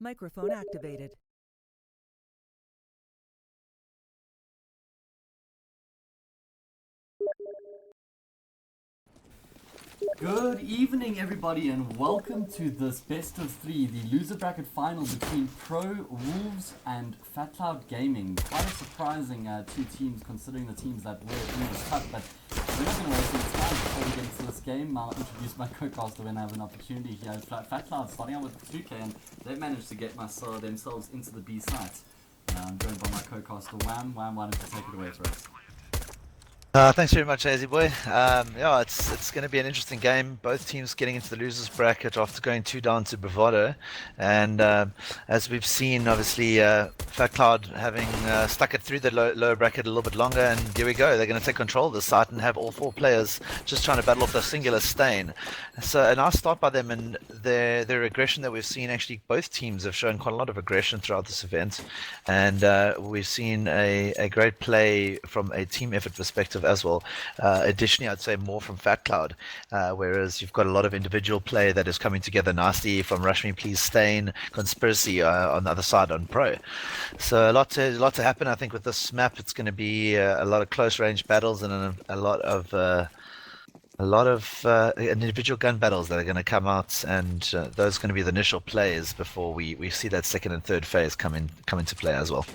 Microphone activated. Good evening, everybody, and welcome to this best of three, the loser bracket final between PROwolves and Fat Cloud Gaming. Quite a surprising two teams, considering the teams that were in this cup. But we're not going to waste any time before we get into this game. I'll introduce my co-caster when I have an opportunity here. Fat Cloud starting out with 2K, and they've managed to get themselves into the B site. I'm joined by my co-caster Wham. Wham, why don't you take it away for us? Thanks very much, Hazy Boy. Yeah, it's going to be an interesting game. Both teams getting into the losers bracket after going 2 down to Bravado, and as we've seen, obviously, Fat Cloud having stuck it through the lower bracket a little bit longer, and here we go. They're going to take control of the site and have all 4 players just trying to battle off the singular stain. So, and I'll start by them and their aggression that we've seen. Actually, both teams have shown quite a lot of aggression throughout this event, and we've seen a great play from a team effort perspective as well. Additionally, I'd say more from Fat Cloud, whereas you've got a lot of individual play that is coming together nicely from Rush Me Please, Stain, Conspiracy on the other side on Pro. So a lot to happen. I think with this map, it's going to be a lot of close range battles and a lot of individual gun battles that are going to come out, and those are going to be the initial plays before we see that second and third phase come into play as well.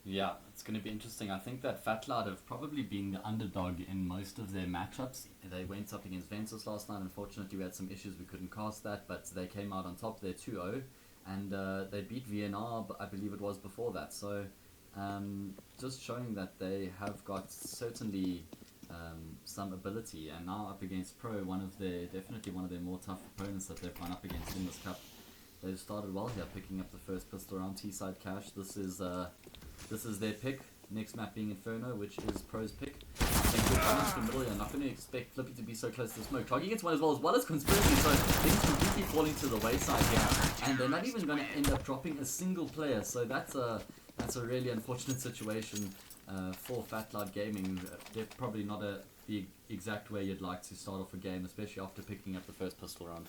Yeah, it's going to be interesting. I think that Fat Cloud have probably been the underdog in most of their matchups. They went up against Ventus last night. Unfortunately, we had some issues. We couldn't cast that, but they came out on top. They're 2-0, and they beat VNR, I believe it was before that. So just showing that they have got certainly some ability. And now up against Pro, definitely one of their more tough opponents that they've gone up against in this cup. They've started well here, picking up the first pistol round. T-side cash. This is their pick. Next map being Inferno, which is Pro's pick. I think good balance in the middle. You're not going to expect Flippy to be so close to the smoke. Troggy gets one as well as Conspiracy, so things completely falling to the wayside here. And they're not even going to end up dropping a single player, so that's a really unfortunate situation for Fat Cloud Gaming. They're probably not the exact way you'd like to start off a game, especially after picking up the first pistol round.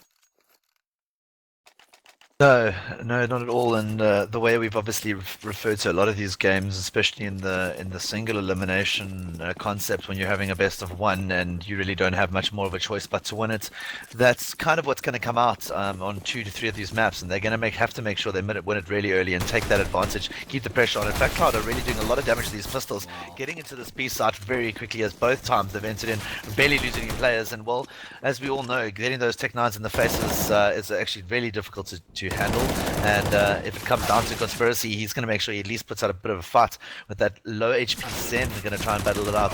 No, not at all. And the way we've obviously referred to a lot of these games, especially in the single elimination concept, when you're having a best of one and you really don't have much more of a choice but to win it, that's kind of what's going to come out on 2 to 3 of these maps, and they're going to have to make sure they win it really early and take that advantage, keep the pressure on. In fact, Cloud are really doing a lot of damage to these pistols, getting into this B site very quickly, as both times they've entered in, barely losing any players. And well, as we all know, getting those Tech 9s in the faces is actually really difficult to handle, and if it comes down to Conspiracy, he's going to make sure he at least puts out a bit of a fight with that low HP Zen. They're going to try and battle it out,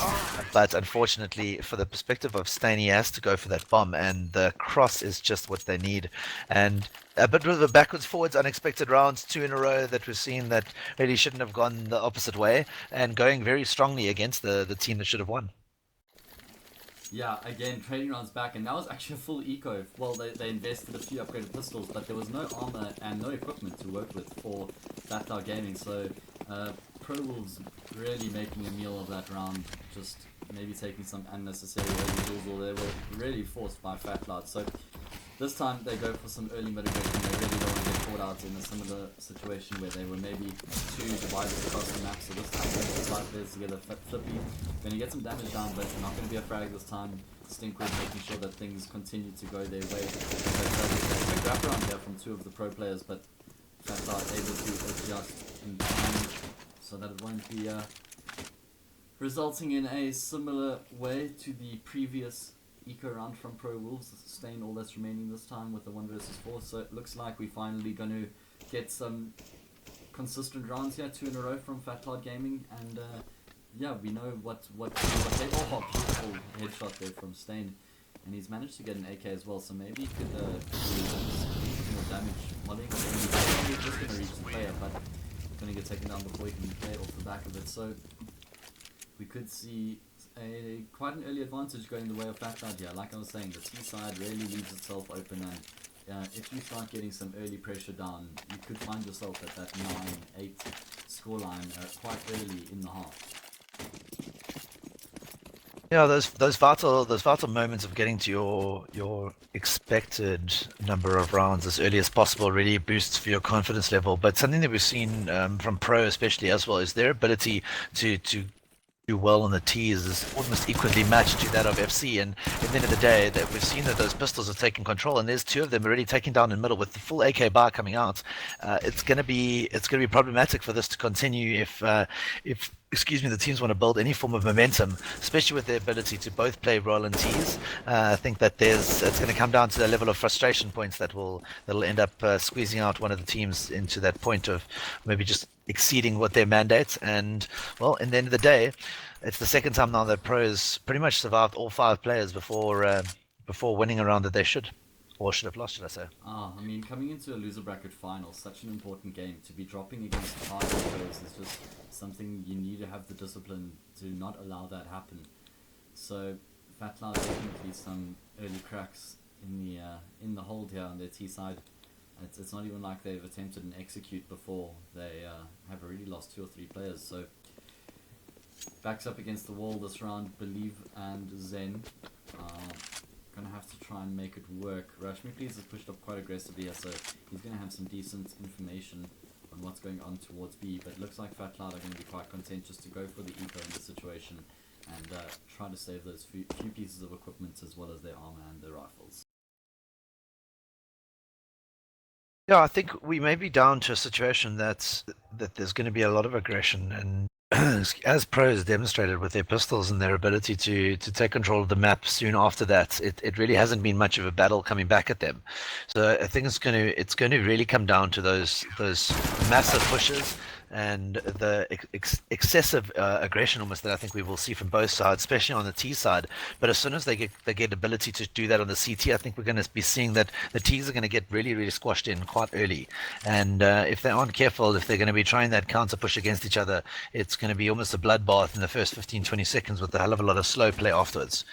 but unfortunately, for the perspective of Stain, he has to go for that bomb, and the cross is just what they need. And a bit of a backwards forwards unexpected rounds, 2 in a row that we've seen that really shouldn't have gone the opposite way, and going very strongly against the team that should have won. Yeah, again, trading rounds back, and that was actually a full eco. Well, they invested a few upgraded pistols, but there was no armor and no equipment to work with for Flatlar Gaming, so PROwolves really making a meal of that round, just maybe taking some unnecessary early kills, or they were really forced by Flatlar. So this time they go for some early mitigation. They really don't want to get caught out in a similar situation where they were maybe two divided across the map. So this time they put five players together. Flippy going to get some damage down, but not going to be a frag this time. Stinkwood making sure that things continue to go their way. But there's a quick wraparound here from two of the pro players, but Flatlar able to adjust in time so that it won't be resulting in a similar way to the previous eco round from PROwolves, staying all that's remaining this time with the 1 versus 4. So it looks like we're finally going to get some consistent rounds here, 2 in a row from Flatlar Gaming, and yeah, we know what they all beautiful headshot there from Stain, and he's managed to get an AK as well. So maybe he could do more damage. Modding, he's just going to reach the player, but going to get taken down before he can play off the back of it. So we could see quite an early advantage going the way of Flatlar here. Like I was saying, the T side really leaves itself open, and if you start getting some early pressure down, you could find yourself at that 9-8 scoreline quite early in the half. Yeah, those vital moments of getting to your expected number of rounds as early as possible really boosts for your confidence level. But something that we've seen from Pro especially as well is their ability to do well on the tees is almost equally matched to that of FC. And at the end of the day, that we've seen that those pistols have taken control, and there's two of them already taking down in the middle with the full AK bar coming out. It's gonna be problematic for this to continue if excuse me, the teams want to build any form of momentum, especially with their ability to both play role and tees. I think that it's going to come down to the level of frustration points that'll end up squeezing out one of the teams into that point of maybe just exceeding what their mandate. And well, in the end of the day, it's the second time now that pros pretty much survived all 5 players before winning a round that they should have lost, should I say. I mean, coming into a loser bracket final, such an important game, to be dropping against hard players is just something you need to have the discipline to not allow that happen. So Flatlar definitely some early cracks in the hold here on their T side. It's not even like they've attempted an execute before they have already lost 2 or 3 players. So backs up against the wall this round, Believe and Zen. Gonna have to try and make it work. Rashmi Please has pushed up quite aggressively here, so he's gonna have some decent information on what's going on towards B, but it looks like Flatlar are gonna be quite content just to go for the eco in this situation and try to save those few pieces of equipment as well as their armor and their rifles. Yeah, I think we may be down to a situation that there's going to be a lot of aggression, and as pros demonstrated with their pistols and their ability to take control of the map soon after that, it really hasn't been much of a battle coming back at them. So I think it's going to really come down to those massive pushes and the excessive aggression almost that I think we will see from both sides, especially on the T side. But as soon as they get ability to do that on the CT, I think we're going to be seeing that the Ts are going to get really squashed in quite early. And if they aren't careful, if they're going to be trying that counter push against each other, it's going to be almost a bloodbath in the first 15-20 seconds with a hell of a lot of slow play afterwards.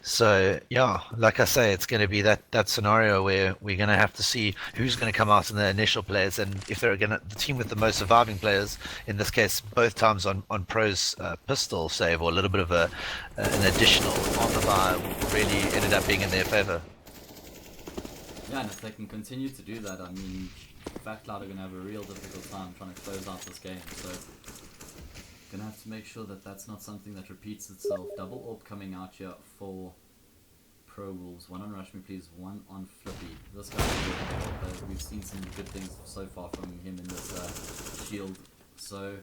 So yeah, like I say, it's going to be that scenario where we're going to have to see who's going to come out in the initial players, and if they're going to the team with the most surviving players, in this case both times on Pro's pistol save or a little bit of an additional armor buy really ended up being in their favor. Yeah, and if they can continue to do that, I mean, Flatlar are going to have a real difficult time trying to close out this game, so going to have to make sure that that's not something that repeats itself. Double AWP coming out here for PROwolves. 1 on Rush Me Please, 1 on Flippy. This guy's good. We've seen some good things so far from him in this shield. So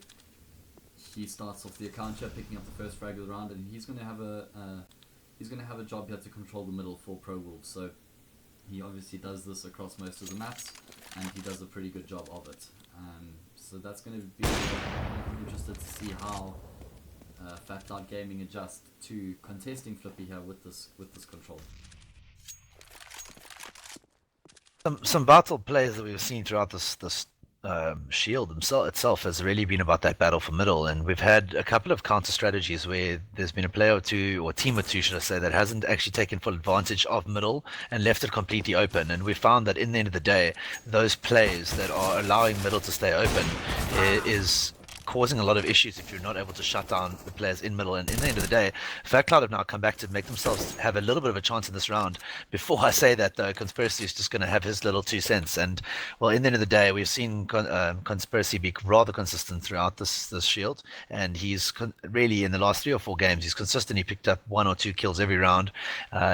he starts off the account here, picking up the first frag of the round, and he's going to have a job here to control the middle for PROwolves. So he obviously does this across most of the maps, and he does a pretty good job of it. So that's going to be I'm interested to see how Flatlar Gaming adjust to contesting Flippy here with this control. Some vital plays that we've seen throughout this Shield itself has really been about that battle for middle, and we've had a couple of counter strategies where there's been a player or two, or team or two, should I say, that hasn't actually taken full advantage of middle and left it completely open. And we found that in the end of the day, those plays that are allowing middle to stay open is causing a lot of issues if you're not able to shut down the players in middle. And in the end of the day, Fat Cloud have now come back to make themselves have a little bit of a chance in this round. Before I say that, though, Conspiracy is just going to have his little 2 cents. And well, in the end of the day, we've seen Conspiracy be rather consistent throughout this shield, and he's really in the last 3 or 4 games he's consistently picked up 1 or 2 kills every round.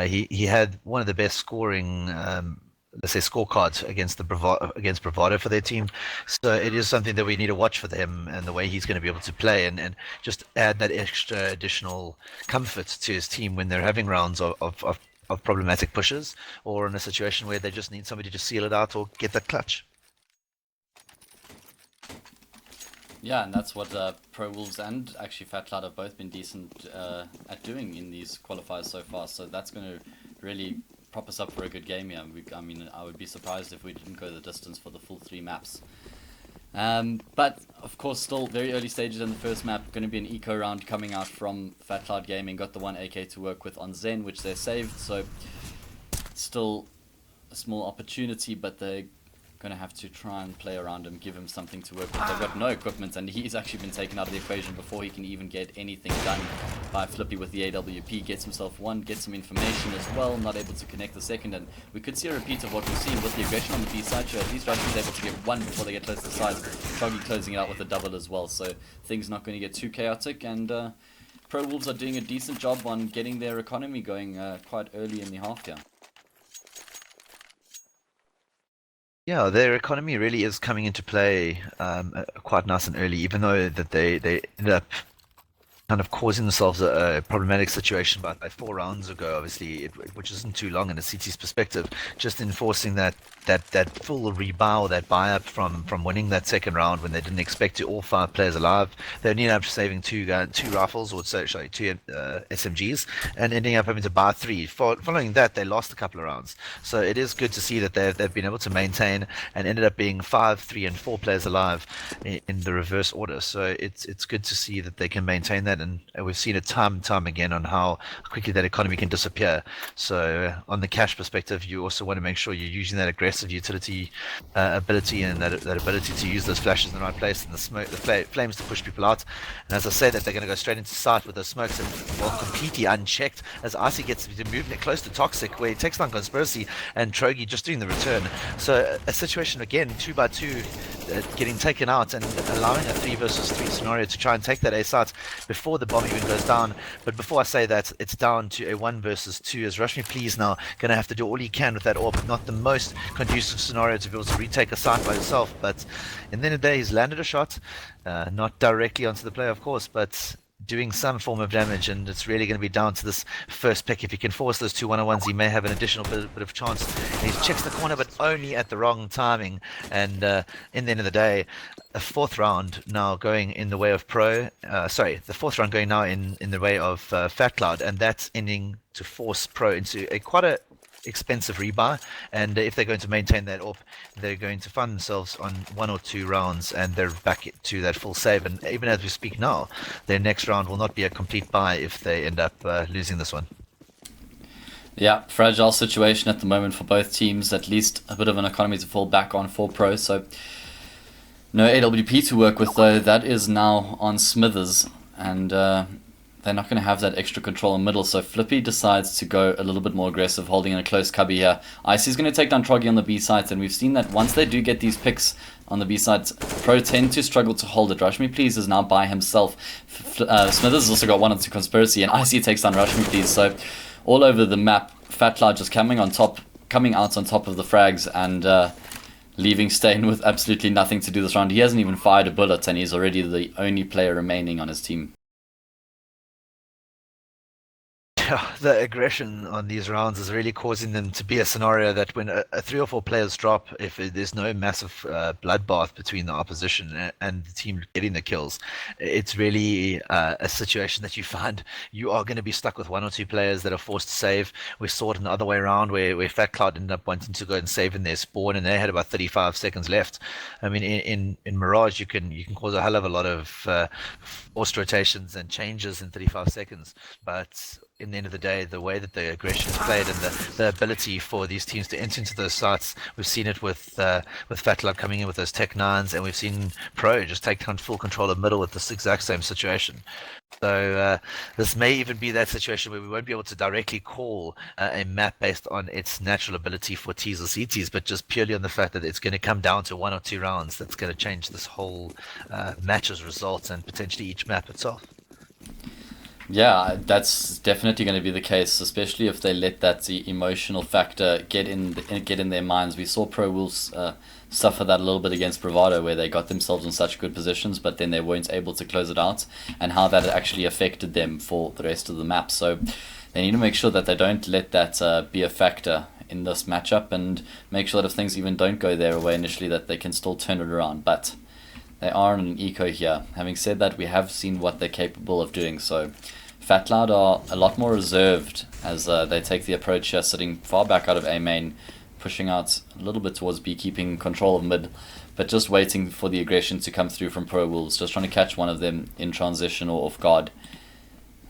He had one of the best scoring. Let's say scorecards against Bravado for their team. So it is something that we need to watch for them and the way he's going to be able to play, and just add that extra additional comfort to his team when they're having rounds of problematic pushes, or in a situation where they just need somebody to seal it out or get that clutch. Yeah, and that's what PROwolves and actually Fat Cloud have both been decent at doing in these qualifiers so far. So that's going to really prop us up for a good game here. I mean, I would be surprised if we didn't go the distance for the full 3 maps. But of course, still very early stages in the first map. Going to be an eco round coming out from Fat Cloud Gaming. Got the 1 AK to work with on Zen, which they saved. So still a small opportunity, but they're going to have to try and play around him, give him something to work with. They've got no equipment, and he's actually been taken out of the equation before he can even get anything done by Flippy with the AWP. Gets himself one, gets some information as well, not able to connect the second, and we could see a repeat of what we've seen with the aggression on the B side. So at least Rush is able to get one before they get close to the side. Froggy closing it out with a double as well, so things not going to get too chaotic, and PROwolves are doing a decent job on getting their economy going quite early in the half here. Yeah, their economy really is coming into play quite nice and early, even though that they ended up kind of causing themselves a problematic situation about like 4 rounds ago, obviously, which isn't too long in a CT's perspective, just enforcing that full rebuy, that buy up from winning that second round when they didn't expect to, all 5 players alive. They ended up saving 2 rifles, or sorry, 2 SMGs, and ending up having to buy 3. Following that, they lost a couple of rounds. So it is good to see that they've been able to maintain and ended up being 5, 3, and 4 players alive in the reverse order. So it's good to see that they can maintain that, and we've seen it time and time again on how quickly that economy can disappear. So on the cash perspective, you also want to make sure you're using that aggressive utility ability, and that ability to use those flashes in the right place, and the flames to push people out. And as I say that, they're going to go straight into sight with those smokes, and well, completely unchecked as Icy gets to move close to Toxic, where he takes down Conspiracy, and Trogi just doing the return. So a situation again, 2 by 2, getting taken out and allowing a 3 versus 3 scenario to try and take that ace out before the bomb even goes down. But before I say that, it's down to a 1 versus 2, as Rush Me Please now going to have to do all he can with that orb. Not the most conducive scenario to be able to retake a site by himself, but in the end of the day, he's landed a shot, not directly onto the player, of course, but doing some form of damage, and it's really going to be down to this first pick. If he can force those 2 1-on-1s, he may have an additional bit of chance. And he checks the corner, but only at the wrong timing. And in the end of the day, a 4th round now going in the way of the 4th round going now in the way of Fat Cloud, and that's ending to force Pro into quite a expensive rebuy. And if they're going to maintain that up, they're going to find themselves on 1 or 2 rounds, and they're back to that full save. And even as we speak now, their next round will not be a complete buy if they end up losing this one. Yeah, fragile situation at the moment for both teams. At least a bit of an economy to fall back on for Pro. So no AWP to work with, though. That is now on Smithers, and they're not going to have that extra control in middle, so Flippy decides to go a little bit more aggressive, holding in a close cubby here. Icy's going to take down Troggy on the B sides, and we've seen that once they do get these picks on the B sides, Pro tend to struggle to hold it. Rush Me Please is now by himself. Smithers has also got 1 or 2 Conspiracy, and Icy takes down Rush Me Please. So all over the map, Fat Cloud just coming out on top of the frags, and leaving Stain with absolutely nothing to do this round. He hasn't even fired a bullet, and he's already the only player remaining on his team. Yeah, the aggression on these rounds is really causing them to be a scenario that when a 3 or 4 players drop, if there's no massive bloodbath between the opposition and the team getting the kills, it's really a situation that you find you are going to be stuck with 1 or 2 players that are forced to save. We saw it in the other way around where Fat Cloud ended up wanting to go and save in their spawn, and they had about 35 seconds left. I mean, in Mirage, you can cause a hell of a lot of forced rotations and changes in 35 seconds, but in the end of the day, the way that the aggression is played and the ability for these teams to enter into those sites, we've seen it with Fatlab coming in with those Tech Nines, and we've seen Pro just take full control of middle with this exact same situation. So this may even be that situation where we won't be able to directly call a map based on its natural ability for Ts or CTs, but just purely on the fact that it's going to come down to 1 or 2 rounds that's going to change this whole match's results and potentially each map itself. Yeah, that's definitely going to be the case, especially if they let that the emotional factor get in their minds. We saw PROwolves suffer that a little bit against Bravado, where they got themselves in such good positions, but then they weren't able to close it out, and how that actually affected them for the rest of the map. So they need to make sure that they don't let that be a factor in this matchup, and make sure that if things even don't go their way initially, that they can still turn it around. But they are in an eco here. Having said that, we have seen what they're capable of doing. So Fatloud are a lot more reserved as they take the approach here, sitting far back out of A main, pushing out a little bit towards B, keeping control of mid, but just waiting for the aggression to come through from PROwolves, just trying to catch one of them in transition or off guard.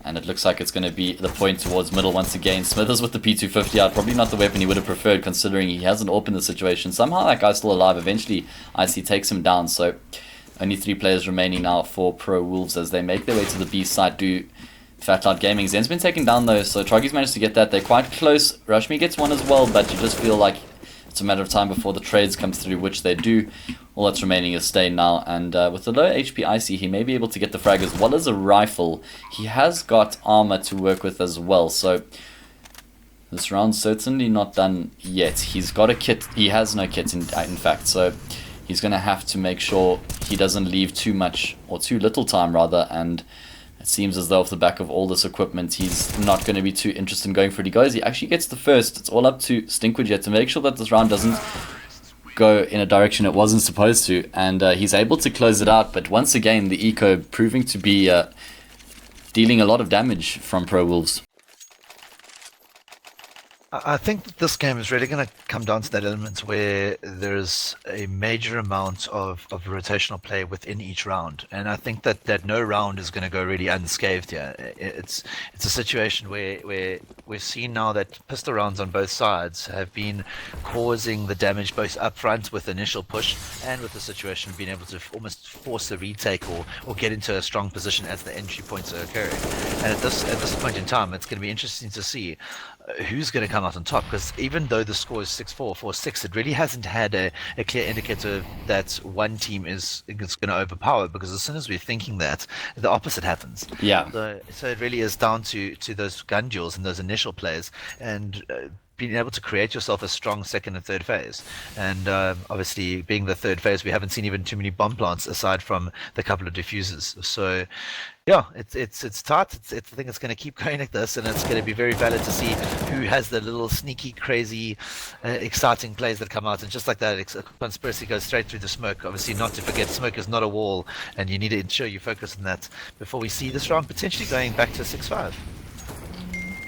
And it looks like it's going to be the point towards middle once again. Smithers with the P250 out, probably not the weapon he would have preferred, considering he hasn't opened the situation. Somehow that guy's still alive. Eventually IC takes him down, so only 3 players remaining now for PROwolves as they make their way to the B side. Do Fatloud Gaming. Zen's been taken down though, so Troggy's managed to get that. They're quite close. Rashmi gets one as well, but you just feel like it's a matter of time before the trades come through, which they do. All that's remaining is Stain now, and with the low HP IC, he may be able to get the frag as well as a rifle. He has got armor to work with as well, so this round's certainly not done yet. He's got a kit. He has no kit in fact, so he's going to have to make sure he doesn't leave too much, or too little time rather, and it seems as though off the back of all this equipment, he's not going to be too interested in going for it. He goes, he actually gets the first. It's all up to Stinkwood yet to make sure that this round doesn't go in a direction it wasn't supposed to. And he's able to close it out. But once again, the eco proving to be dealing a lot of damage from PROwolves. I think that this game is really going to come down to that element where there's a major amount of rotational play within each round, and I think that no round is going to go really unscathed here. It's a situation where we've seen now that pistol rounds on both sides have been causing the damage both up front with initial push and with the situation of being able to almost force a retake or get into a strong position as the entry points are occurring. And at this point in time, it's going to be interesting to see who's going to come out on top, because even though the score is 6-4, 4-6, it really hasn't had a clear indicator that one team is going to overpower, because as soon as we're thinking that, the opposite happens. Yeah. So it really is down to those gun duels and those initial plays, and being able to create yourself a strong second and third phase. And obviously, being the third phase, we haven't seen even too many bomb plants aside from the couple of diffusers. So yeah, it's tight. I think it's going to keep going like this, and it's going to be very valid to see who has the little sneaky, crazy, exciting plays that come out. And just like that, Conspiracy goes straight through the smoke. Obviously, not to forget, smoke is not a wall, and you need to ensure you focus on that before we see this round potentially going back to 6-5.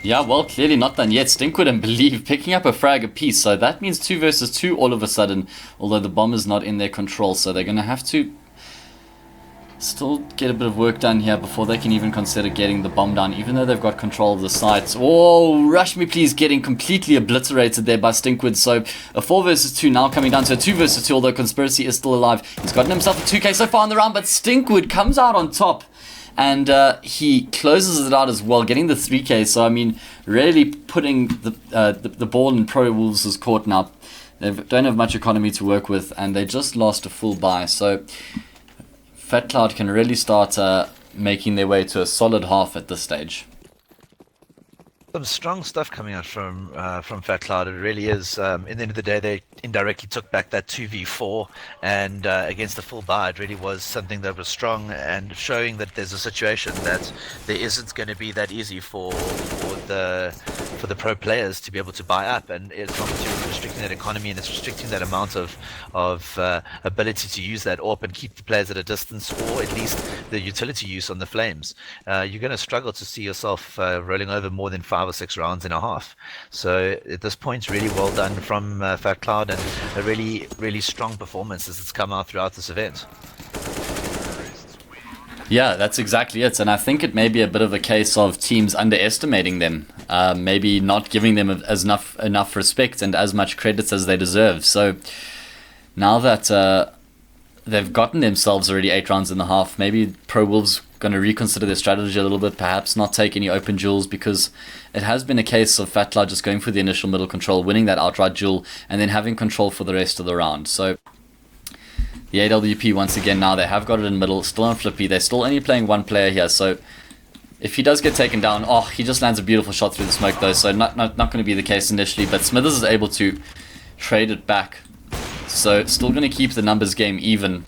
Yeah, well, clearly not done yet. Stinkwood and Believe picking up a frag apiece, so that means 2 versus 2 all of a sudden, although the bomb is not in their control, so they're going to have to still get a bit of work done here before they can even consider getting the bomb down, even though they've got control of the sites. Whoa, Rush Me Please getting completely obliterated there by Stinkwood. So a 4 versus 2 now coming down to a 2 versus 2, although Conspiracy is still alive. He's gotten himself a 2k so far in the round, but Stinkwood comes out on top. And he closes it out as well, getting the 3k. So, I mean, really putting the ball in PROwolves' court now. They don't have much economy to work with, and they just lost a full buy. So, Fat Cloud can really start making their way to a solid half at this stage. Some strong stuff coming out from Fat Cloud. It really is. In the end of the day, they indirectly took back that 2v4, and against the full buy, it really was something that was strong and showing that there's a situation that there isn't going to be that easy for the pro players to be able to buy up, and as long as you're restricting that economy and it's restricting that amount of ability to use that AWP and keep the players at a distance, or at least the utility use on the flames, you're going to struggle to see yourself rolling over more than 5 or 6 rounds in a half. So at this point, really well done from Fat Cloud, and a really, really strong performance as it's come out throughout this event. Yeah, that's exactly it. And I think it may be a bit of a case of teams underestimating them, maybe not giving them as enough respect and as much credit as they deserve. So now that they've gotten themselves already 8 rounds in the half, maybe PROwolves going to reconsider their strategy a little bit, perhaps not take any open duels, because it has been a case of Fat Cloud just going for the initial middle control, winning that outright duel, and then having control for the rest of the round. So the AWP, once again, now they have got it in middle, still on Flippy. They're still only playing one player here, so if he does get taken down, oh, he just lands a beautiful shot through the smoke though, so not going to be the case initially, but Smithers is able to trade it back. So still going to keep the numbers game even,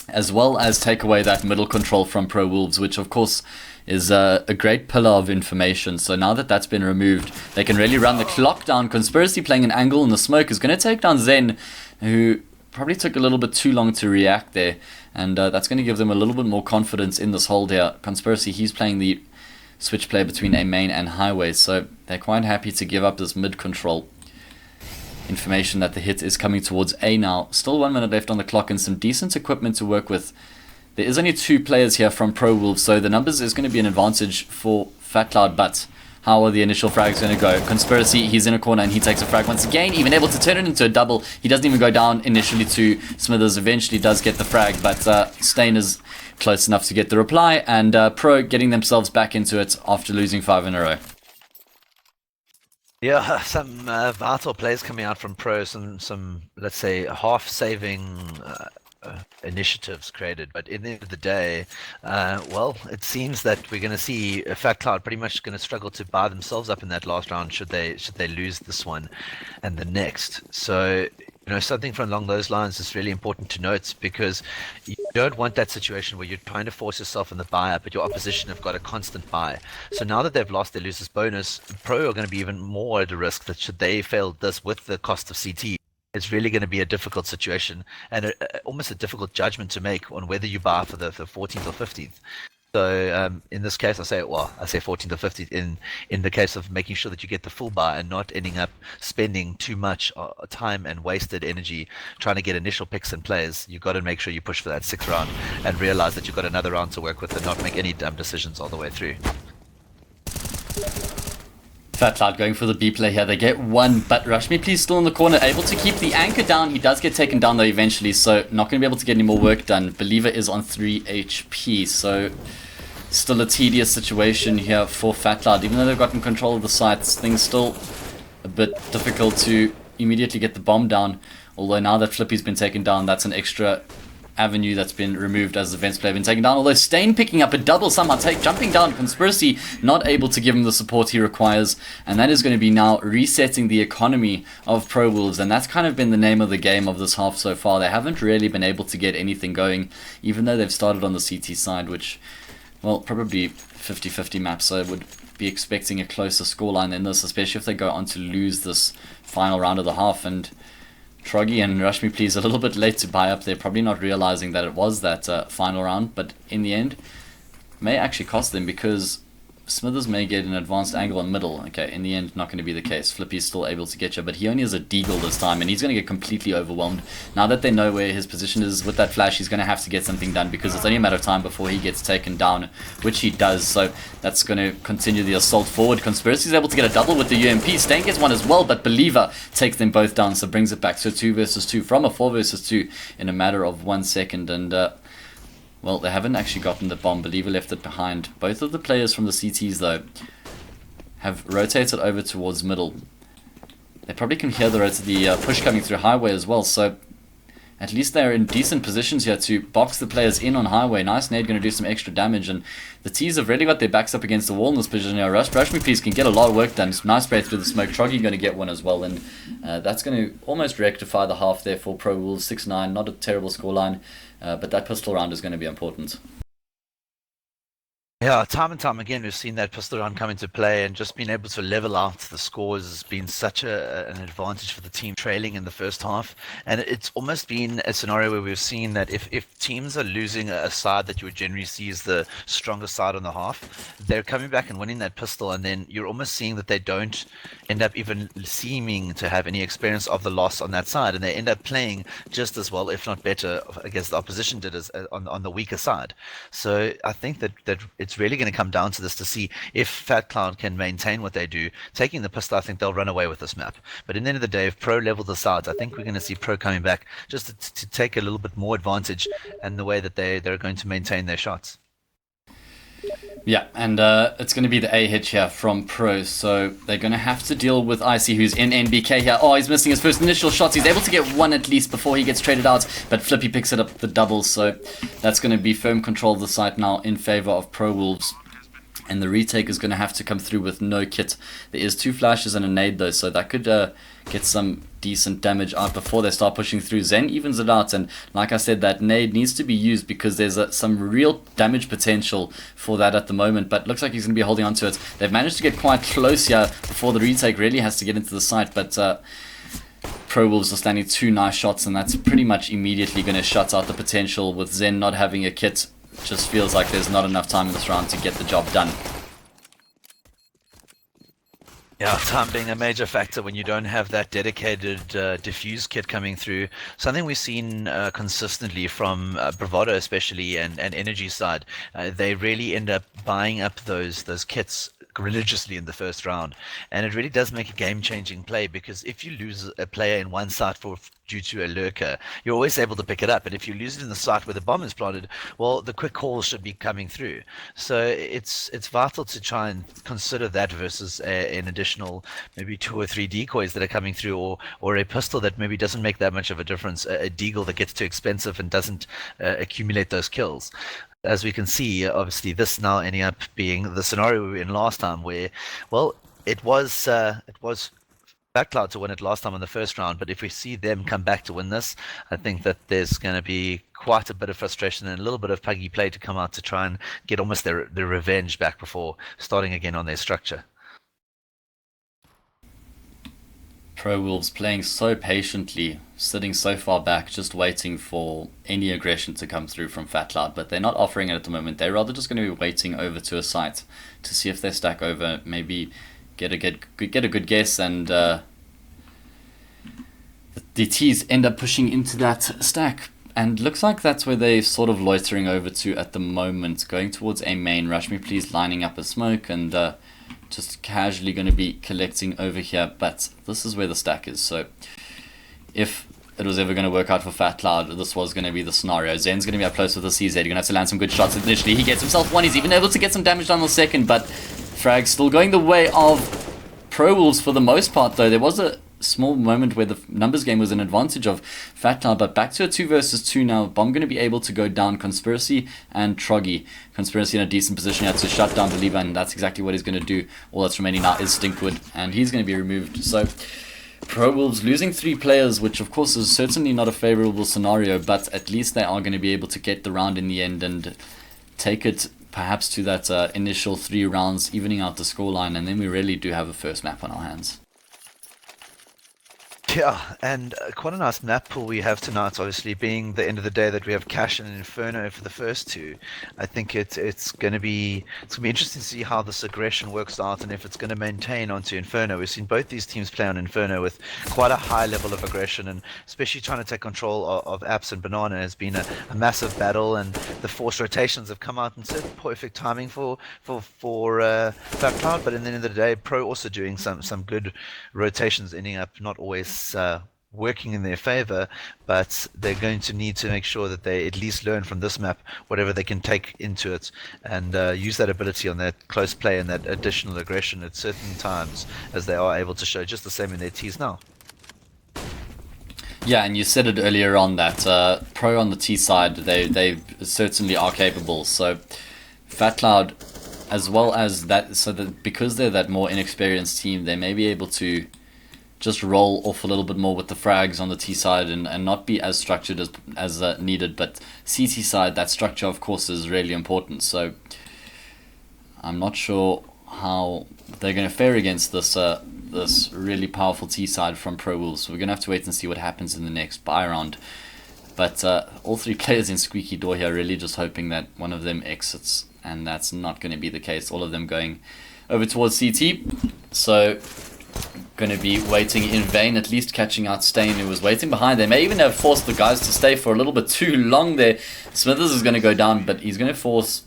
as well as take away that middle control from PROwolves, which of course is a great pillar of information. So now that that's been removed, they can really run the clock down. Conspiracy playing an angle in the smoke is going to take down Zen, who probably took a little bit too long to react there, and that's going to give them a little bit more confidence in this hold here. Conspiracy, he's playing the switch play between a main and highway, so they're quite happy to give up this mid control. Information that the hit is coming towards A now. Still 1 minute left on the clock and some decent equipment to work with. There is only 2 players here from PROwolves, so the numbers is going to be an advantage for Fat Cloud, but how are the initial frags going to go? Conspiracy, he's in a corner and he takes a frag once again, even able to turn it into a double. He doesn't even go down initially to Smithers, eventually does get the frag, but Stain is close enough to get the reply, and Pro getting themselves back into it after losing 5 in a row. Yeah, some vital plays coming out from Pro, some let's say half-saving initiatives created, but in the end of the day, well, it seems that we're going to see Fat Cloud pretty much going to struggle to buy themselves up in that last round should they lose this one and the next. So something from along those lines is really important to note, because you don't want that situation where you're trying to force yourself in the buy up, but your opposition have got a constant buy. So now that they've lost their losers bonus, Pro are going to be even more at a risk that should they fail this with the cost of CT, it's really going to be a difficult situation and almost a difficult judgment to make on whether you buy for the 14th or 15th. So in this case, I say 14th or 15th in the case of making sure that you get the full buy and not ending up spending too much time and wasted energy trying to get initial picks and plays. You've got to make sure you push for that 6th round and realize that you've got another round to work with and not make any dumb decisions all the way through. Fat Cloud going for the B play here. They get one, but Rush Me Please still in the corner, able to keep the anchor down. He does get taken down though eventually, so not going to be able to get any more work done. Believer is on 3 HP, so still a tedious situation here for Fat Cloud. Even though they've gotten control of the sites, things still a bit difficult to immediately get the bomb down. Although now that Flippy's been taken down, that's an extra avenue that's been removed as the Vents player have been taken down. Although Stain picking up a double somehow, jumping down. Conspiracy not able to give him the support he requires, and that is going to be now resetting the economy of PROwolves, and that's kind of been the name of the game of this half so far. They haven't really been able to get anything going, even though they've started on the CT side, which, well, probably 50-50 map, so I would be expecting a closer scoreline than this, especially if they go on to lose this final round of the half. And Troggy and Rush Me Please a little bit late to buy up. They're probably not realizing that it was that final round, but in the end may actually cost them, because Smithers may get an advanced angle in middle. Okay, in the end, not going to be the case. Flippy's still able to get you, but he only has a deagle this time, and he's going to get completely overwhelmed. Now that they know where his position is with that flash, he's going to have to get something done, because it's only a matter of time before he gets taken down, which he does. So that's going to continue the assault forward. Conspiracy is able to get a double with the UMP. Stain gets one as well, but Believer takes them both down, so brings it back to 2 versus 2 from a 4 versus 2 in a matter of 1 second. And well, they haven't actually gotten the bomb. Believer left it behind. Both of the players from the CTs, though, have rotated over towards middle. They probably can hear the push coming through highway as well, so at least they're in decent positions here to box the players in on highway. Nice nade, going to do some extra damage, and the T's have really got their backs up against the wall in this position here. Rush Me Please can get a lot of work done. Nice spray through the smoke. Troggy going to get one as well, and that's going to almost rectify the half there for PROwolves. 6-9, not a terrible scoreline, but that pistol round is going to be important. Yeah, time and time again, we've seen that pistol round come into play, and just being able to level out the scores has been such an advantage for the team trailing in the first half. And it's almost been a scenario where we've seen that if teams are losing a side that you would generally see as the strongest side on the half, they're coming back and winning that pistol, and then you're almost seeing that they don't end up even seeming to have any experience of the loss on that side, and they end up playing just as well, if not better, against the opposition did as on the weaker side. So I think that it's really going to come down to this to see if Fat Cloud can maintain what they do. Taking the pistol, I think they'll run away with this map. But in the end of the day, if Pro level the sides, I think we're going to see Pro coming back just to take a little bit more advantage in the way that they're going to maintain their shots. Yeah, and it's going to be the A hit here from Pro, so they're going to have to deal with Icy, who's in NBK here. Oh, he's missing his first initial shots. He's able to get one at least before he gets traded out, but Flippy picks it up the double, so that's going to be firm control of the site now in favor of PROwolves. And the retake is going to have to come through with no kit. There is 2 flashes and a nade though, so that could get some decent damage out before they start pushing through. Zen evens it out, and like I said, that nade needs to be used because there's some real damage potential for that at the moment, but looks like he's going to be holding on to it. They've managed to get quite close here before the retake really has to get into the site, but PROwolves are standing 2 nice shots, and that's pretty much immediately going to shut out the potential. With Zen not having a kit, just feels like there's not enough time in this round to get the job done. Yeah, time being a major factor when you don't have that dedicated diffuse kit coming through. Something we've seen consistently from Bravado especially and Energy side. They really end up buying up those kits religiously in the first round, and it really does make a game-changing play, because if you lose a player in one site due to a lurker, you're always able to pick it up, and if you lose it in the site where the bomb is planted, well, the quick calls should be coming through. So it's vital to try and consider that versus an additional maybe 2 or 3 decoys that are coming through, or a pistol that maybe doesn't make that much of a difference, a deagle that gets too expensive and doesn't accumulate those kills. As we can see, obviously, this now ending up being the scenario we were in last time, where, well, it was Fat Cloud to win it last time in the first round, but if we see them come back to win this, I think that there's going to be quite a bit of frustration and a little bit of puggy play to come out to try and get almost their revenge back before starting again on their structure. PROwolves playing so patiently, sitting so far back, just waiting for any aggression to come through from Fat Cloud, but they're not offering it at the moment. They're rather just going to be waiting over to a site to see if they stack over, maybe get a good guess, and the T's end up pushing into that stack. And looks like that's where they're sort of loitering over to at the moment, going towards a main. Rush Me Please lining up a smoke, and just casually going to be collecting over here, but this is where the stack is, so if it was ever going to work out for Fat Cloud, this was going to be the scenario. Zen's going to be up close with the CZ. You're going to have to land some good shots initially. He gets himself one. He's even able to get some damage down the second, but frag still going the way of PROwolves for the most part, though. There was a small moment where the numbers game was an advantage of Fat Cloud, but back to a 2 versus 2 now. Bomb going to be able to go down Conspiracy and Troggy. Conspiracy in a decent position here to shut down the lever, and that's exactly what he's going to do. All that's remaining now is Stinkwood, and he's going to be removed. So PROwolves losing 3 players, which of course is certainly not a favorable scenario, but at least they are going to be able to get the round in the end and take it perhaps to that initial 3 rounds, evening out the scoreline, and then we really do have a first map on our hands. Yeah, and quite a nice map pool we have tonight, obviously, being the end of the day that we have Cash and Inferno for the first 2. I think it's going to be interesting to see how this aggression works out and if it's going to maintain onto Inferno. We've seen both these teams play on Inferno with quite a high level of aggression, and especially trying to take control of Apps and Banana has been a massive battle, and the forced rotations have come out in certain perfect timing for Fat Cloud, but in the end of the day, Pro also doing some good rotations, ending up not always working in their favor, but they're going to need to make sure that they at least learn from this map whatever they can take into it, and use that ability on that close play and that additional aggression at certain times, as they are able to show just the same in their T's now. Yeah, and you said it earlier on that Pro on the T side, they certainly are capable. So Fat Cloud, as well as that, so that because they're that more inexperienced team, they may be able to just roll off a little bit more with the frags on the T side and not be as structured as needed. But CT side, that structure of course is really important. So I'm not sure how they're going to fare against this really powerful T side from PROwolves. So we're going to have to wait and see what happens in the next buy round. But all three players in Squeaky Door here really just hoping that one of them exits, and that's not going to be the case. All of them going over towards CT. So going to be waiting in vain, at least catching out Stain, who was waiting behind. They may even have forced the guys to stay for a little bit too long there. Smithers is going to go down, but he's going to force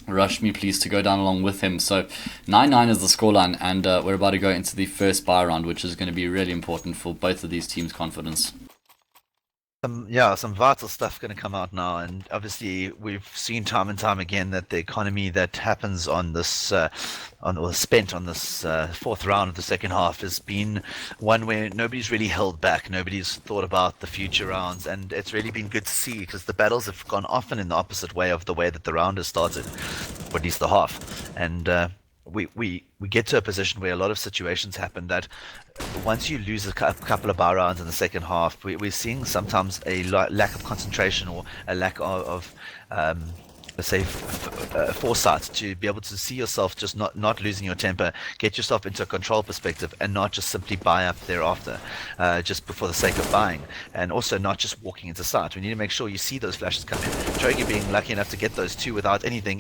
Rush Me Please to go down along with him. So 9-9 is the scoreline, and we're about to go into the first buy round, which is going to be really important for both of these teams' confidence. Some vital stuff going to come out now, and obviously we've seen time and time again that the economy that happens on this, or spent on this fourth round of the second half has been one where nobody's really held back, nobody's thought about the future rounds, and it's really been good to see because the battles have gone often in the opposite way of the way that the round has started, or at least the half, and we get to a position where a lot of situations happen that once you lose a couple of buy rounds in the second half, we're seeing sometimes a lack of concentration or a lack of let's say foresight to be able to see yourself just not losing your temper, get yourself into a control perspective, and not just simply buy up thereafter just for the sake of buying, and also not just walking into sight. We need to make sure you see those flashes come in. Chogi being lucky enough to get those two without anything,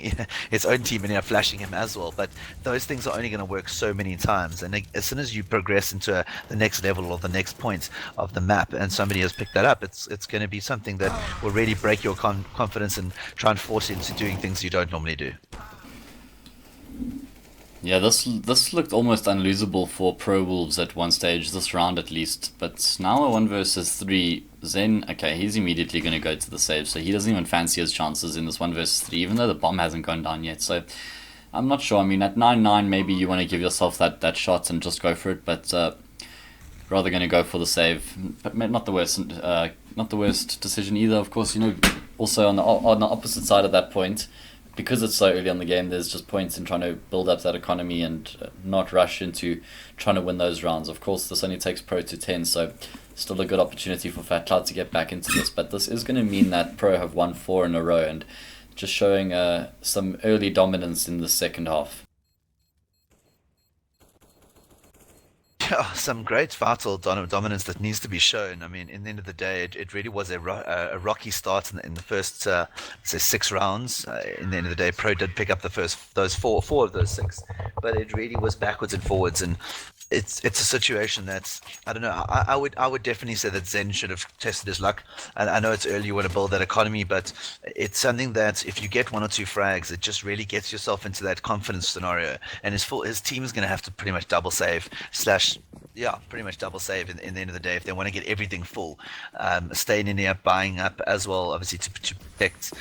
his own team ending up flashing him as well, but those things are only going to work so many times, and as soon as you progress into the next level or the next point of the map and somebody has picked that up, it's going to be something that will really break your confidence and try and force you into doing things you don't normally do. Yeah, this looked almost unlosable for PROwolves at one stage, this round at least. But now a 1 versus 3, Zen, okay, he's immediately going to go to the save, so he doesn't even fancy his chances in this 1 versus 3, even though the bomb hasn't gone down yet. So I'm not sure. I mean, at 9-9, maybe you want to give yourself that shot and just go for it, but rather going to go for the save. But not the worst decision either. Of course, you know, also on the opposite side of that point, because it's so early on the game, there's just points in trying to build up that economy and not rush into trying to win those rounds. Of course, this only takes Pro to 10, so still a good opportunity for Fat Cloud to get back into this. But this is going to mean that Pro have won 4 in a row and just showing some early dominance in the second half. Yeah, some great vital dominance that needs to be shown. I mean, in the end of the day, it really was a rocky start in the first, say, 6 rounds. In the end of the day, Pro did pick up those four of those 6, but it really was backwards and forwards, and it's a situation that's, I don't know. I would definitely say that Zen should have tested his luck. And I know it's early, you want to build that economy, but it's something that if you get 1 or 2 frags, it just really gets yourself into that confidence scenario. And his team is going to have to pretty much double save pretty much double save in the end of the day if they want to get everything full. Staying in there, buying up as well, obviously to protect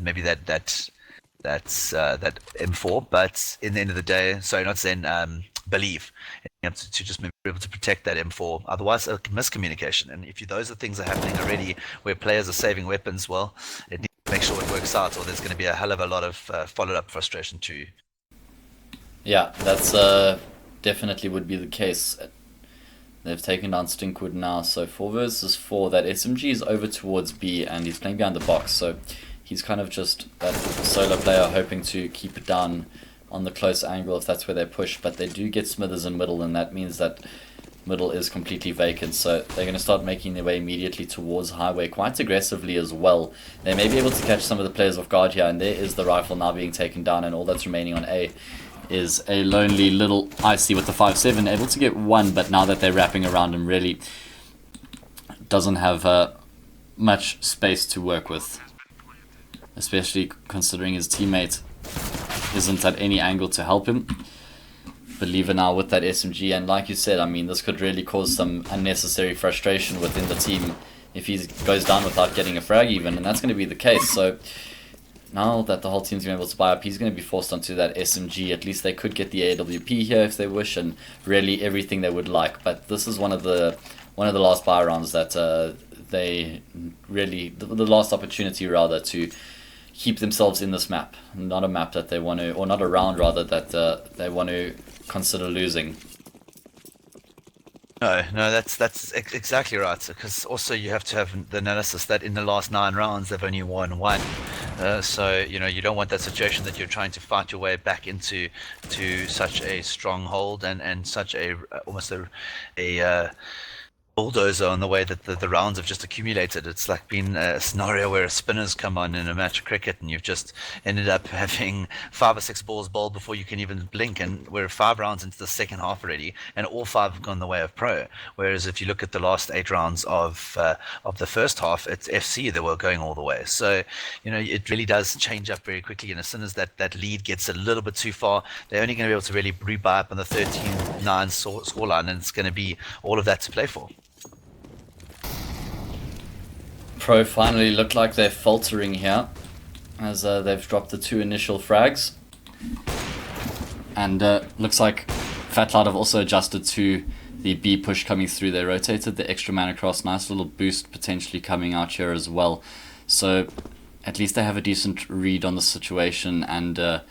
maybe that M4. But in the end of the day, sorry, not Zen. Believe to just be able to protect that M4, otherwise a miscommunication, and if those are things are happening already where players are saving weapons, well, it needs to make sure it works out, or there's going to be a hell of a lot of follow-up frustration too. Yeah, that's definitely would be the case. They've taken down Stinkwood now, so 4 versus 4, that SMG is over towards B and he's playing behind the box, so he's kind of just that solo player hoping to keep it down on the close angle if that's where they push. But they do get Smithers in middle, and that means that middle is completely vacant, so they're going to start making their way immediately towards highway quite aggressively as well. They may be able to catch some of the players off guard here, and there is the rifle now being taken down, and all that's remaining on A is a lonely little Icy with the 5-7, able to get 1, but now that they're wrapping around him, really doesn't have much space to work with, especially considering his teammate isn't at any angle to help him. Believer now with that SMG, and like you said, I mean, this could really cause some unnecessary frustration within the team if he goes down without getting a frag even, and that's going to be the case. So now that the whole team's going to be able to buy up, he's going to be forced onto that SMG. At least they could get the AWP here if they wish, and really everything they would like. But this is one of the one of the last buy rounds that they really the last opportunity rather to keep themselves in this map, not a map that they want to, or not a round rather that they want to consider losing. No, that's exactly right. Because also you have to have the analysis that in the last 9 rounds they've only won one. So you don't want that situation that you're trying to fight your way back into such a stronghold and such a almost a bulldozer on the way that the rounds have just accumulated. It's like been a scenario where a spinner's come on in a match of cricket and you've just ended up having 5 or 6 balls bowled before you can even blink, and we're 5 rounds into the second half already and all 5 have gone the way of Pro. Whereas if you look at the last 8 rounds of the first half, it's FC that were going all the way. So it really does change up very quickly, and as soon as that lead gets a little bit too far, they're only going to be able to really rebuy up on the 13-9 scoreline, and it's going to be all of that to play for. Pro finally look like they're faltering here, as they've dropped the 2 initial frags. And looks like Fatloud have also adjusted to the B push coming through. They rotated the extra man across. Nice little boost potentially coming out here as well. So at least they have a decent read on the situation and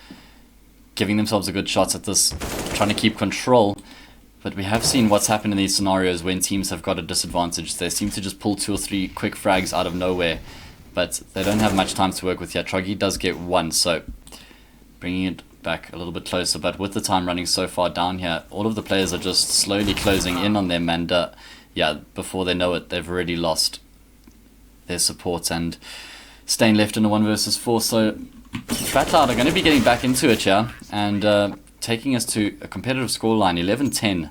giving themselves a good shot at this, trying to keep control. But we have seen what's happened in these scenarios when teams have got a disadvantage. They seem to just pull 2 or 3 quick frags out of nowhere, but they don't have much time to work with yet. Troggy does get 1, so bringing it back a little bit closer. But with the time running so far down here, all of the players are just slowly closing in on them, and yeah, before they know it, they've already lost their support and staying left in a 1 versus 4. So Fatloud are going to be getting back into it here, and taking us to a competitive scoreline, 11-10.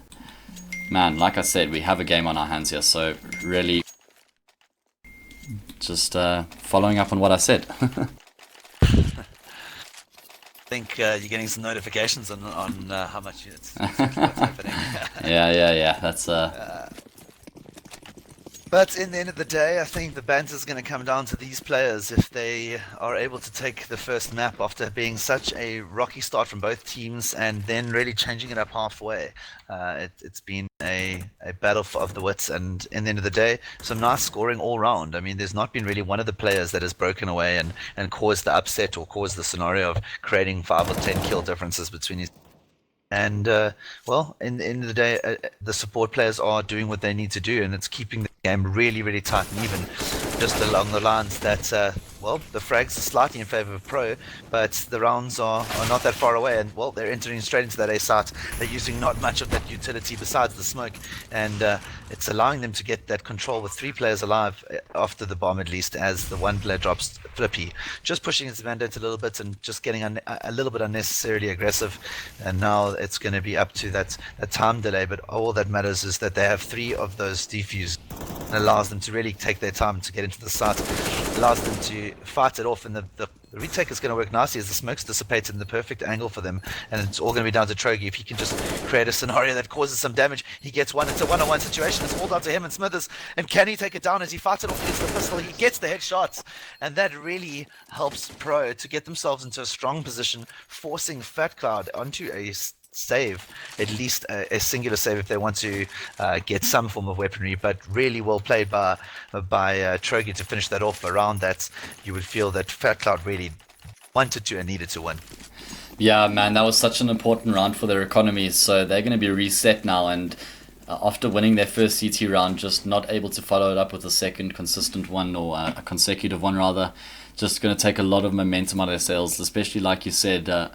Man, like I said, we have a game on our hands here, so really just following up on what I said. I think you're getting some notifications on how much it's what's happening. Yeah. That's But in the end of the day, I think the banter is going to come down to these players. If they are able to take the first map after being such a rocky start from both teams and then really changing it up halfway, it's been a battle of the wits. And in the end of the day, some nice scoring all round. I mean, there's not been really one of the players that has broken away and caused the upset or caused the scenario of creating 5 or 10 kill differences between these. And well, in the end of the day, the support players are doing what they need to do, and it's keeping the game really, really tight and even. Just along the lines that, well, the frags are slightly in favor of Pro, but the rounds are not that far away, and well, they're entering straight into that A site. They're using not much of that utility besides the smoke, and it's allowing them to get that control with 3 players alive after the bomb, at least, as the 1 player drops Flippy, just pushing his mandate a little bit and just getting a little bit unnecessarily aggressive. And now it's going to be up to that time delay, but all that matters is that they have 3 of those defuse. It allows them to really take their time to get into the site, allows them to fight it off, and the retake is going to work nicely as the smoke's dissipated in the perfect angle for them, and it's all going to be down to Trogi. If he can just create a scenario that causes some damage, he gets 1. It's a 1-on-1 situation. It's all down to him and Smithers, and can he take it down as he fights it off against the pistol? He gets the headshots, and that really helps Pro to get themselves into a strong position, forcing Fat Cloud onto a save, at least a singular save if they want to get some form of weaponry. But really well played by Trogi to finish that off. Around that, you would feel that Fat Cloud really wanted to and needed to win. Yeah, man, that was such an important round for their economies. So they're going to be reset now, and after winning their first CT round, just not able to follow it up with a second consistent one, or a consecutive one rather, just going to take a lot of momentum out of their sails, especially like you said,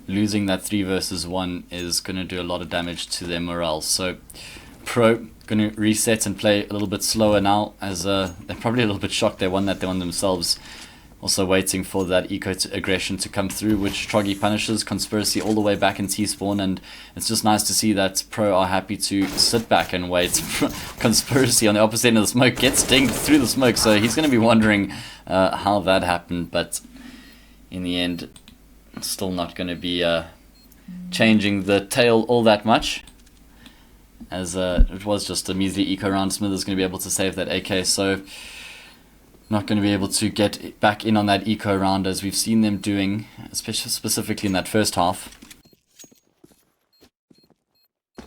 losing that 3 versus 1 is going to do a lot of damage to their morale. So Pro going to reset and play a little bit slower now, as they're probably a little bit shocked they won themselves. Also waiting for that eco aggression to come through, which Troggy punishes. Conspiracy all the way back in T-spawn, and it's just nice to see that Pro are happy to sit back and wait. Conspiracy on the opposite end of the smoke gets dinged through the smoke, so he's going to be wondering how that happened, but in the end, still not going to be changing the tail all that much, as it was just a measly eco round. Smithers going to be able to save that AK, so not going to be able to get back in on that eco round as we've seen them doing, especially specifically in that first half.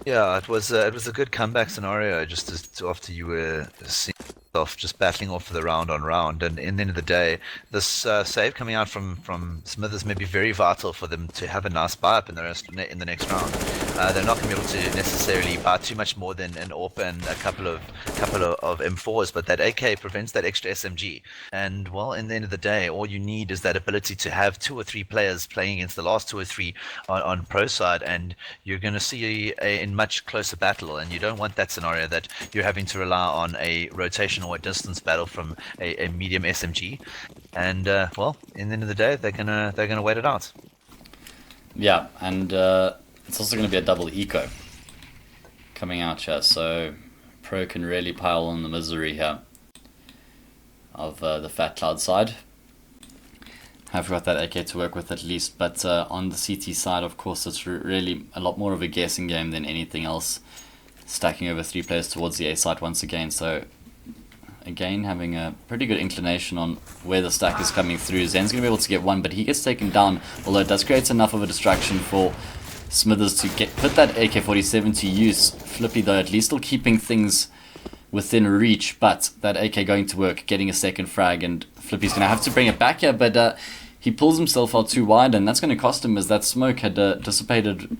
Yeah, it was a good comeback scenario just after you were seeing yourself just battling off for the round on round, and in the end of the day, this save coming out from Smithers may be very vital for them to have a nice buy up in in the next round. They're not going to be able to necessarily buy too much more than an AWP and a couple of M4s, but that AK prevents that extra SMG. And well, in the end of the day, all you need is that ability to have two or three players playing against the last two or three on pro side, and you're going to see a much closer battle. And you don't want that scenario that you're having to rely on a rotation or a distance battle from a medium SMG. And well, in the end of the day, they're gonna wait it out. Yeah, and it's also going to be a double eco coming out here, so Pro can really pile on the misery here of the Fat Cloud side. Have got that AK to work with at least, but on the CT side, of course, it's really a lot more of a guessing game than anything else. Stacking over 3 players towards the A site once again, so again having a pretty good inclination on where the stack is coming through. Zen's going to be able to get one, but he gets taken down, although it does create enough of a distraction for Smithers to put that AK-47 to use. Flippy, though, at least still keeping things within reach, but that AK going to work, getting a second frag, and Flippy's going to have to bring it back here, but he pulls himself out too wide, and that's going to cost him as that smoke had dissipated,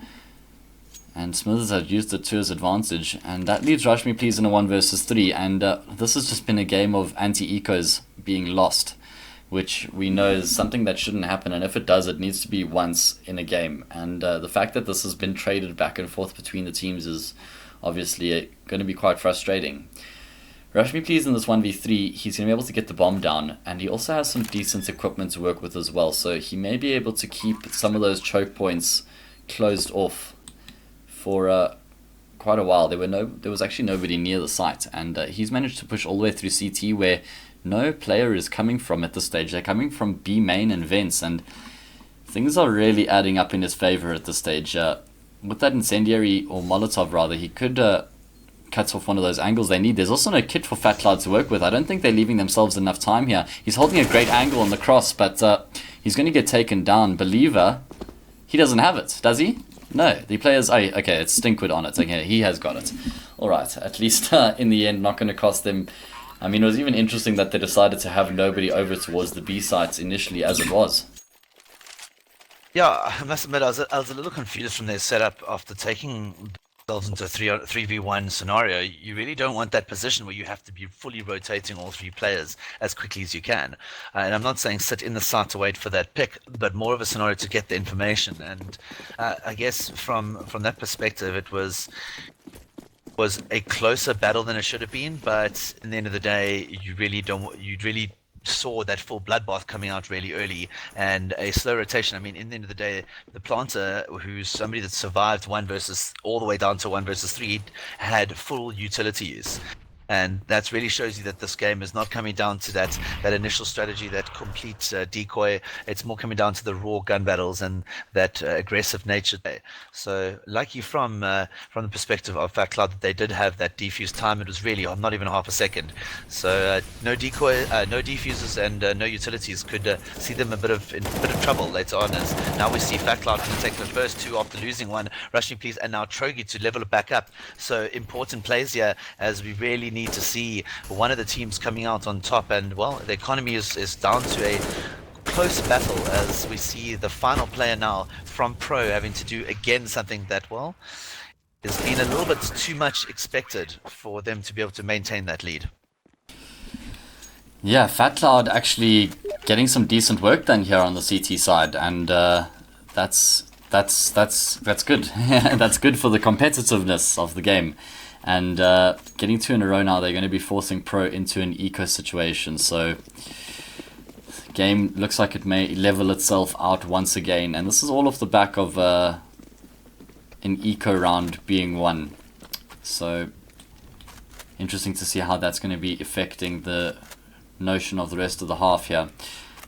and Smithers had used it to his advantage, and that leaves Rush Me Please in a 1 versus 3, and this has just been a game of anti-ecos being lost, which we know is something that shouldn't happen, and if it does, it needs to be once in a game, and the fact that this has been traded back and forth between the teams is obviously going to be quite frustrating. Rush Me Please in this 1v3, he's going to be able to get the bomb down, and he also has some decent equipment to work with as well, so he may be able to keep some of those choke points closed off for quite a while. There was actually nobody near the site, and he's managed to push all the way through CT where no player is coming from at this stage. They're coming from B main and vents, and things are really adding up in his favor at this stage. With that incendiary, or Molotov rather, he could cut off one of those angles they need. There's also no kit for Fat Cloud to work with. I don't think they're leaving themselves enough time here. He's holding a great angle on the cross, but he's going to get taken down. Believer, he doesn't have it, does he? No, the players... Oh, okay, it's Stinkwood on it. Okay, he has got it. Alright, at least in the end, not going to cost them... I mean, it was even interesting that they decided to have nobody over towards the B sites initially as it was. Yeah, I must admit, I was a little confused from their setup after taking themselves into a 3v1 scenario. You really don't want that position where you have to be fully rotating all 3 players as quickly as you can. And I'm not saying sit in the site to wait for that pick, but more of a scenario to get the information. And I guess from that perspective, it was a closer battle than it should have been. But in the end of the day, you really saw that full bloodbath coming out really early and a slow rotation. I mean, in the end of the day, the planter, who's somebody that survived all the way down to 1 versus 3, had full utility use. And that really shows you that this game is not coming down to that initial strategy, that complete decoy. It's more coming down to the raw gun battles and that aggressive nature. So, lucky from the perspective of Fat Cloud that they did have that defuse time. It was really not even half a second. So no decoy, no defusers, and no utilities could see them in a bit of trouble later on. As now we see Fat Cloud going to take the first 2 after losing 1. Rush Me Please, and now Trogi to level it back up. So important plays here as we really need to see one of the teams coming out on top, and well, the economy is down to a close battle as we see the final player now from Pro having to do again something that, well, has been a little bit too much expected for them to be able to maintain that lead. Yeah, Fat Cloud actually getting some decent work done here on the CT side, and that's good. That's good for the competitiveness of the game. And getting 2 in a row now, they're going to be forcing Pro into an eco situation. So game looks like it may level itself out once again. And this is all off the back of an eco round being won. So interesting to see how that's going to be affecting the notion of the rest of the half here.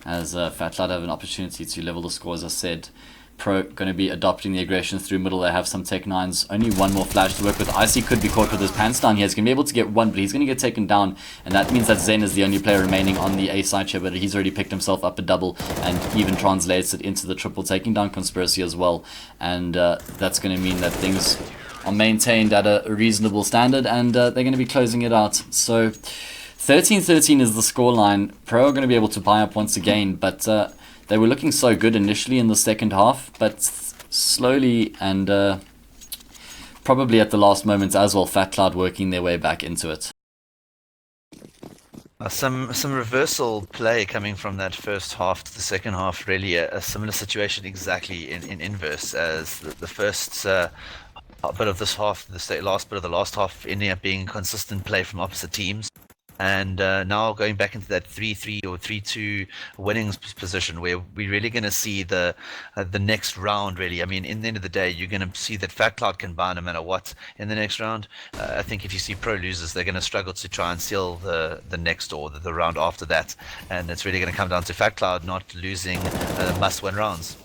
As Fat Cloud have an opportunity to level the score, as I said. Pro going to be adopting the aggression through middle. They have some Tech 9s. Only 1 more flash to work with. Icy could be caught with his pants down here. He's going to be able to get 1, but he's going to get taken down. And that means that Zen is the only player remaining on the A side here, but he's already picked himself up a double and even translates it into the triple, taking down Conspiracy as well. And that's going to mean that things are maintained at a reasonable standard, and they're going to be closing it out. So 13-13 is the scoreline. Pro are going to be able to buy up once again, but they were looking so good initially in the second half, but slowly and probably at the last moment as well, Fat Cloud working their way back into it. Some reversal play coming from that first half to the second half. Really, a similar situation exactly in inverse as the first bit of this half, the last bit of the last half, ending up being consistent play from opposite teams. And now going back into that 3-3 or 3-2 winnings position, where we're really going to see the next round. Really, I mean, in the end of the day, you're going to see that Fat Cloud can buy no matter what in the next round. I think if you see Pro losers, they're going to struggle to try and seal the next or the round after that, and it's really going to come down to Fat Cloud not losing must-win rounds.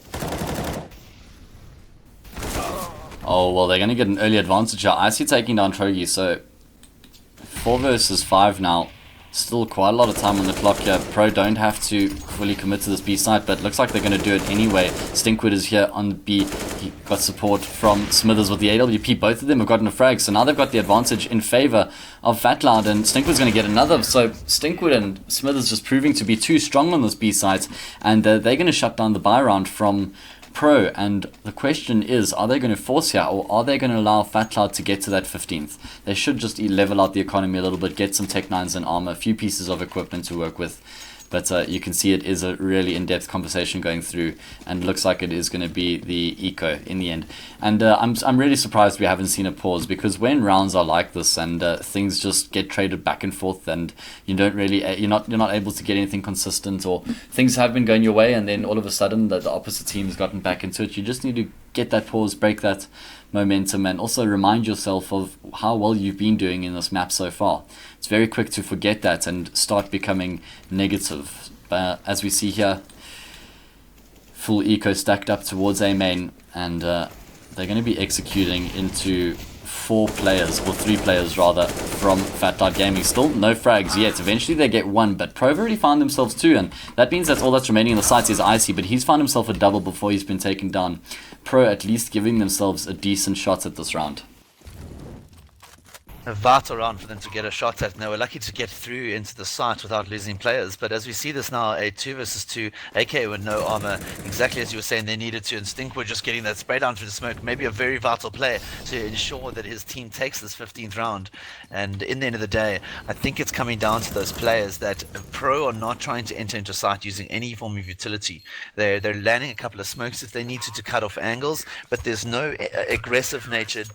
Oh, well, they're going to get an early advantage here. Icy taking down Trogi, so 4 versus 5 now. Still quite a lot of time on the clock here. Pro don't have to fully commit to this B site, but looks like they're going to do it anyway. Stinkwood is here on B. He got support from Smithers with the AWP. Both of them have gotten a frag, so now they've got the advantage in favor of Fat Cloud, and Stinkwood's going to get another. So Stinkwood and Smithers just proving to be too strong on this B site, and they're going to shut down the buy round from Pro. And the question is, are they going to force here, or are they going to allow Fat Cloud to get to that 15th? They should just level out the economy a little bit, get some Tech 9s and armor, a few pieces of equipment to work with. But you can see it is a really in-depth conversation going through, and looks like it is going to be the eco in the end. And I'm really surprised we haven't seen a pause, because when rounds are like this and things just get traded back and forth, and you don't really you're not able to get anything consistent, or things have been going your way and then all of a sudden the opposite team has gotten back into it, you just need to get that pause, break that momentum, and also remind yourself of how well you've been doing in this map so far. It's very quick to forget that and start becoming negative. As we see here, full eco stacked up towards A main, and they're going to be executing into 4 players, or 3 players rather, from Fat Cloud Gaming. Still no frags yet. Eventually they get 1, but Pro have already found themselves 2, and that means that's all that's remaining in the site is Icy, but he's found himself a double before he's been taken down. Pro at least giving themselves a decent shot at this round. A vital round for them to get a shot at, and they were lucky to get through into the site without losing players. But as we see this now, a 2 versus 2, AK with no armor, exactly as you were saying they needed to, and Stinkwood just getting that spray down through the smoke, maybe a very vital play to ensure that his team takes this 15th round. And in the end of the day, I think it's coming down to those players that Pro are not trying to enter into site using any form of utility. They're landing a couple of smokes if they need to cut off angles, but there's no aggressive natured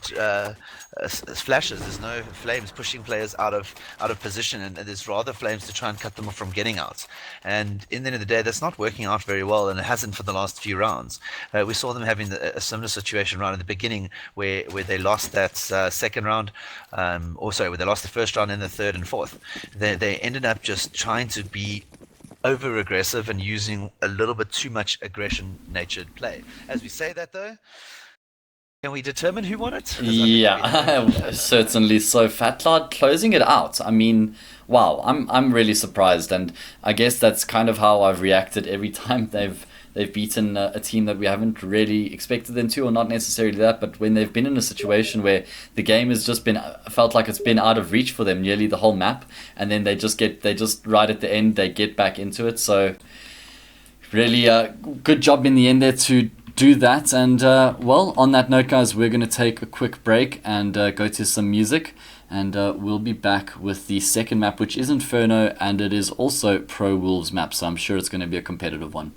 flashes. There's no flames pushing players out of position, and there's rather flames to try and cut them off from getting out. And in the end of the day, that's not working out very well, and it hasn't for the last few rounds. We saw them having a similar situation right in the beginning where they lost that second round, where they lost the first round and the third and fourth. They ended up just trying to be over aggressive and using a little bit too much aggression natured play. As we say that though, can we determine who won it? Yeah, certainly. So Fat Cloud closing it out. I mean, wow, I'm really surprised, and I guess that's kind of how I've reacted every time they've beaten a team that we haven't really expected them to, or not necessarily that, but when they've been in a situation where the game has just felt like it's been out of reach for them nearly the whole map, and then they just right at the end they get back into it. So really good job in the end there to do that. And well, on that note, guys, we're going to take a quick break and go to some music, and we'll be back with the second map, which is Inferno, and it is also PROwolves map, so I'm sure it's going to be a competitive one.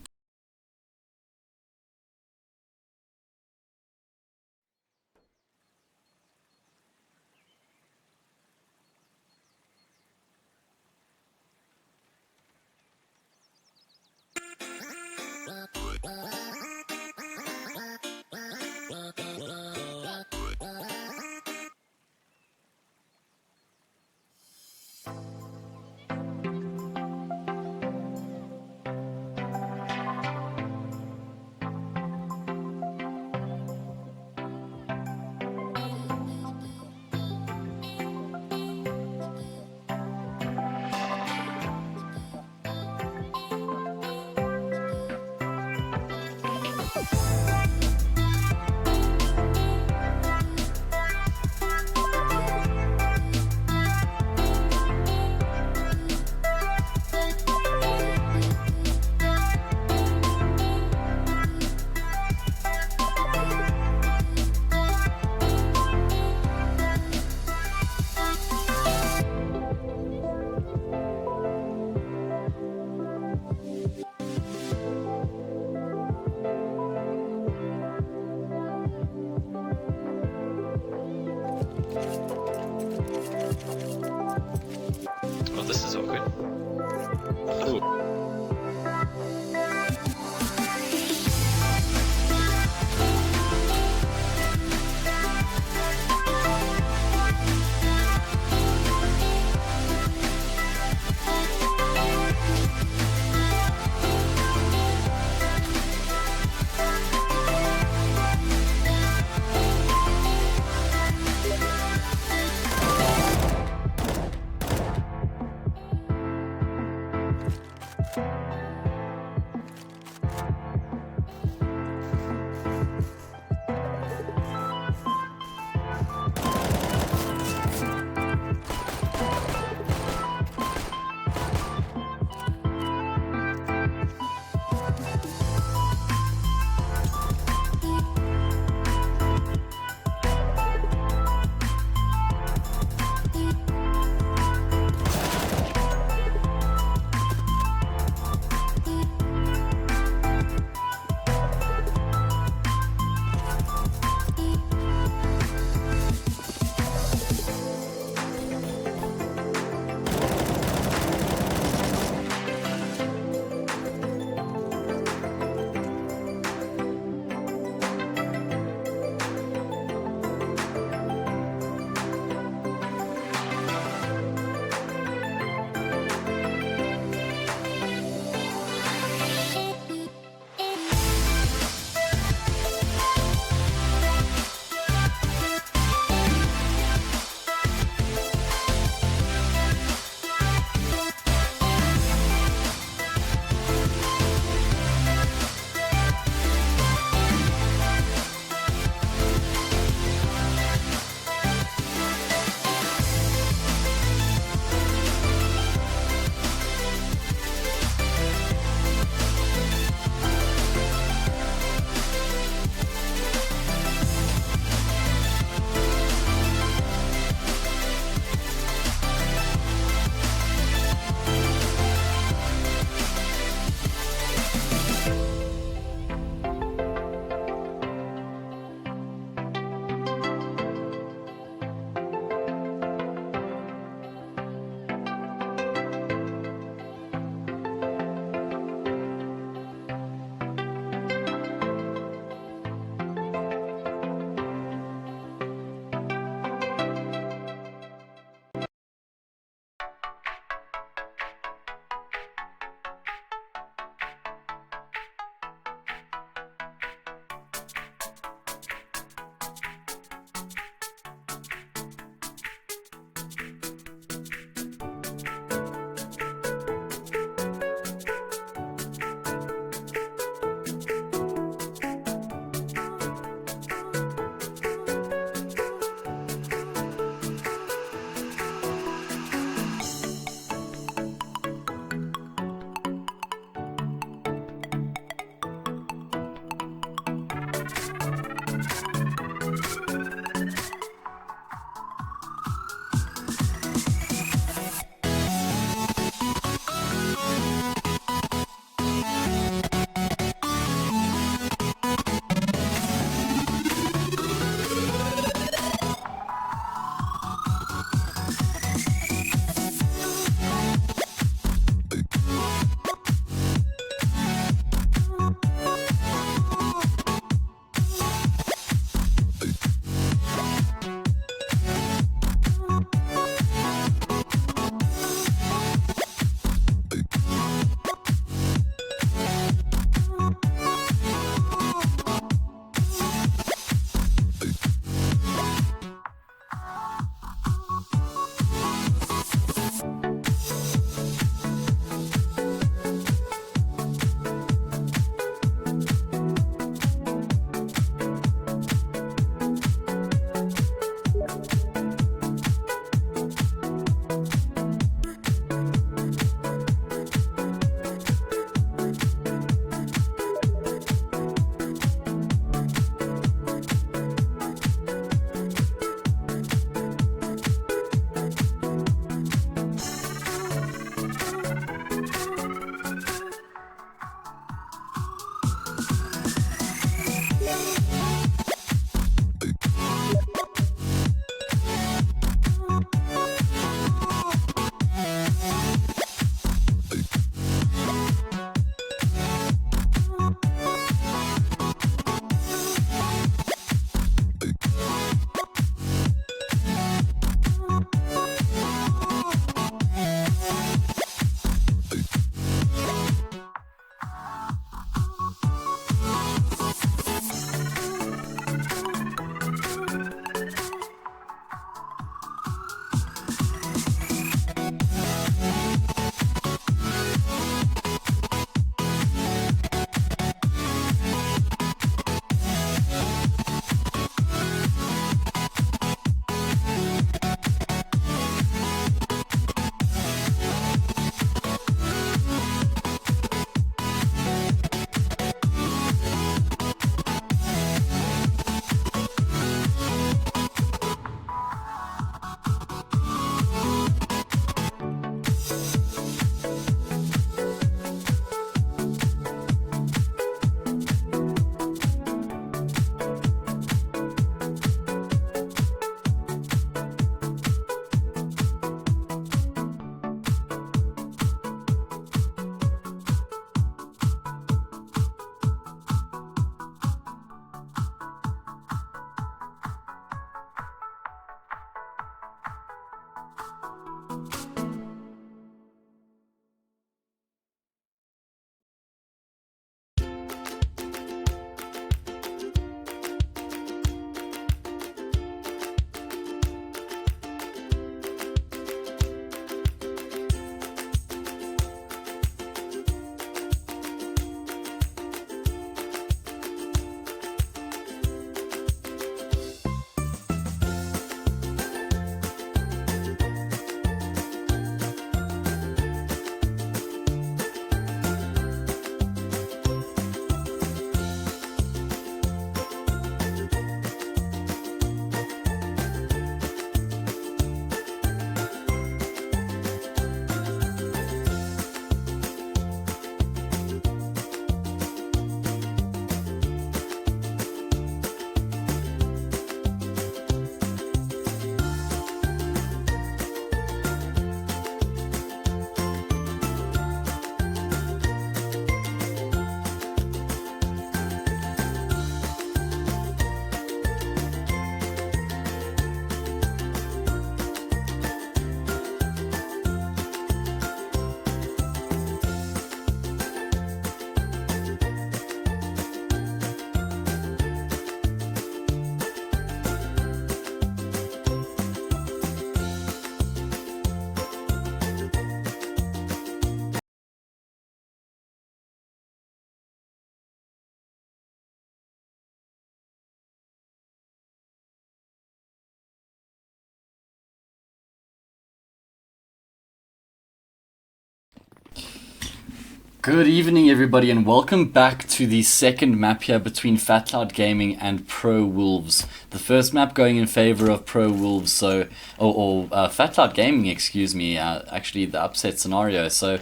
Good evening, everybody, and welcome back to the second map here between FatCloud Gaming and PROwolves. The first map going in favor of PROwolves, or FatCloud Gaming, excuse me, actually the upset scenario. So,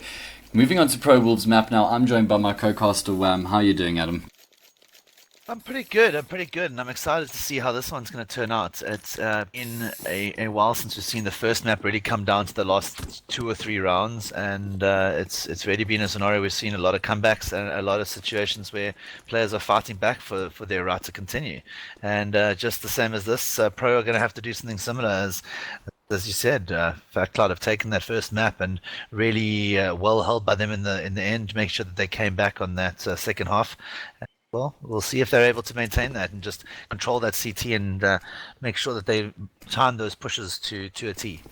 moving on to PROwolves map now, I'm joined by my co-caster Wham. How are you doing, Adam? I'm pretty good, and I'm excited to see how this one's going to turn out. It's been a while since we've seen the first map really come down to the last 2 or 3 rounds, and it's really been a scenario we've seen a lot of comebacks and a lot of situations where players are fighting back for their right to continue. And just the same as this, Pro are going to have to do something similar as you said, FatCloud have taken that first map and really well held by them in the end, make sure that they came back on that second half. Well, we'll see if they're able to maintain that and just control that CT and make sure that they time those pushes to a T.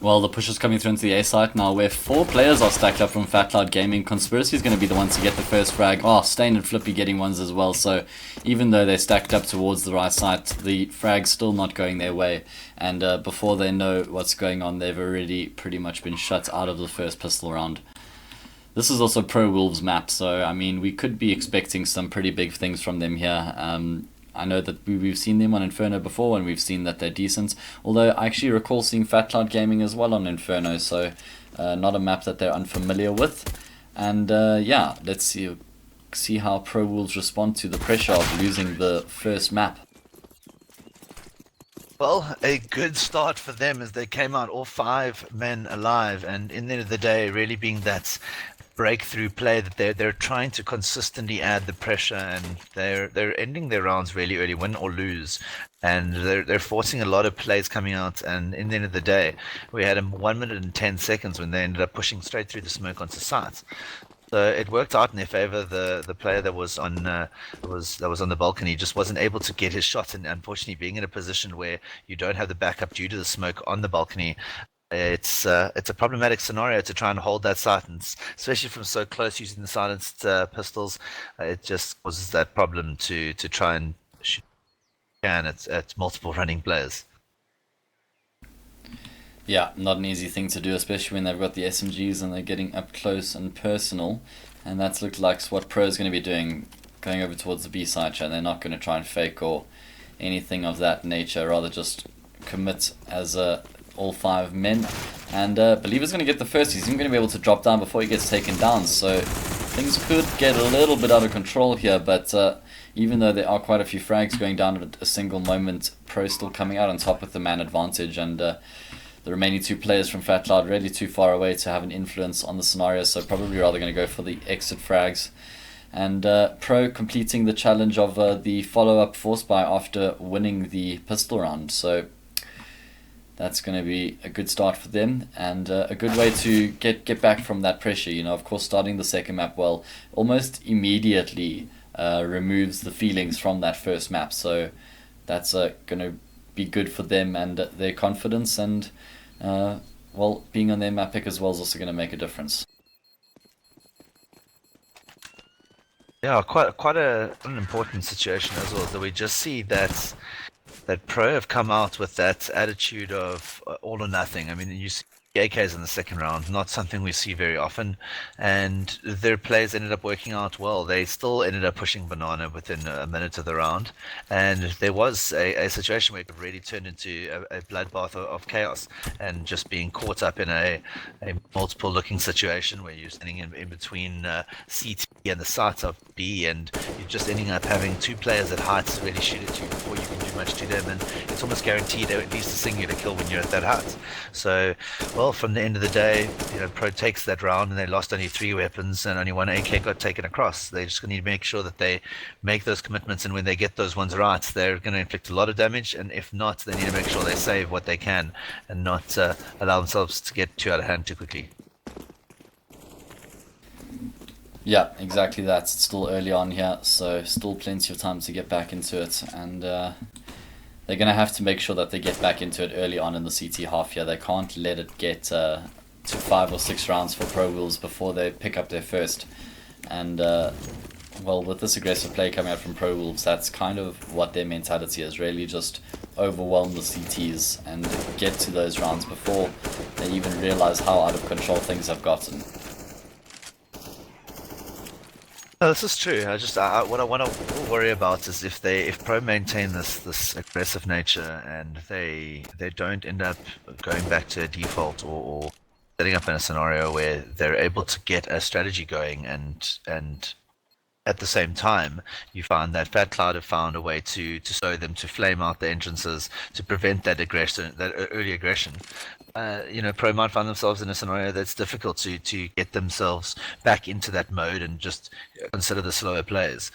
Well, the push is coming through into the A site now, where 4 players are stacked up from FatCloud Gaming. Conspiracy is going to be the ones to get the first frag. Oh, Stain and Flippy getting ones as well. So even though they're stacked up towards the right side, the frag's still not going their way. And before they know what's going on, they've already pretty much been shut out of the first pistol round. This is also PROwolves map, so I mean we could be expecting some pretty big things from them here. I know that we've seen them on Inferno before, and we've seen that they're decent. Although I actually recall seeing FatCloud Gaming as well on Inferno, so not a map that they're unfamiliar with. And yeah, let's see how PROwolves respond to the pressure of losing the first map. Well, a good start for them as they came out all 5 men alive, and in the end of the day, really being that breakthrough play that they're trying to consistently add the pressure, and they're ending their rounds really early, win or lose, and they're forcing a lot of plays coming out. And in the end of the day, we had 1 minute and 10 seconds when they ended up pushing straight through the smoke onto site. So it worked out in their favor. The player that was on the balcony just wasn't able to get his shot, and unfortunately, being in a position where you don't have the backup due to the smoke on the balcony, it's a problematic scenario to try and hold that site, and especially from so close using the silenced pistols. It just causes that problem to try and shoot at multiple running players. Yeah, not an easy thing to do, especially when they've got the SMGs and they're getting up close and personal. And that's looked like what Pro is going to be doing, going over towards the B side, and they're not going to try and fake or anything of that nature, rather just commit as all 5 men. And Believer's going to get the first. He's even going to be able to drop down before he gets taken down, so things could get a little bit out of control here. But even though there are quite a few frags going down at a single moment, Pro still coming out on top with the man advantage, and the remaining 2 players from FatCloud really too far away to have an influence on the scenario, so probably rather going to go for the exit frags. And Pro completing the challenge of the follow-up force buy after winning the pistol round. So that's going to be a good start for them, and a good way to get back from that pressure. You know, of course, starting the second map well almost immediately removes the feelings from that first map. So that's going to be good for them and their confidence, and well, being on their map pick as well is also going to make a difference. Yeah, quite an important situation as well. That we just see that Pro have come out with that attitude of all or nothing. I mean, you see AKs in the second round, not something we see very often, and their plays ended up working out well. They still ended up pushing Banana within a minute of the round, and there was a situation where it really turned into a bloodbath of chaos, and just being caught up in a multiple looking situation where you're standing in between CT and the site of B, and you're just ending up having 2 players at heights to really shoot at you before you can do much to them, and it's almost guaranteed at least a singular kill when you're at that height. So, well, from the end of the day, you know, Pro takes that round and they lost only 3 weapons and only 1 AK got taken across. They just need to make sure that they make those commitments, and when they get those ones right, they're going to inflict a lot of damage, and if not, they need to make sure they save what they can and not allow themselves to get too out of hand too quickly. Yeah, exactly that. It's still early on here, so still plenty of time to get back into it, and they're going to have to make sure that they get back into it early on in the CT half here. They can't let it get to 5 or 6 rounds for PROwolves before they pick up their first. And well, with this aggressive play coming out from PROwolves, that's kind of what their mentality is, really just overwhelm the CTs and get to those rounds before they even realize how out of control things have gotten. No, this is true. What I want to worry about is if Pro maintain this aggressive nature and they don't end up going back to a default or setting up in a scenario where they're able to get a strategy going and at the same time, you find that Fat Cloud have found a way to slow them, to flame out the entrances, to prevent that aggression, that early aggression. Pro might find themselves in a scenario that's difficult to get themselves back into that mode and just consider the slower plays.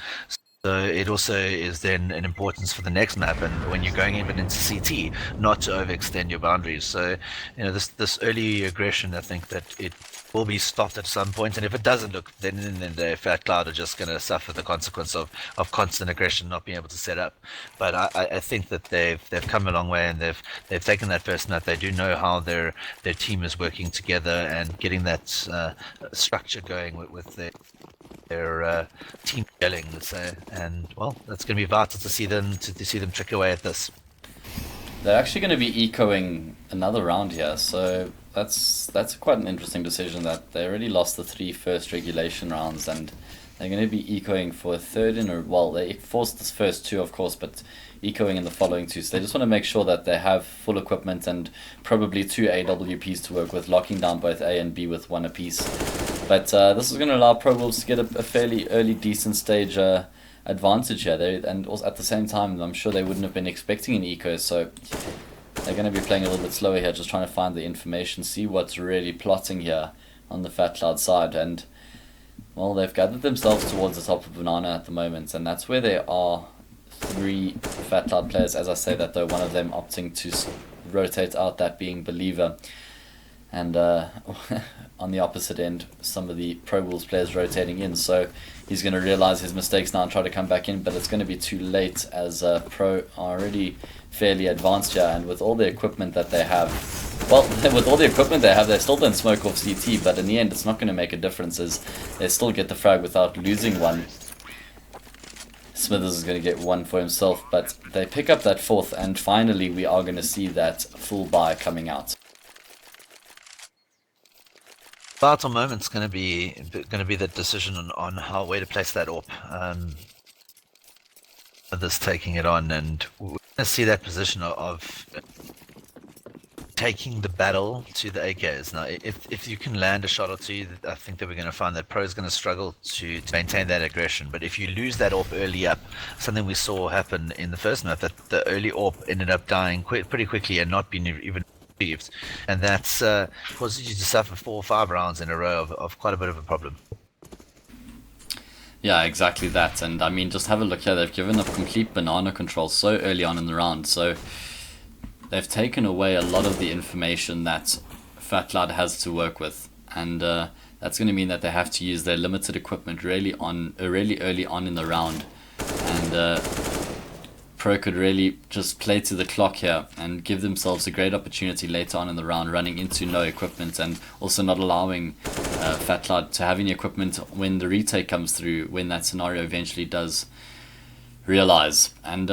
So it also is then an importance for the next map, and when you're going even into CT, not to overextend your boundaries. So, this early aggression, I think that it will be stopped at some point, and if it doesn't, look, then the Fat Cloud are just going to suffer the consequence of constant aggression, not being able to set up. But I think that they've come a long way, and they've taken that first map. They do know how their team is working together and getting that structure going with their team gelling, let's say, and well, that's going to be vital to see them trick away at this. They're actually going to be ecoing another round here, so that's quite an interesting decision. That they already lost the three first regulation rounds, and they're going to be ecoing for a third in a well. They forced the first two, of course, but ecoing in the following two. So they just want to make sure that they have full equipment and probably two AWPs to work with, locking down both A and B with one apiece. But this is going to allow PROwolves to get a fairly early, decent stage advantage here. And also at the same time, I'm sure they wouldn't have been expecting an eco, so they're going to be playing a little bit slower here, just trying to find the information, see what's really plotting here on the Fat Cloud side. And well, they've gathered themselves towards the top of Banana at the moment, and that's where there are three Fat Cloud players. As I say that though, one of them opting to rotate out, that being Believer. And on the opposite end, some of the PROwolves players rotating in. So he's going to realize his mistakes now and try to come back in, but it's going to be too late as Pro are already fairly advanced here. And with all the equipment that they have, well, with all the equipment they have, they still don't smoke off CT, but in the end, it's not going to make a difference as they still get the frag without losing one. Smithers is going to get one for himself, but they pick up that fourth, and finally we are going to see that full buy coming out. Vital moment's going to be the decision on how where to place that AWP. This taking it on, and we're going to see that position of taking the battle to the AKs. Now, if you can land a shot or two, I think that we're going to find that Pro is going to struggle to maintain that aggression. But if you lose that AWP early up, something we saw happen in the first map, that the early AWP ended up dying pretty quickly and not being even achieved, and that's causes you to suffer 4 or 5 rounds in a row of quite a bit of a problem. Yeah, exactly that. And I mean, just have a look here. They've given up complete banana control so early on in the round. So they've taken away a lot of the information that Fat Cloud has to work with. And that's going to mean that they have to use their limited equipment really early on in the round. And Pro could really just play to the clock here and give themselves a great opportunity later on in the round, running into no equipment and also not allowing Fat Cloud to have any equipment when the retake comes through, when that scenario eventually does realize. And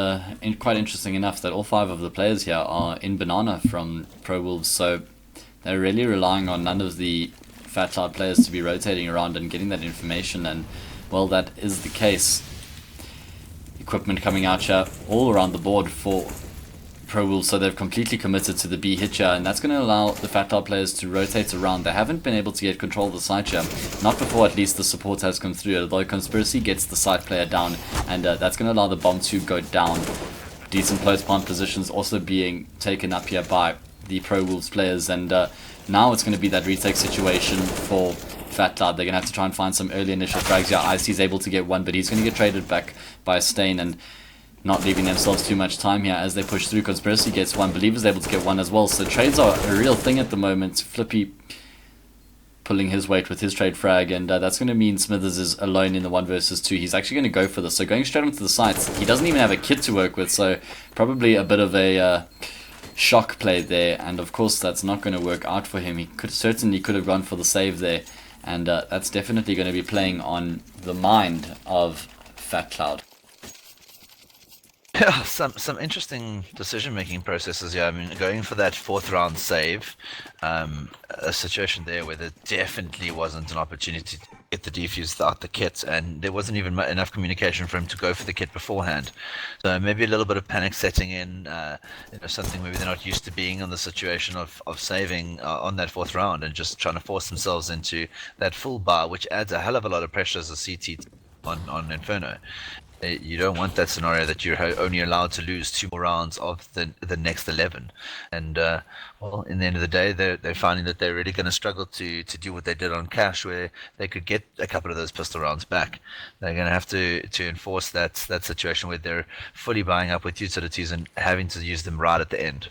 quite interesting enough that all 5 of the players here are in Banana from PROwolves, so they're really relying on none of the Fat Cloud players to be rotating around and getting that information, and well, that is the case. Equipment coming out here all around the board for PROwolves, so they've completely committed to the B hit here, and that's going to allow the Fat Cloud players to rotate around. They haven't been able to get control of the site here, not before at least the support has come through, although Conspiracy gets the site player down, and that's going to allow the bomb to go down. Decent close plant positions also being taken up here by the PROwolves players, and now it's going to be that retake situation for Fat Cloud. They're going to have to try and find some early initial frags here. IC's able to get one, but he's going to get traded back by Stain, and not leaving themselves too much time here as they push through. Conspiracy gets one, Believer's able to get one as well, so trades are a real thing at the moment. Flippy pulling his weight with his trade frag, and that's going to mean Smithers is alone in the 1 versus 2. He's actually going to go for this, so going straight onto the sites. He doesn't even have a kit to work with, so probably a bit of a shock play there, and of course that's not going to work out for him. He certainly could have gone for the save there, and that's definitely going to be playing on the mind of Fat Cloud. Yeah, some interesting decision-making processes here. I mean, going for that 4th round save, a situation there where there definitely wasn't an opportunity get the defuse out the kit, and there wasn't even enough communication for him to go for the kit beforehand. So maybe a little bit of panic setting in, something maybe they're not used to being in the situation of saving on that fourth round and just trying to force themselves into that full bar, which adds a hell of a lot of pressure as a CT on Inferno. You don't want that scenario that you're only allowed to lose 2 more rounds of the next 11. And well, in the end of the day, they're finding that they're really going to struggle to do what they did on Cash, where they could get a couple of those pistol rounds back. They're going to have to enforce that situation where they're fully buying up with utilities and having to use them right at the end.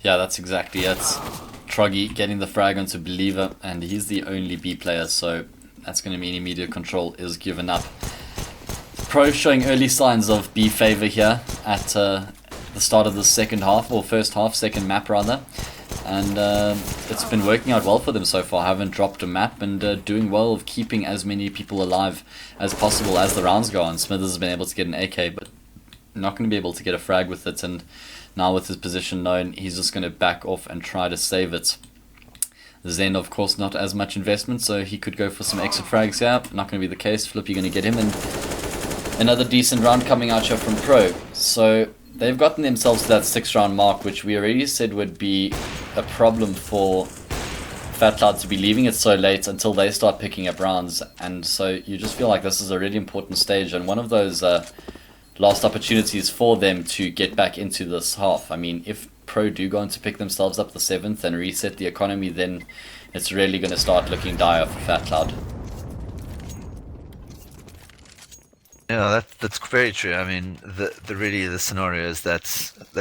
Yeah, that's exactly it. Troggy getting the frag onto Believer, and he's the only B player, so that's going to mean immediate control is given up. Pro showing early signs of B favor here at the start of the second half, or first half, second map rather. And it's been working out well for them so far. Haven't dropped a map and doing well of keeping as many people alive as possible as the rounds go on. Smithers has been able to get an AK, but not going to be able to get a frag with it. And now with his position known, he's just going to back off and try to save it. Zen, of course, not as much investment, so he could go for some exit frags here. Not going to be the case. Flippy going to get him, and another decent round coming out here from Pro. So they've gotten themselves to that 6th round mark, which we already said would be a problem for Fat Cloud to be leaving it so late until they start picking up rounds. And so you just feel like this is a really important stage and one of those last opportunities for them to get back into this half. I mean, if Pro do go on to pick themselves up the 7th and reset the economy, then it's really going to start looking dire for Fat Cloud. Yeah, that's very true. I mean, the scenario is that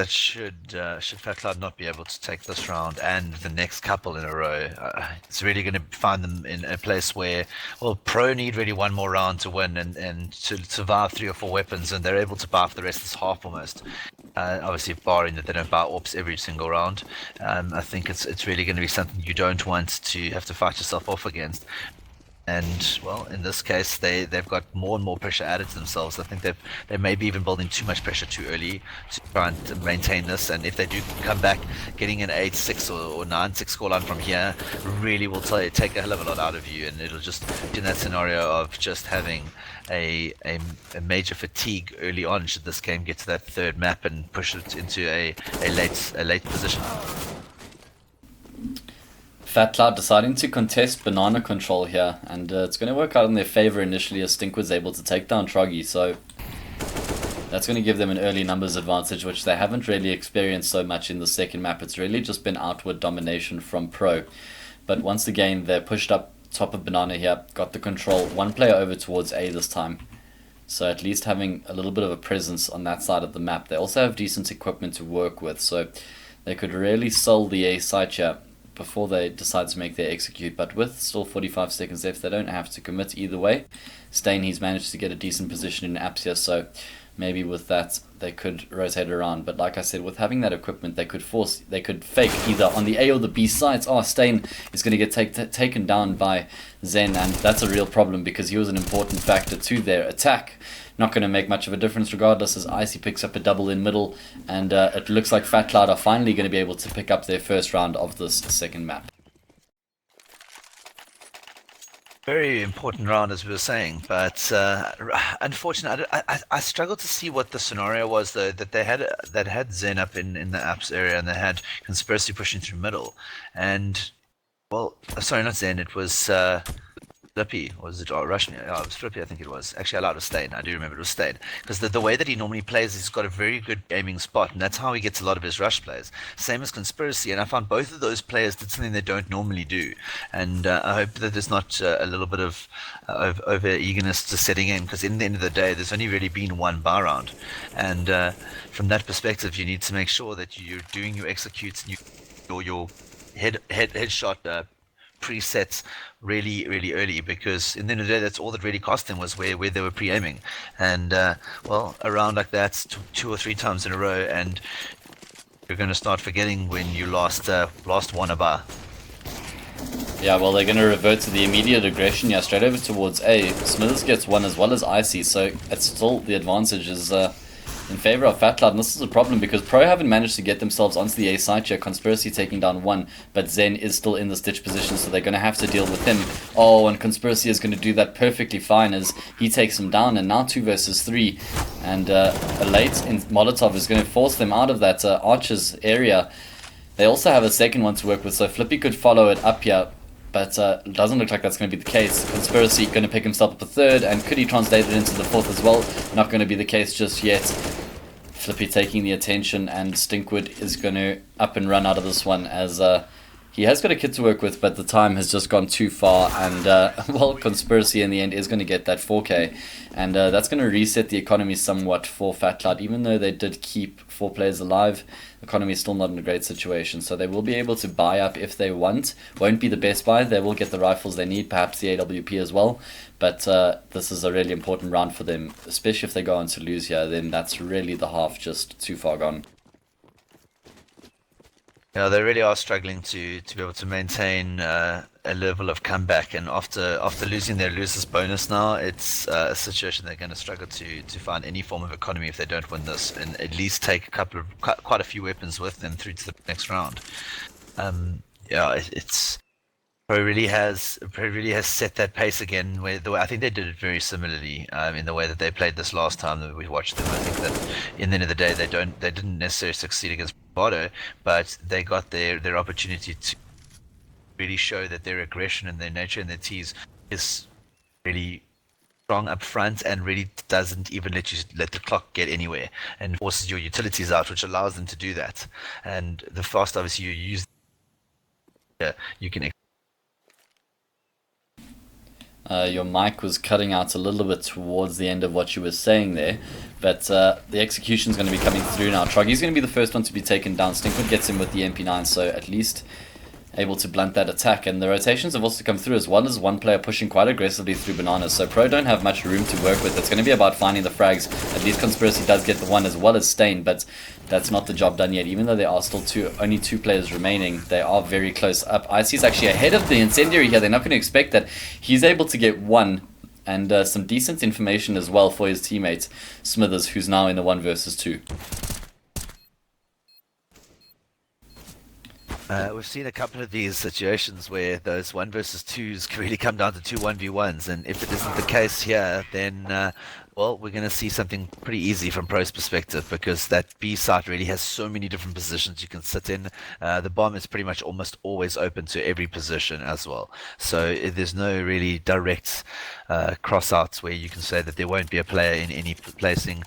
should Fat Cloud not be able to take this round and the next couple in a row, it's really going to find them in a place where, well, Pro need really one more round to win and to survive 3 or 4 weapons, and they're able to buy for the rest of this half almost. Obviously, barring that they don't buy AWPs every single round. I think it's really going to be something you don't want to have to fight yourself off against. And well, in this case, they've got more and more pressure added to themselves. I think they may be even building too much pressure too early to try and maintain this. And if they do come back getting an 8-6 or 9-6 scoreline from here, really will take a hell of a lot out of you. And it'll just in that scenario of just having a major fatigue early on should this game get to that 3rd map and push it into a late position. Fat Cloud deciding to contest banana control here, and it's going to work out in their favor initially as Stink was able to take down Troggy, so that's going to give them an early numbers advantage, which they haven't really experienced so much in the second map. It's really just been outward domination from Pro. But once again, they're pushed up top of banana here, got the control, 1 player over towards A this time. So at least having a little bit of a presence on that side of the map. They also have decent equipment to work with, so they could really sell the A site here before they decide to make their execute. But with still 45 seconds left, they don't have to commit either way. Stain, he's managed to get a decent position in apps here, so maybe with that they could rotate around. But like I said, with having that equipment, they could fake either on the A or the B sides. Stain is going to get taken down by Zen, and that's a real problem because he was an important factor to their attack. Not going to make much of a difference regardless, as Icy picks up a double in middle, and it looks like Fat Cloud are finally going to be able to pick up their first round of this second map. Very important round, as we were saying, but unfortunately, I struggle to see what the scenario was though that they had Zen up in the apps area, and they had Conspiracy pushing through middle, and well, sorry, not Zen, it was Flippy, or was it Russian? Oh, it was Flippy, I think it was. Actually, allowed to Stain. I do remember it was Stain. Because the way that he normally plays, he's got a very good aiming spot, and that's how he gets a lot of his rush plays. Same as Conspiracy, and I found both of those players did something they don't normally do. And I hope that there's not a little bit of over eagerness to setting in, because in the end of the day, there's only really been 1 bar round. And from that perspective, you need to make sure that you're doing your executes and your headshot presets really early, because in the end of the day, that's all that really cost them was where they were pre-aiming. And well, a round like that 2 or 3 times in a row, and you're going to start forgetting when you lost one a bar. Yeah, well, they're going to revert to the immediate aggression, yeah, straight over towards A. Smithers gets 1 as well as Icy, so it's still the advantage is in favor of Fat Cloud, and this is a problem because Pro haven't managed to get themselves onto the A side here. Conspiracy taking down one, but Zen is still in the stitch position, so they're going to have to deal with him. Oh, and Conspiracy is going to do that perfectly fine as he takes him down, and now 2 versus 3, and a late in Molotov is going to force them out of that Archers area. They also have a second one to work with, so Flippy could follow it up here, but it doesn't look like that's going to be the case. Conspiracy going to pick himself up a third, and could he translate it into the fourth as well? Not going to be the case just yet. Flippy taking the attention, and Stinkwood is going to up and run out of this one as he has got a kid to work with, but the time has just gone too far, and well, Conspiracy in the end is going to get that 4K, and that's going to reset the economy somewhat for Fat Cloud. Even though they did keep 4 players alive, the economy is still not in a great situation, so they will be able to buy up if they want. Won't be the best buy, they will get the rifles they need, perhaps the AWP as well, but this is a really important round for them, especially if they go on to lose here. Then that's really the half just too far gone. Yeah, they really are struggling to be able to maintain a level of comeback, and after losing their losers bonus now, it's a situation they're going to struggle to find any form of economy if they don't win this, and at least take quite a few weapons with them through to the next round. Yeah, it's Pro really has set that pace again. I think they did it very similarly in the way that they played this last time that we watched them. I think that in the end of the day, they didn't necessarily succeed against Bravado, but they got their opportunity to really show that their aggression and their nature and their tease is really strong up front, and really doesn't even let the clock get anywhere, and forces your utilities out, which allows them to do that. And the faster obviously you use, you can. Your mic was cutting out a little bit towards the end of what you were saying there, but the execution is going to be coming through now. Troggy's going to be the first one to be taken down. Stinkwood gets him with the MP9, so at least able to blunt that attack. And the rotations have also come through, as well as one player pushing quite aggressively through Bananas, so Pro don't have much room to work with. It's going to be about finding the frags. At least Conspiracy does get the one, as well as Stain, but that's not the job done yet. Even though there are still only 2 players remaining, they are very close up. IC's actually ahead of the Incendiary here. They're not going to expect that. He's able to get 1, and some decent information as well for his teammate Smithers, who's now in the 1 versus 2. We've seen a couple of these situations where those 1 versus 2s can really come down to 2 1v1s, and if it isn't the case here, then well, we're going to see something pretty easy from Pro's perspective, because that B site really has so many different positions you can sit in. The bomb is pretty much almost always open to every position as well, so there's no really direct cross-outs where you can say that there won't be a player in any placing.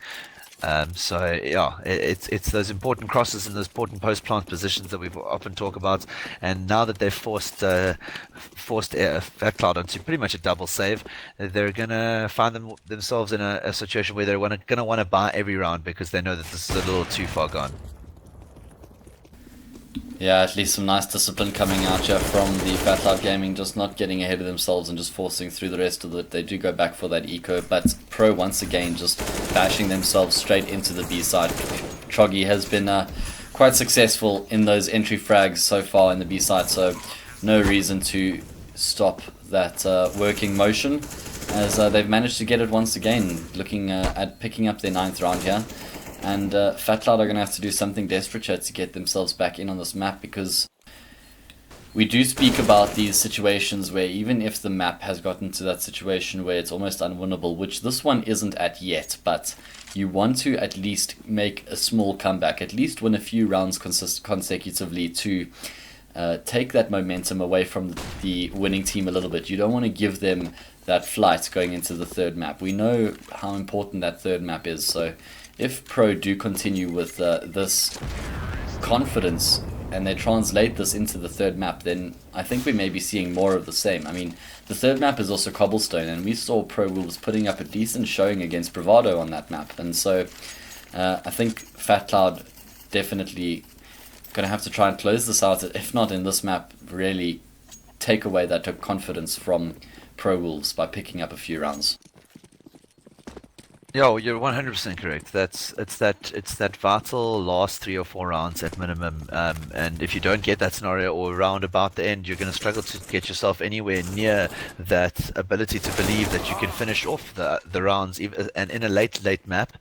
So yeah, it's those important crosses and those important post-plant positions that we've often talk about. And now that they've forced Fat Cloud onto pretty much a double save, they're gonna find themselves in a situation where they're gonna want to buy every round, because they know that this is a little too far gone. Yeah, at least some nice discipline coming out here from the Fat Cloud Gaming, just not getting ahead of themselves and just forcing through the rest of it. They do go back for that eco, but Pro once again just bashing themselves straight into the B side. Troggy has been quite successful in those entry frags so far in the B side, so no reason to stop that working motion, as they've managed to get it once again, looking at picking up their 9th round here. And Fat Cloud are going to have to do something desperate here to get themselves back in on this map, because we do speak about these situations where even if the map has gotten to that situation where it's almost unwinnable, which this one isn't at yet, but you want to at least make a small comeback, at least win a few rounds consecutively to take that momentum away from the winning team a little bit. You don't want to give them that flight going into the 3rd map. We know how important that 3rd map is, so if Pro do continue with this confidence and they translate this into the 3rd map, then I think we may be seeing more of the same. I mean, the 3rd map is also cobblestone, and we saw PROwolves putting up a decent showing against Bravado on that map, and so I think Fat Cloud definitely going to have to try and close this out, if not in this map, really take away that confidence from PROwolves by picking up a few rounds. Yeah, well, you're 100% correct. It's that vital last 3 or 4 rounds at minimum. And if you don't get that scenario or round about the end, you're going to struggle to get yourself anywhere near that ability to believe that you can finish off the rounds, even, and in a late map,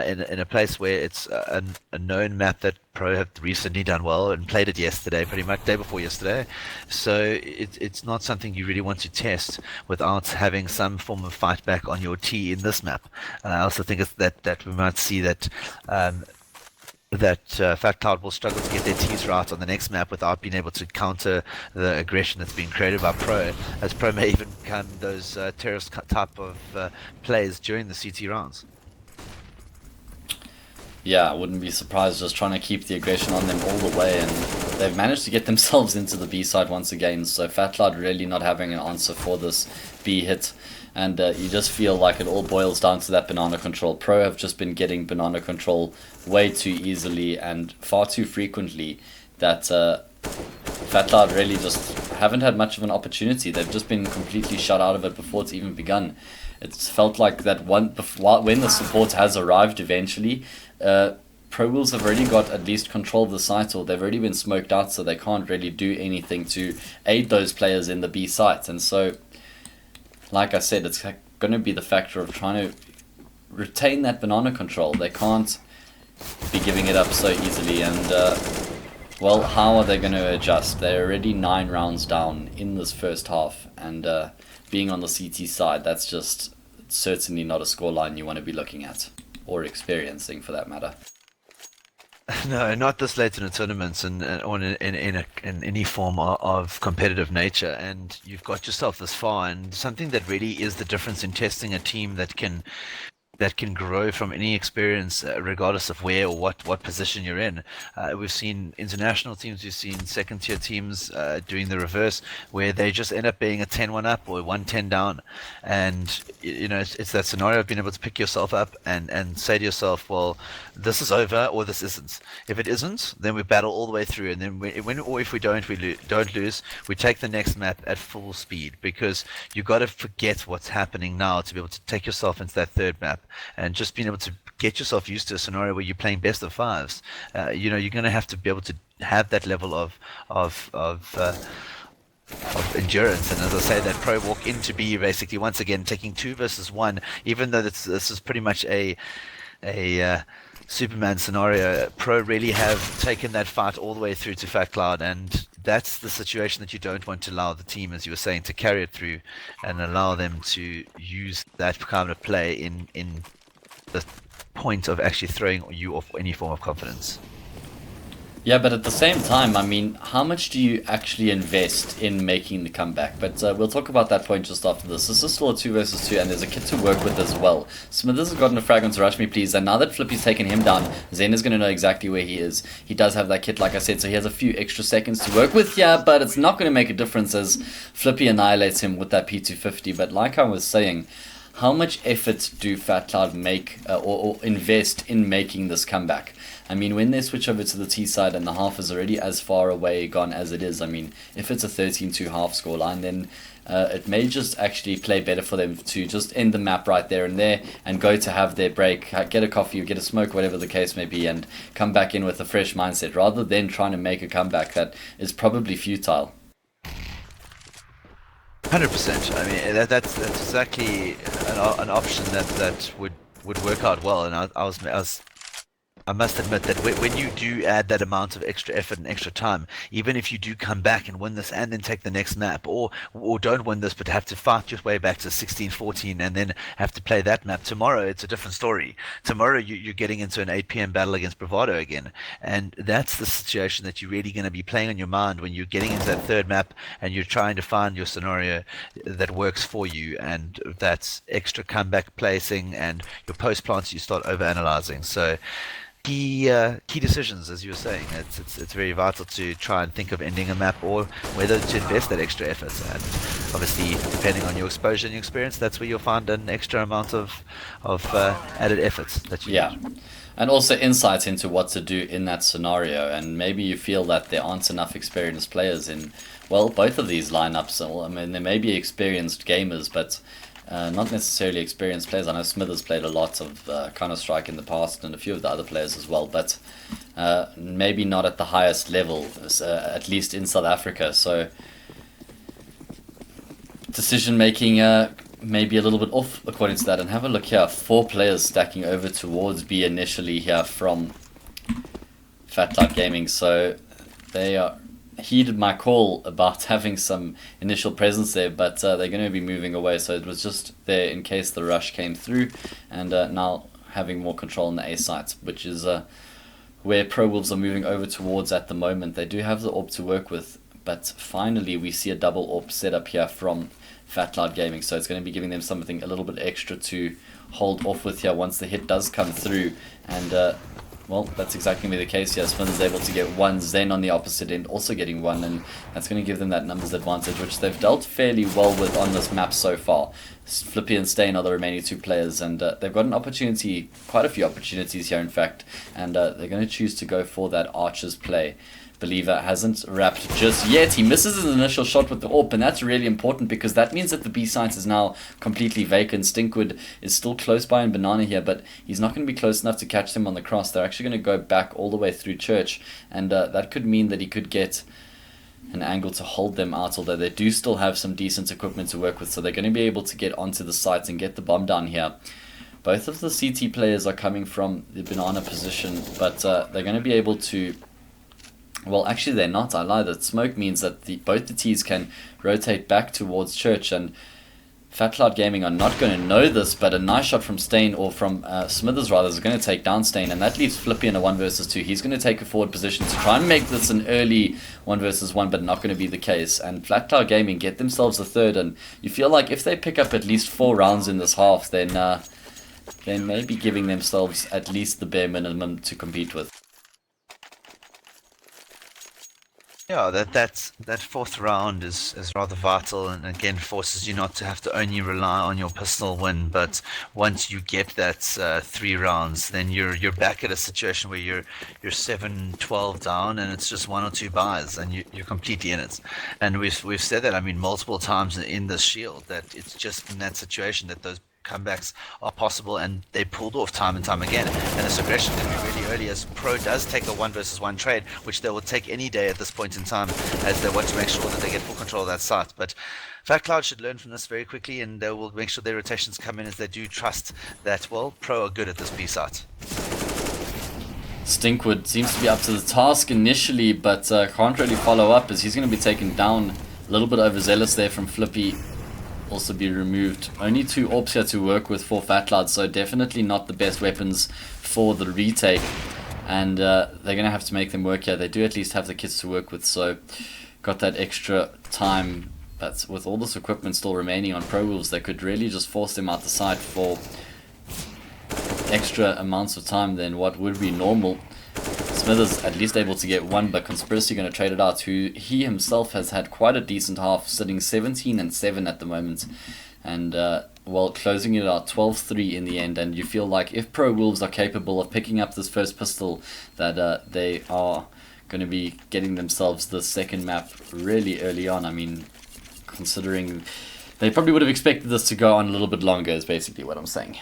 in a place where it's a known map that Pro have recently done well and played it yesterday, pretty much day before yesterday. So it's not something you really want to test without having some form of fight back on your T in this map. And I also think it's that we might see that Fat Cloud will struggle to get their T's right on the next map without being able to counter the aggression that's being created by Pro, as Pro may even become those terrorist type of plays during the CT rounds. Yeah, I wouldn't be surprised, just trying to keep the aggression on them all the way, and they've managed to get themselves into the B side once again. So Fatlad really not having an answer for this B hit, and you just feel like it all boils down to that banana control. Pro have just been getting banana control way too easily and far too frequently that Fatlad really just haven't had much of an opportunity. They've just been completely shut out of it before it's even begun. It's felt like that when the support has arrived eventually, PROwolves have already got at least control of the site, or they've already been smoked out, so they can't really do anything to aid those players in the B site. And so, like I said, it's going to be the factor of trying to retain that banana control. They can't be giving it up so easily, and well, how are they going to adjust? They're already 9 rounds down in this first half, and being on the CT side, that's just certainly not a scoreline you want to be looking at, or experiencing for that matter. No, not this late in a tournament, or in any form of competitive nature. And you've got yourself this far, and something that really is the difference in testing a team that can grow from any experience, regardless of where or what position you're in. We've seen international teams, we've seen second tier teams doing the reverse, where they just end up being a 10-1 up or 1-10 down. And it's that scenario of being able to pick yourself up and say to yourself, well, this is over or this isn't. If it isn't, then we battle all the way through, and then or if we don't, don't lose. We take the next map at full speed, because you've got to forget what's happening now to be able to take yourself into that third map, and just being able to get yourself used to a scenario where you're playing best of fives. You're going to have to be able to have that level of endurance. And as I say, that Pro walk into B, basically once again taking 2 versus 1, even though this is pretty much a Superman scenario. Pro really have taken that fight all the way through to Fat Cloud, and that's the situation that you don't want to allow the team, as you were saying, to carry it through and allow them to use that kind of play in the point of actually throwing you off any form of confidence. Yeah, but at the same time, I mean, how much do you actually invest in making the comeback? But we'll talk about that point just after this. This is still a 2 versus 2, and there's a kid to work with as well. Smithers has gotten a frag onto Rush Me Please, and now that Flippy's taken him down, Zen is going to know exactly where he is. He does have that kit, like I said, so he has a few extra seconds to work with here, but it's not going to make a difference as Flippy annihilates him with that P250. But like I was saying, how much effort do Fat Cloud make or invest in making this comeback? I mean, when they switch over to the T side and the half is already as far away gone as it is, I mean, if it's a 13-2 half scoreline, then it may just actually play better for them to just end the map right there and there and go to have their break, get a coffee, get a smoke, whatever the case may be, and come back in with a fresh mindset rather than trying to make a comeback that is probably futile. 100%. I mean, that's exactly an option that would work out well. And I must admit that when you do add that amount of extra effort and extra time, even if you do come back and win this and then take the next map, or don't win this but have to fight your way back to 16-14 and then have to play that map, tomorrow it's a different story. Tomorrow you're getting into an 8 p.m. battle against Bravado again. And that's the situation that you're really going to be playing on your mind when you're getting into that third map and you're trying to find your scenario that works for you. And that's extra comeback placing and your post plants you start over analyzing. So key decisions, as you were saying. It's very vital to try and think of ending a map or whether to invest that extra effort. And obviously, depending on your exposure and your experience, that's where you'll find an extra amount of added efforts that you need. And also insights into what to do in that scenario. And maybe you feel that there aren't enough experienced players in, well, both of these lineups. I mean, there may be experienced gamers, but not necessarily experienced players. I know Smithers played a lot of Counter-Strike in the past, and a few of the other players as well, but maybe not at the highest level, at least in South Africa. So decision making maybe a little bit off according to that. And have a look here, 4 players stacking over towards B initially here from Fat Light Gaming. So they heeded my call about having some initial presence there, but they're going to be moving away. So it was just there in case the rush came through, and now having more control on the A site, which is where PROwolves are moving over towards at the moment. They do have the AWP to work with, but finally we see a double AWP setup here from Fat Cloud Gaming, so it's going to be giving them something a little bit extra to hold off with here once the hit does come through. And well, that's exactly the case here. Smith is able to get 1, Zen on the opposite end also getting 1, and that's going to give them that numbers advantage, which they've dealt fairly well with on this map so far. Flippy and Stain are the remaining 2 players, and they've got an opportunity, quite a few opportunities here in fact, and they're going to choose to go for that Archer's play. Believer hasn't wrapped just yet. He misses his initial shot with the AWP, and that's really important because that means that the B site is now completely vacant. Stinkwood is still close by in Banana here, but he's not going to be close enough to catch them on the cross. They're actually going to go back all the way through Church, and that could mean that he could get an angle to hold them out, although they do still have some decent equipment to work with, so they're going to be able to get onto the site and get the bomb down here. Both of the CT players are coming from the Banana position, but they're going to be able to... Well, actually they're not, I lied. That smoke means that both the T's can rotate back towards Church, and Fat Cloud Gaming are not going to know this, but a nice shot from Stain, or from Smithers rather, is going to take down Stain, and that leaves Flippy in a 1 versus 2. He's going to take a forward position to try and make this an early 1 versus 1, but not going to be the case. And Fat Cloud Gaming get themselves a third, and you feel like if they pick up at least 4 rounds in this half, then they may be giving themselves at least the bare minimum to compete with. Yeah, that 4th round is rather vital, and again forces you not to have to only rely on your pistol win. But once you get that 3 rounds, then you're back at a situation where you're 7-12 down, and it's just 1 or 2 buys, and you're completely in it. And we've said that, I mean, multiple times in this Shield, that it's just in that situation that those comebacks are possible, and they pulled off time and time again. And this aggression can be really early, as Pro does take a 1 versus 1 trade, which they will take any day at this point in time, as they want to make sure that they get full control of that site. But Fat Cloud should learn from this very quickly, and they will make sure their rotations come in, as they do trust that, well, Pro are good at this B site. Stinkwood seems to be up to the task initially, but can't really follow up, as he's going to be taken down. A little bit overzealous there from Flippy. Also be removed. Only 2 AWPs here to work with for Fat Cloud, so definitely not the best weapons for the retake, and they're going to have to make them work here. They do at least have the kits to work with, so got that extra time, but with all this equipment still remaining on PROwolves, they could really just force them out the site for extra amounts of time than what would be normal. Smithers at least able to get 1, but Conspiracy going to trade it out, who he himself has had quite a decent half, sitting 17-7 at the moment, and well, closing it out 12-3 in the end. And you feel like if PROwolves are capable of picking up this first pistol, that they are going to be getting themselves the second map really early on. I mean, considering they probably would have expected this to go on a little bit longer, is basically what I'm saying.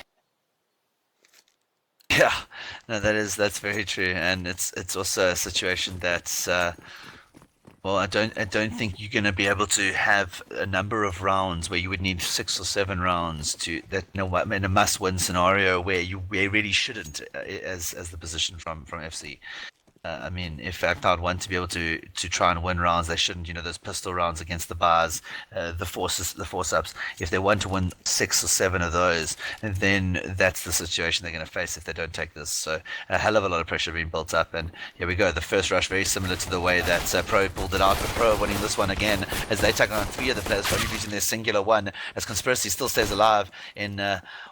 Yeah, no, that's very true, and it's also a situation that's well, I don't think you're going to be able to have a number of rounds where you would need 6 or 7 rounds to that, you know, in a must-win scenario where you really shouldn't, as the position from FC. I mean, if Cloud want to be able to try and win rounds, they shouldn't. You know, those pistol rounds against the bars, the force-ups. If they want to win 6 or 7 of those, then that's the situation they're going to face if they don't take this. So a hell of a lot of pressure being built up. And here we go. The first rush, very similar to the way that Pro pulled it out. But Pro winning this one again, as they take on 3 of the players, only losing their singular 1, as Conspiracy still stays alive in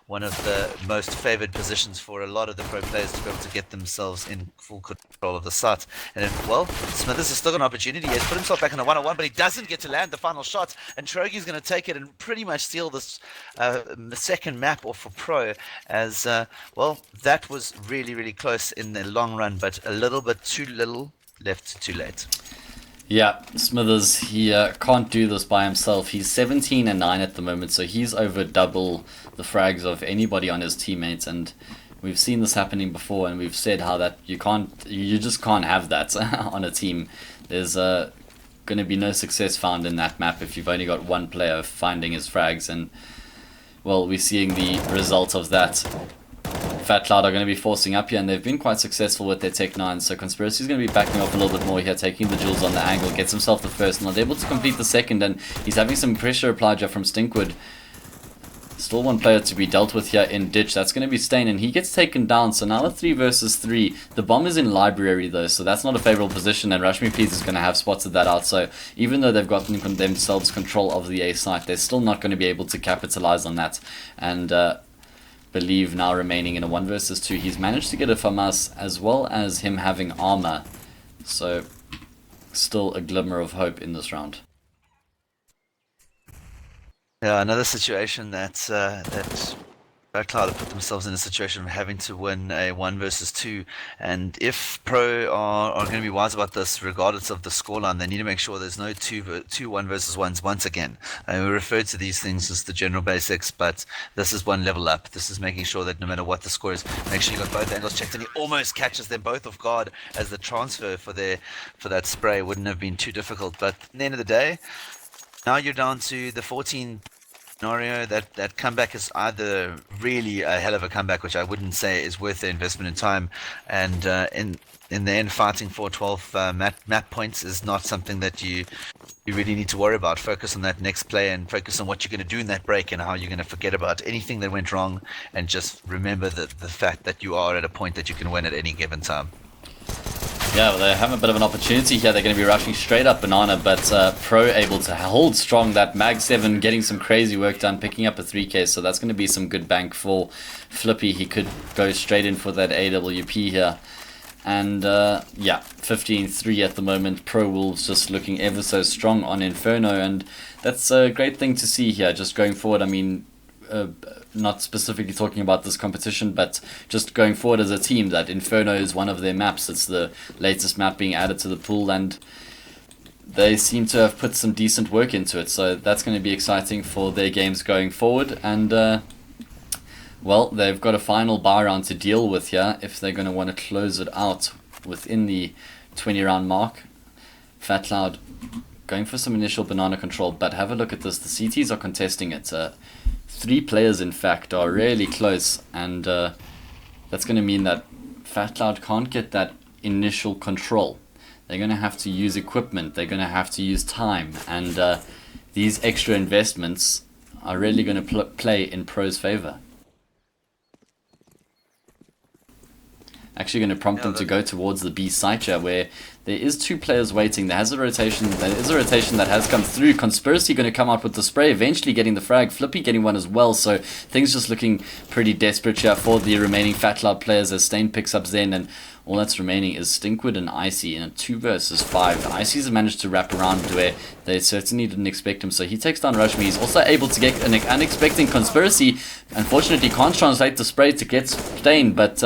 one of the most favored positions for a lot of the Pro players to be able to get themselves in full control of the site. And then, well, Smithers has still got an opportunity. He has put himself back in a 1-on-1, but he doesn't get to land the final shot. And Trogi's going to take it and pretty much steal this the second map off for Pro, as, well, that was really, really close in the long run, but a little bit too little left too late. Yeah, Smithers, he can't do this by himself. He's 17 and 9 at the moment, so he's over double the frags of anybody on his teammates, and we've seen this happening before, and we've said how that you just can't have that on a team. There's going to be no success found in that map if you've only got one player finding his frags, and well, we're seeing the result of that. Fat Cloud are going to be forcing up here, and they've been quite successful with their Tech 9, so Conspiracy is going to be backing off a little bit more here, taking the jewels on the angle, gets himself the first, not able to complete the second, and he's having some pressure applied here from Stinkwood. Still one player to be dealt with here in Ditch. That's going to be Stain, and he gets taken down. So now a 3 versus 3. The bomb is in Library, though, so that's not a favorable position, and Rashmi Peas is going to have spotted that out. So even though they've gotten themselves control of the A site, they're still not going to be able to capitalize on that. And Believe now remaining in a 1 versus 2. He's managed to get a FAMAS as well as him having armor. So still a glimmer of hope in this round. Yeah, another situation that Cloud have put themselves in a situation of having to win a 1 versus 2, and if Pro are going to be wise about this, regardless of the scoreline, they need to make sure there's no two 1 versus 1s once again. We refer to these things as the general basics, but this is one level up. This is making sure that no matter what the score is, make sure you got both angles checked, and he almost catches them both off guard, as the transfer for that spray wouldn't have been too difficult. But at the end of the day, now you're down to the 14 scenario. That comeback is either really a hell of a comeback, which I wouldn't say is worth the investment in time, and in the end, fighting for 12 map points is not something that you really need to worry about. Focus on that next play and focus on what you're going to do in that break and how you're going to forget about anything that went wrong, and just remember the fact that you are at a point that you can win at any given time. Yeah, well, they have a bit of an opportunity here. They're going to be rushing straight up Banana, but Pro able to hold strong. That Mag 7 getting some crazy work done, picking up a 3k, so that's going to be some good bank for Flippy. He could go straight in for that AWP here. And yeah, 15-3 at the moment. PROwolves just looking ever so strong on Inferno, and that's a great thing to see here. Just going forward, I mean, not specifically talking about this competition, but just going forward as a team, that Inferno is one of their maps. It's the latest map being added to the pool, and they seem to have put some decent work into it, so that's going to be exciting for their games going forward. And well, they've got a final buy round to deal with here if they're going to want to close it out within the 20 round mark. Fat Cloud going for some initial banana control, but have a look at this. The CTs are contesting it. 3 players, in fact, are really close, and that's going to mean that Fat Cloud can't get that initial control. They're going to have to use equipment, they're going to have to use time, and these extra investments are really going to play in Pro's favor. Actually going to prompt them to go towards the B site here, where there is 2 players waiting. There is a rotation that has come through. Conspiracy going to come out with the spray, eventually getting the frag. Flippy getting one as well, so things just looking pretty desperate here for the remaining Fat Cloud players as Stain picks up Zen, and all that's remaining is Stinkwood and Icy in a 2 versus 5. Icy's managed to wrap around where they certainly didn't expect him, so he takes down Rashmi. He's also able to get an unexpected Conspiracy. Unfortunately, can't translate the spray to get Stain, but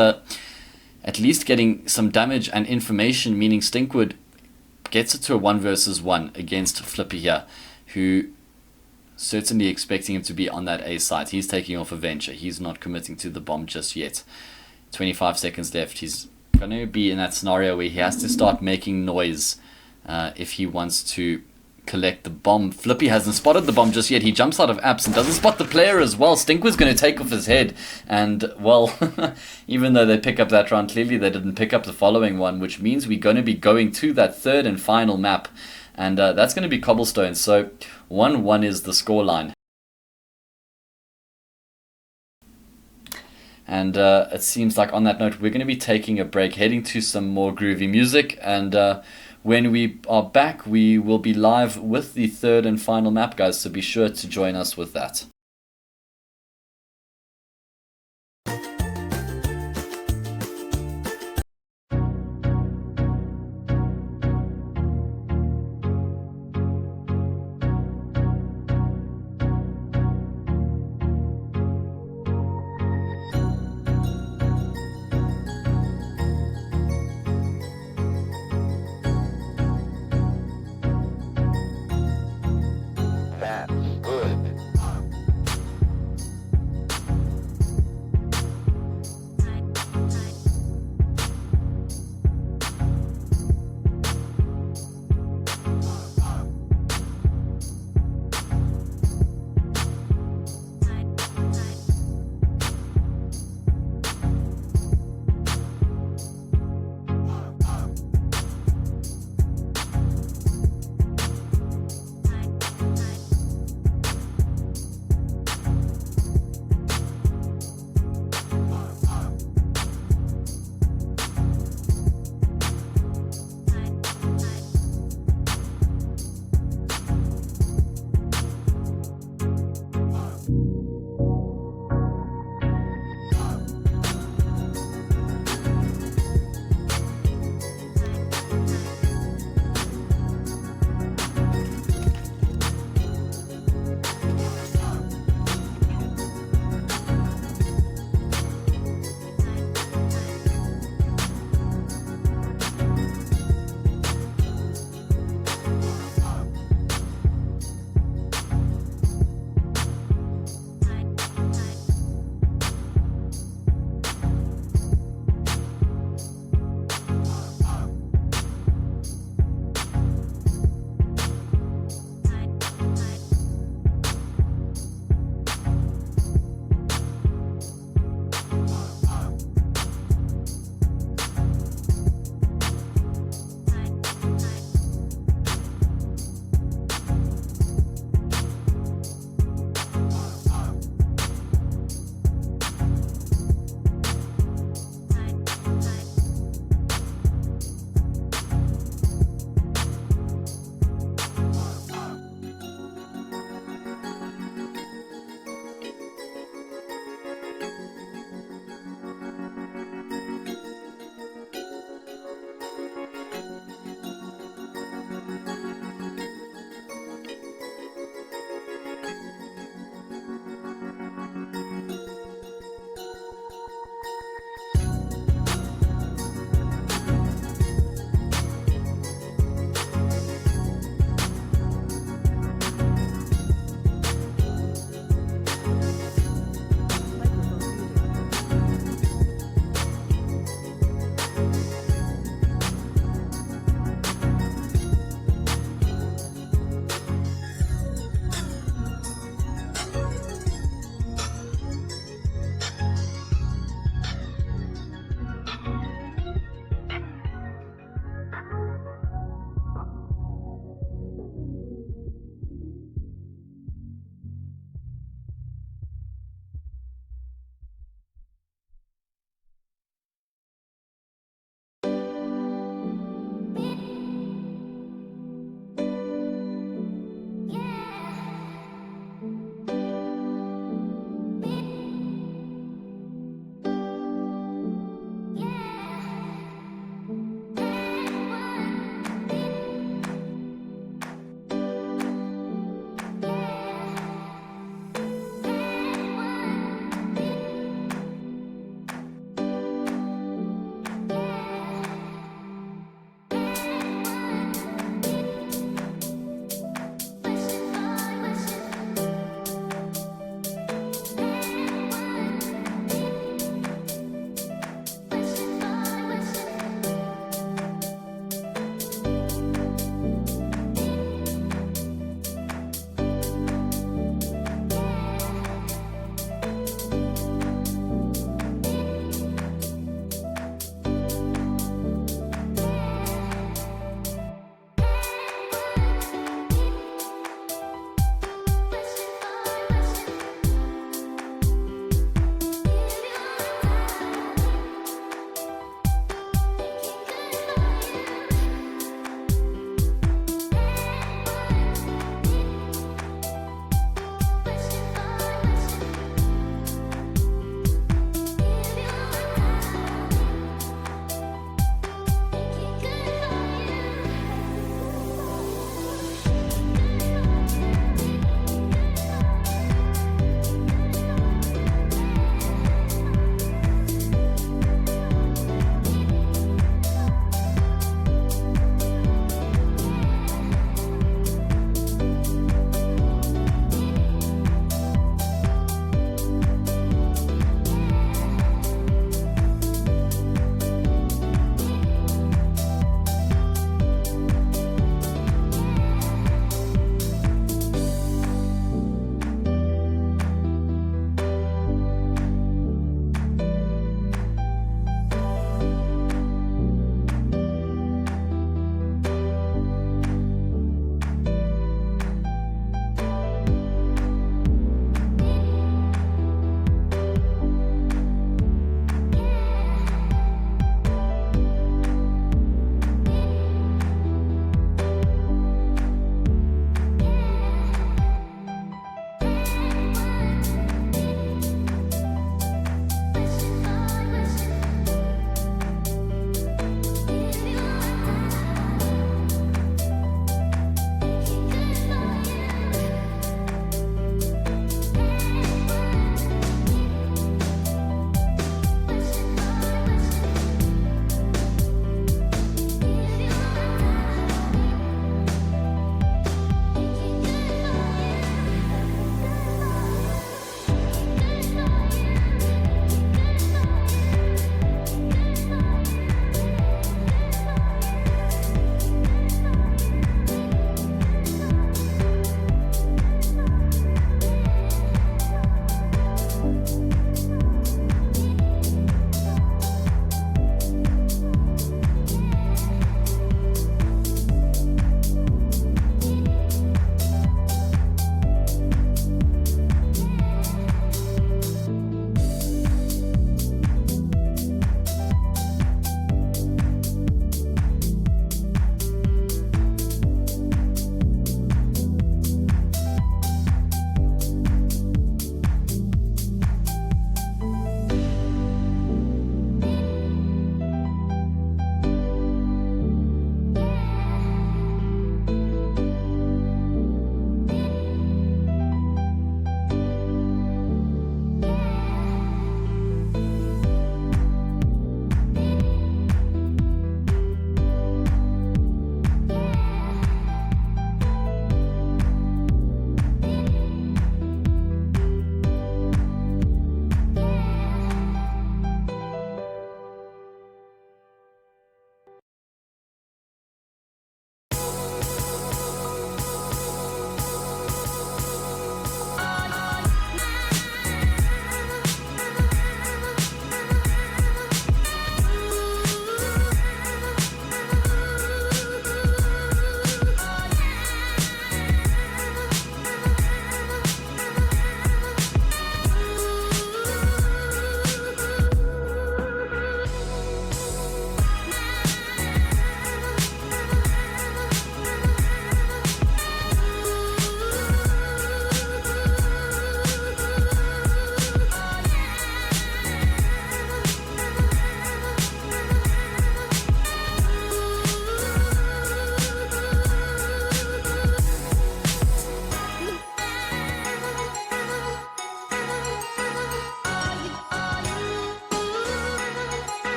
at least getting some damage and information, meaning Stinkwood gets it to a 1 versus 1 against Flippy here, who certainly expecting him to be on that A site. He's taking off a venture. He's not committing to the bomb just yet. 25 seconds left. He's going to be in that scenario where he has to start making noise if he wants to collect the bomb. Flippy hasn't spotted the bomb just yet. He jumps out of apps and doesn't spot the player as well. Stinkwood's going to take off his head, and well, even though they pick up that round, clearly they didn't pick up the following one, which means we're going to be going to that 3rd and final map, and that's going to be Cobblestone. So 1-1 is the scoreline. And it seems like on that note we're going to be taking a break, heading to some more groovy music, and when we are back, we will be live with the 3rd and final map, guys, so be sure to join us with that.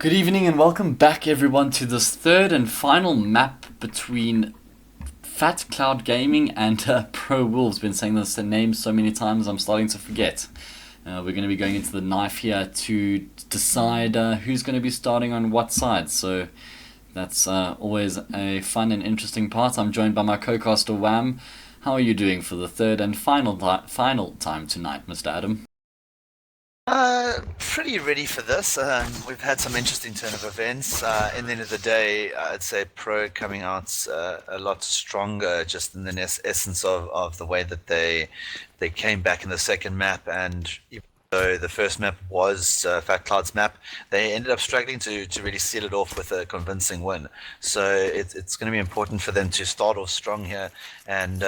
Good evening and welcome back, everyone, to this third and final map between Fat Cloud Gaming and PROwolves. Been saying this name so many times, I'm starting to forget. We're going to be going into the knife here to decide who's going to be starting on what side. So that's always a fun and interesting part. I'm joined by my co-caster Wham. How are you doing for the third and final time tonight, Mr. Adam? Pretty ready for this. We've had some interesting turn of events. In the end of the day, I'd say Pro coming out a lot stronger, just in the essence of the way that they came back in the second map, and even though the first map was Fat Cloud's map, they ended up struggling to really seal it off with a convincing win. So it's going to be important for them to start off strong here, and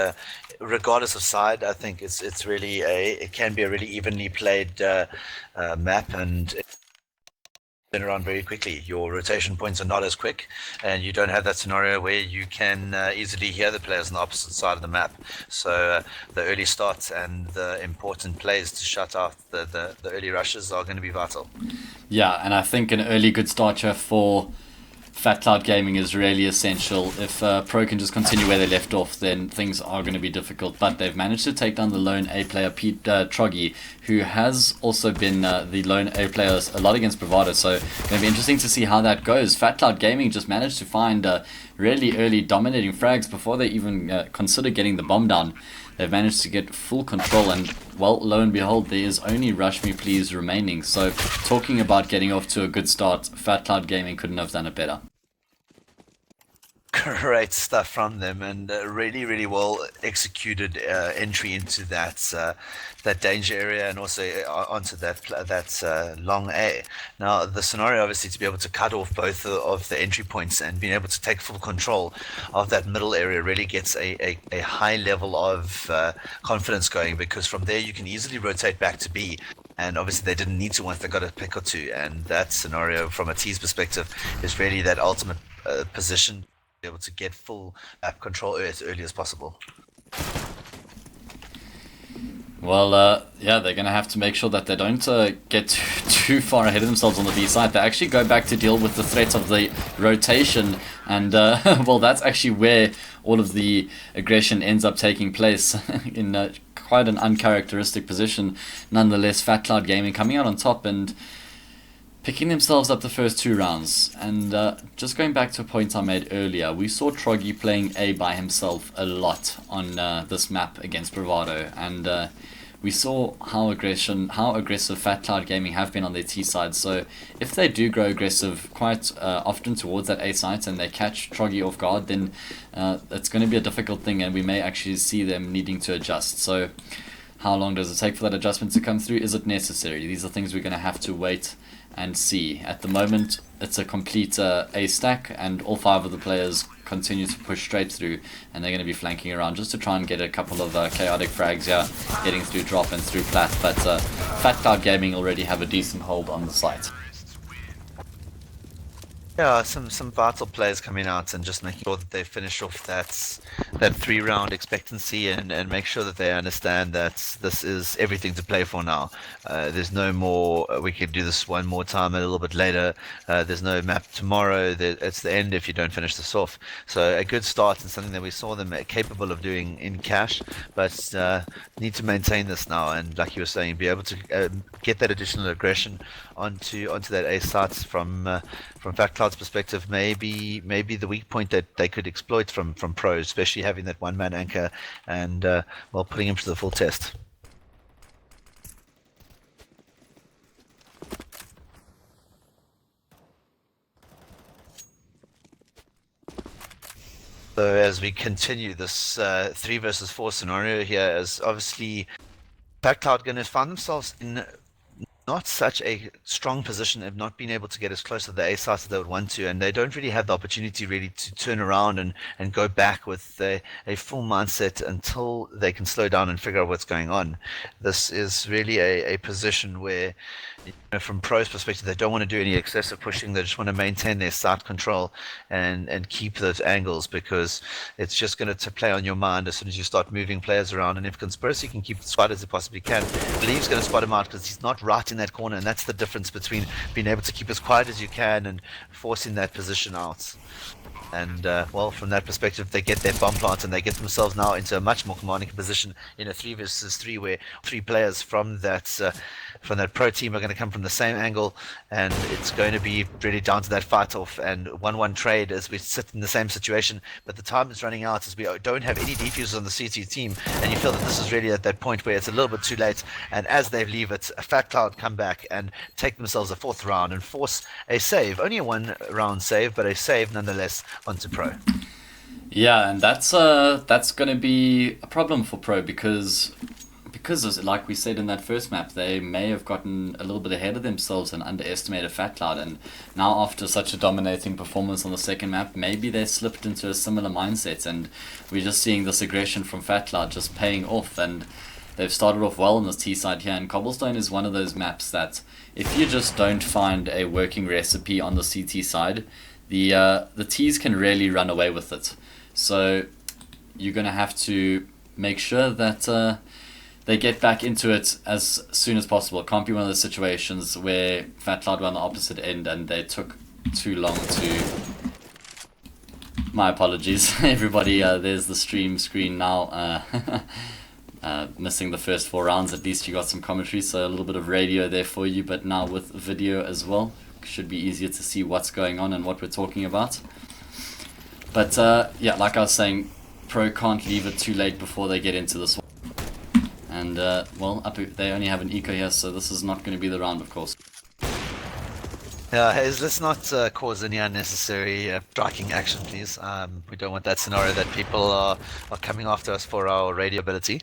regardless of side, I think it's really it can be a really evenly played map, and turn around very quickly. Your rotation points are not as quick, and you don't have that scenario where you can easily hear the players on the opposite side of the map. So the early starts and the important plays to shut out the early rushes are going to be vital. Yeah, and I think an early good start here for Fat Cloud Gaming is really essential. If Pro can just continue where they left off, then things are going to be difficult. But they've managed to take down the lone A player, Pete Troggy, who has also been the lone A player a lot against Bravado. So it's going to be interesting to see how that goes. Fat Cloud Gaming just managed to find really early dominating frags before they even consider getting the bomb down. They've managed to get full control, and well, lo and behold, there is only Rush Me Please remaining. So talking about getting off to a good start, Fat Cloud Gaming couldn't have done it better. Great stuff from them, and really, really well executed entry into that danger area, and also onto that long A. Now, the scenario obviously to be able to cut off both of the entry points and being able to take full control of that middle area really gets a high level of confidence going, because from there you can easily rotate back to B. And obviously they didn't need to once they got a pick or two, and that scenario from a T's perspective is really that ultimate position, able to get full map control as early as possible. Well, yeah, they're going to have to make sure that they don't get too far ahead of themselves on the B side. They actually go back to deal with the threat of the rotation, and well, that's actually where all of the aggression ends up taking place in quite an uncharacteristic position. Nonetheless, Fat Cloud Gaming coming out on top and picking themselves up the first two rounds. And just going back to a point I made earlier, we saw Troggy playing A by himself a lot on this map against Bravado, and we saw how aggressive Fat Cloud Gaming have been on their T side. So if they do grow aggressive quite often towards that A site and they catch Troggy off guard, then it's going to be a difficult thing, and we may actually see them needing to adjust. So how long does it take for that adjustment to come through? Is it necessary? These are things we're going to have to wait and see. At the moment, it's a complete A stack, and all five of the players continue to push straight through, and they're going to be flanking around just to try and get a couple of chaotic frags here, getting through drop and through plat. But Fat Cloud Gaming already have a decent hold on the site. Yeah, some vital players coming out and just making sure that they finish off that 3-round expectancy, and make sure that they understand that this is everything to play for now. There's no more, we could do this one more time a little bit later. There's no map tomorrow. It's the end if you don't finish this off. So a good start, and something that we saw them capable of doing in cash, but need to maintain this now, and like you were saying, be able to get that additional aggression onto that A site from Fat Cloud's perspective. Maybe the weak point that they could exploit from pros, especially having that one-man anchor and well, putting him to the full test. So as we continue this 3 versus 4 scenario here, as obviously Fat Cloud going to find themselves in not such a strong position, have not been able to get as close to the A site as they would want to, and they don't really have the opportunity really to turn around and go back with a full mindset until they can slow down and figure out what's going on. This is really a position where, you know, from Pro's perspective, they don't want to do any excessive pushing. They just want to maintain their site control and keep those angles, because it's just going to play on your mind as soon as you start moving players around. And if Conspiracy can keep the spot as he possibly can, Believe's going to spot him out because he's not right fighting that corner, and that's the difference between being able to keep as quiet as you can and forcing that position out. And well, from that perspective, they get their bomb plant and they get themselves now into a much more commanding position in a 3 versus 3, where 3 players from that pro team are going to come from the same angle, and it's going to be really down to that fight off and 1-1 trade as we sit in the same situation. But the time is running out as we don't have any defusers on the CT team, and you feel that this is really at that point where it's a little bit too late. And as they leave it, a Fat Cloud come back and take themselves a 4th round and force a save, only a 1-round save, but a save nonetheless onto Pro. Yeah, and that's going to be a problem for Pro because like we said in that first map, they may have gotten a little bit ahead of themselves and underestimated Fat Cloud, and now after such a dominating performance on the second map, maybe they slipped into a similar mindset, and we're just seeing this aggression from Fat Cloud just paying off, and they've started off well on this T side here, and Cobblestone is one of those maps that if you just don't find a working recipe on the CT side, the T's can really run away with it. So you're going to have to make sure that they get back into it as soon as possible. It can't be one of those situations where Fat Cloud were on the opposite end and they took too long to... My apologies, everybody. There's the stream screen now. Missing the first 4 rounds. At least you got some commentary, so a little bit of radio there for you, but now with video as well. Should be easier to see what's going on and what we're talking about. But yeah, like I was saying, Pro can't leave it too late before they get into this one. And well, they only have an eco here, so this is not going to be the round, of course. Yeah, let's not cause any unnecessary striking action, please. We don't want that scenario that people are coming after us for our radio ability.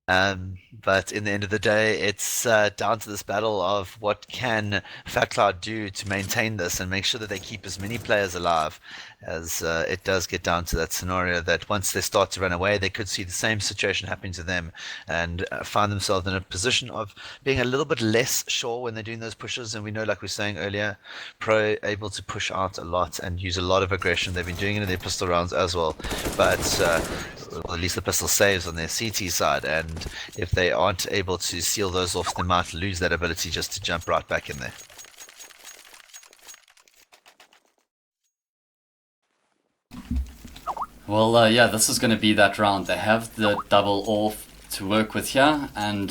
But in the end of the day, it's down to this battle of what can Fat Cloud do to maintain this and make sure that they keep as many players alive, as it does get down to that scenario that once they start to run away, they could see the same situation happening to them and find themselves in a position of being a little bit less sure when they're doing those pushes. And we know, like we were saying earlier, Pro able to push out a lot and use a lot of aggression. They've been doing it in their pistol rounds as well, but well, at least the pistol saves on their CT side, and if they aren't able to seal those off, they might lose that ability just to jump right back in there. Well, yeah, this is going to be that round. They have the double off to work with here, and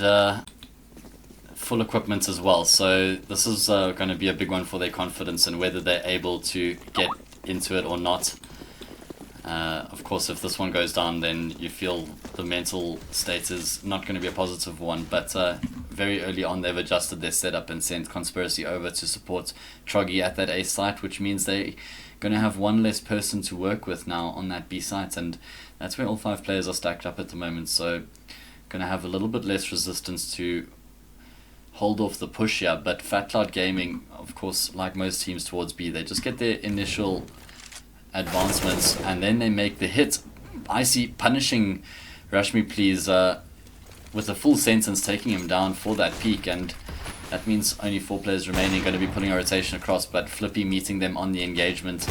full equipment as well. So this is going to be a big one for their confidence and whether they're able to get into it or not. Of course, if this one goes down, then you feel the mental state is not going to be a positive one. But very early on, they've adjusted their setup and sent Conspiracy over to support Troggy at that A site, which means they're going to have one less person to work with now on that B site. And that's where all 5 players are stacked up at the moment. So going to have a little bit less resistance to hold off the push here. But Fat Cloud Gaming, of course, like most teams towards B, they just get their initial advancements and then they make the hit. I see punishing Rush Me Please with a full sentence, taking him down for that peak, and that means only 4 players remaining, going to be putting a rotation across, but Flippy meeting them on the engagement.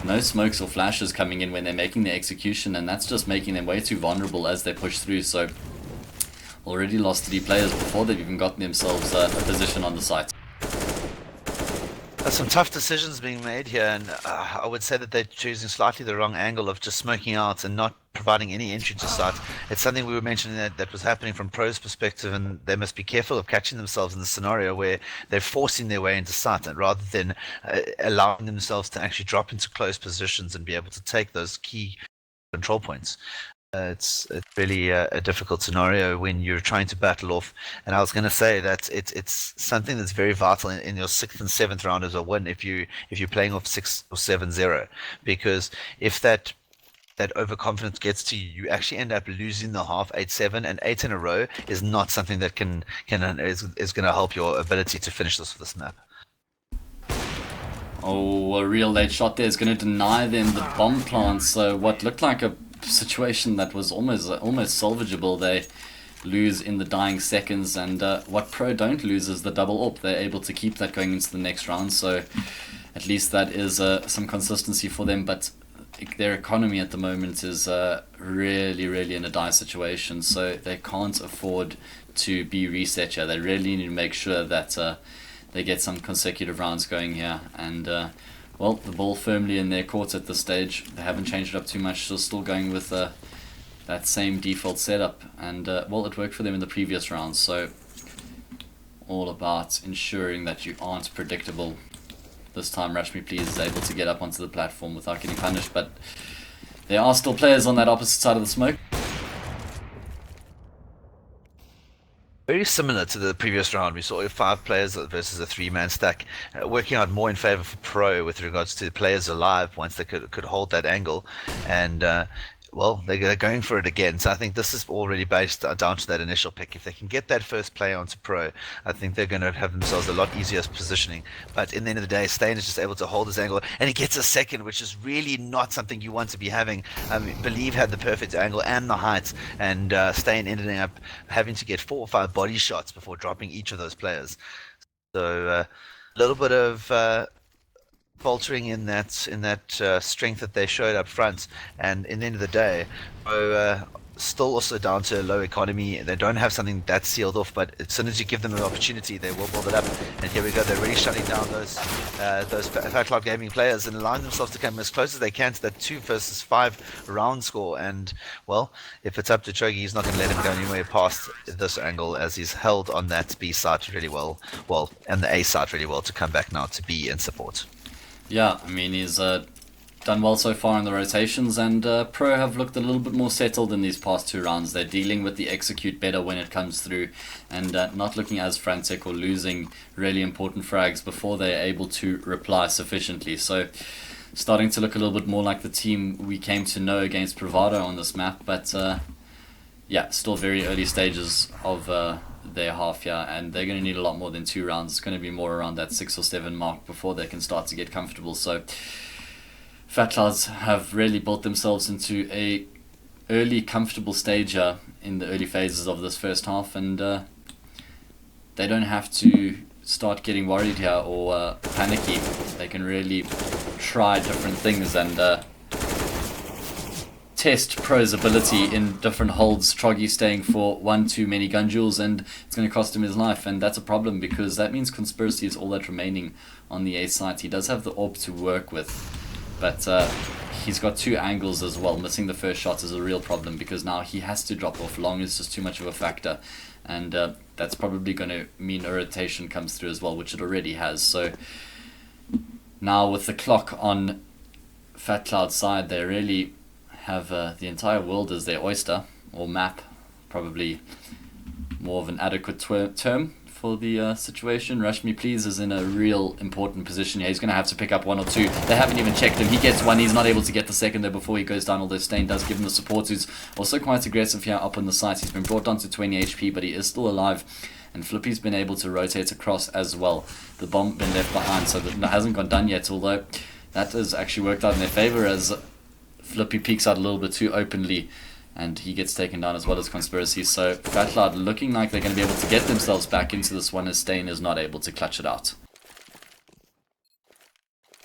No smokes or flashes coming in when they're making the execution, and that's just making them way too vulnerable as they push through. So already lost 3 players before they've even gotten themselves a position on the site. There's some tough decisions being made here, and I would say that they're choosing slightly the wrong angle of just smoking out and not providing any entry to site. It's something we were mentioning that was happening from Pro's perspective, and they must be careful of catching themselves in the scenario where they're forcing their way into site rather than allowing themselves to actually drop into close positions and be able to take those key control points. It's really a difficult scenario when you're trying to battle off. And I was going to say that it's something that's very vital in your 6th and 7th round as a win if you're playing off 6 or 7-0, because if that overconfidence gets to you, you actually end up losing the half. 8-7 and 8 in a row is not something that is going to help your ability to finish this map. Oh, a real late shot there is going to deny them the bomb plants. So what looked like a situation that was almost salvageable, they lose in the dying seconds, and what Pro don't lose is the double AWP. They're able to keep that going into the next round, so at least that is some consistency for them. But their economy at the moment is really in a dire situation, so they can't afford to be reset here. They really need to make sure that they get some consecutive rounds going here, and well, the ball firmly in their court at this stage. They haven't changed it up too much, so still going with that same default setup, and well, it worked for them in the previous rounds, so all about ensuring that you aren't predictable. This time Rush Me Please is able to get up onto the platform without getting punished, but there are still players on that opposite side of the smoke. Very similar to the previous round. We saw 5 players versus a 3-man stack, working out more in favor for Pro with regards to players alive once they could hold that angle. And well, they're going for it again. So I think this is already based down to that initial pick. If they can get that first play onto Pro, I think they're going to have themselves a lot easier positioning. But in the end of the day, Stain is just able to hold his angle, and he gets a second, which is really not something you want to be having. Believe had the perfect angle and the height, and Stain ended up having to get 4 or 5 body shots before dropping each of those players. So a little bit of faltering in that strength that they showed up front, and in the end of the day, still also down to a low economy. They don't have something that's sealed off, but as soon as you give them an opportunity, they will build it up. And here we go, they're really shutting down those Fat Cloud Gaming players and allowing themselves to come as close as they can to that 2 versus 5 round score. And well, if it's up to Chogi, he's not going to let him go anywhere past this angle, as he's held on that B side really well, and the A side really well, to come back now to B and support. Yeah, I mean, he's done well so far in the rotations, and Pro have looked a little bit more settled in these past 2 rounds. They're dealing with the execute better when it comes through, and not looking as frantic or losing really important frags before they're able to reply sufficiently. So starting to look a little bit more like the team we came to know against Bravado on this map, but yeah, still very early stages of their half here, and they're going to need a lot more than 2 rounds. It's going to be more around that 6 or 7 mark before they can start to get comfortable. So Fat Clouds have really built themselves into a early comfortable stage here in the early phases of this first half, and they don't have to start getting worried here or panicky. They can really try different things and test Pro's ability in different holds. Troggy staying for 1 too many gun duels, and it's going to cost him his life, and that's a problem because that means Conspiracy is all that remaining on the A site. He does have the AWP to work with, but he's got 2 angles as well. Missing the first shot is a real problem because now he has to drop off. Long is just too much of a factor, and that's probably going to mean a rotation comes through as well, which it already has. So now with the clock on Fat Cloud's side, they really have the entire world as their oyster, or map, probably more of an adequate term for the situation. Rush Me Please is in a real important position here. He's going to have to pick up 1 or 2. They haven't even checked him. He gets 1. He's not able to get the second there before he goes down, although Stain does give him the support, who's also quite aggressive here up on the site. He's been brought down to 20 HP, but he is still alive. And Flippy's been able to rotate across as well. The bomb been left behind, so that hasn't gone done yet, although that has actually worked out in their favor as Flippy peeks out a little bit too openly, and he gets taken down as well as Conspiracy. So Fat Cloud looking like they're going to be able to get themselves back into this one, as Stain is not able to clutch it out.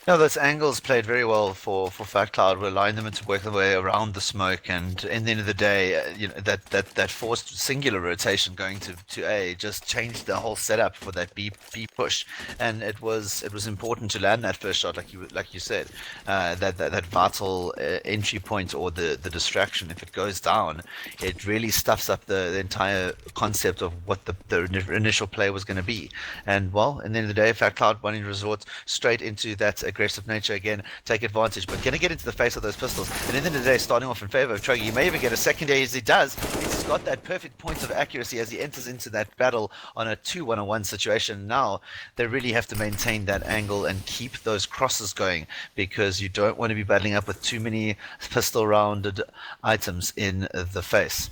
No, those angles played very well for Fat Cloud. We're allowing them to work their way around the smoke, and in the end of the day, that forced singular rotation going to A just changed the whole setup for that B push, and it was important to land that first shot, like you said, that vital entry point or the distraction. If it goes down, it really stuffs up the entire concept of what the initial play was going to be. And well, in the end of the day, Fat Cloud wanting to resort straight into that aggressive nature again, take advantage, but going to get into the face of those pistols. And in the end of the day, starting off in favor of Trogi, you may even get a secondary as he does. He's got that perfect point of accuracy as he enters into that battle on a 2-1-on-1 situation. Now they really have to maintain that angle and keep those crosses going, because you don't want to be battling up with too many pistol rounded items in the face.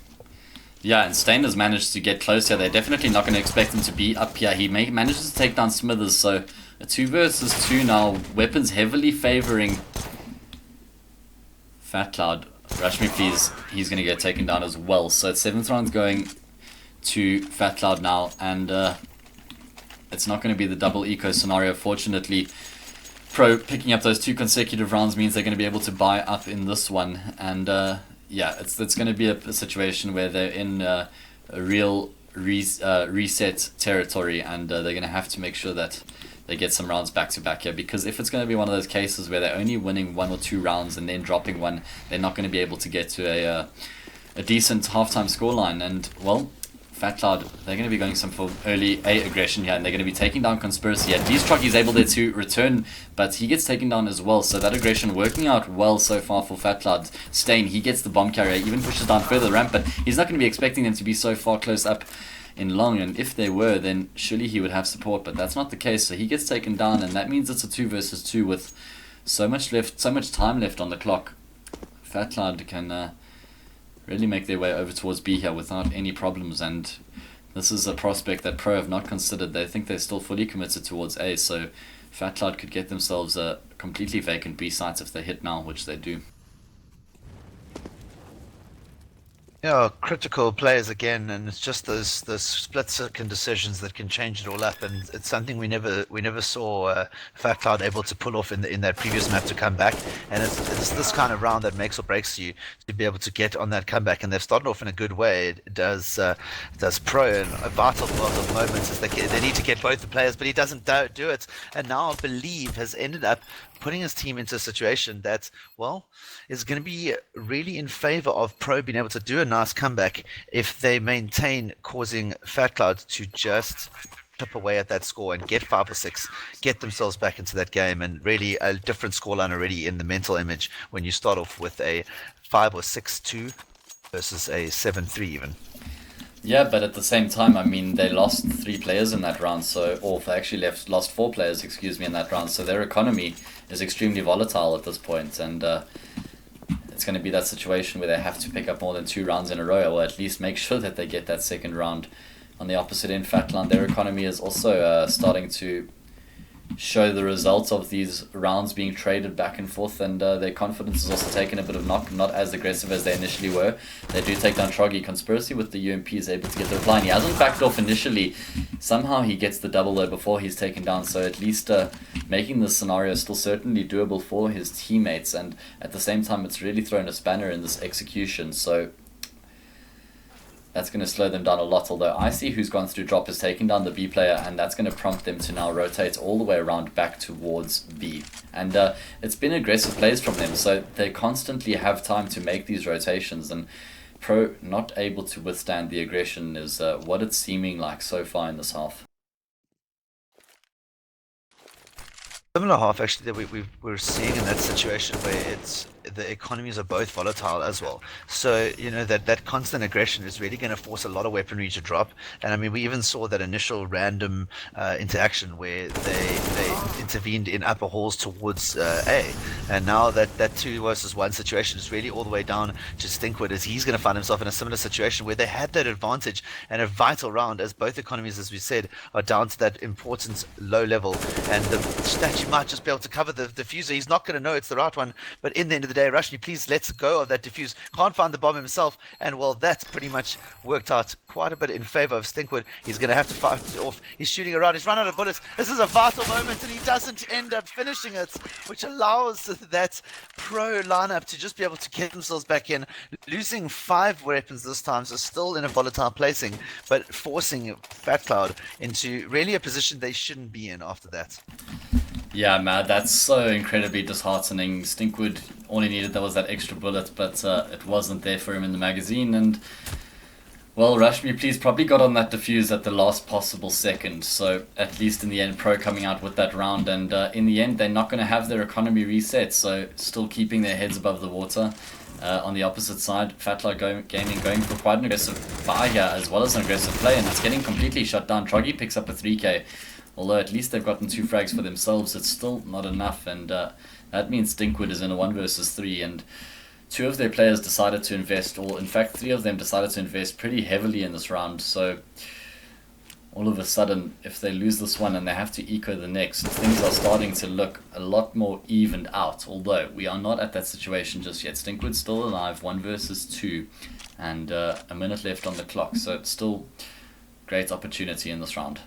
Yeah, and Stain has managed to get close here. They're definitely not going to expect him to be up here. He manages to take down Smithers, so a 2 versus 2 now. Weapons heavily favoring Fat Cloud. Rush Me Please, he's going to get taken down as well. So 7th round going to Fat Cloud now, and it's not going to be the double eco scenario. Fortunately, Pro picking up those 2 consecutive rounds means they're going to be able to buy up in this one, and yeah, it's going to be a situation where they're in a real reset territory, and they're going to have to make sure that they get some rounds back to back here, because if it's going to be one of those cases where they're only winning 1 or 2 rounds and then dropping one, they're not going to be able to get to a decent halftime scoreline. And well, Fat Cloud, they're going to be going some for early A aggression here, and they're going to be taking down Conspiracy. At least Troggy's able there to return, but he gets taken down as well. So that aggression working out well so far for Fat Cloud. Stain, he gets the bomb carrier, even pushes down further the ramp, but he's not going to be expecting them to be so far close up in long, and if they were, then surely he would have support, but that's not the case. So he gets taken down, and that means it's a 2 versus 2 with so much time left on the clock. Fat Cloud can really make their way over towards B here without any problems, and this is a prospect that Pro have not considered. They think they're still fully committed towards A, so Fat Cloud could get themselves a completely vacant B site if they hit now, which they do. Yeah, critical plays again, and it's just those split-second decisions that can change it all up, and it's something we never saw Fat Cloud able to pull off in that previous map to come back, and it's this kind of round that makes or breaks you to be able to get on that comeback, and they've started off in a good way. It does Pro, and a vital part of the moment is they need to get both the players, but he doesn't do it, and now I believe has ended up putting his team into a situation that, well, is going to be really in favor of Pro being able to do a nice comeback if they maintain causing Fat Cloud to just chip away at that score and get 5 or 6, get themselves back into that game, and really a different scoreline already in the mental image when you start off with a 5 or 6-2 versus a 7-3 even. Yeah, but at the same time, I mean, they lost 3 players in that round, or they actually lost 4 players, in that round, so their economy is extremely volatile at this point, and it's going to be that situation where they have to pick up more than 2 rounds in a row, or at least make sure that they get that second round. On the opposite end, Fatland, their economy is also starting to show the results of these rounds being traded back and forth, and their confidence is also taking a bit of knock, not as aggressive as they initially were. They do take down Troggy. Conspiracy with the UMP is able to get the reply, and he hasn't backed off initially. Somehow he gets the double though before he's taken down, so at least making this scenario still certainly doable for his teammates, and at the same time it's really thrown a spanner in this execution, so that's going to slow them down a lot, although I see who's gone through drop is taking down the B player, and that's going to prompt them to now rotate all the way around back towards B. And it's been aggressive plays from them, so they constantly have time to make these rotations, and Pro not able to withstand the aggression is what it's seeming like so far in this half. Similar half actually that we're seeing in that situation where it's the economies are both volatile as well. So that constant aggression is really going to force a lot of weaponry to drop. And I mean, we even saw that initial random interaction where they intervened in upper halls towards A, and now that 2 versus 1 situation is really all the way down to Stinkwood, as he's going to find himself in a similar situation where they had that advantage and a vital round, as both economies, as we said, are down to that important low level, and the statue might just be able to cover the diffuser. He's not going to know it's the right one, but in the end of the day, Rushni, please let's go of that diffuse. Can't find the bomb himself, and well, that's pretty much worked out quite a bit in favor of Stinkwood. He's going to have to fight it off. He's shooting around. He's run out of bullets. This is a vital moment, and he doesn't end up finishing it, which allows that Pro lineup to just be able to get themselves back in. Losing 5 weapons this time, so still in a volatile placing, but forcing Fat Cloud into really a position they shouldn't be in after that. Yeah, man, that's so incredibly disheartening. Stinkwood, all he needed was that extra bullet, but it wasn't there for him in the magazine, and well, Rashmi, please, probably got on that defuse at the last possible second, so at least in the end, Pro coming out with that round, and in the end, they're not going to have their economy reset, so still keeping their heads above the water. On the opposite side, Fatlar Gaming going for quite an aggressive buy here, as well as an aggressive play, and it's getting completely shut down. Troggy picks up a 3k. Although at least they've gotten 2 frags for themselves, it's still not enough, and that means Stinkwood is in a 1 versus 3, and 2 of their players decided to invest, or in fact 3 of them decided to invest pretty heavily in this round, so all of a sudden, if they lose this one and they have to eco the next, things are starting to look a lot more evened out, although we are not at that situation just yet. Stinkwood's still alive, 1 versus 2, and a minute left on the clock, so it's still great opportunity in this round.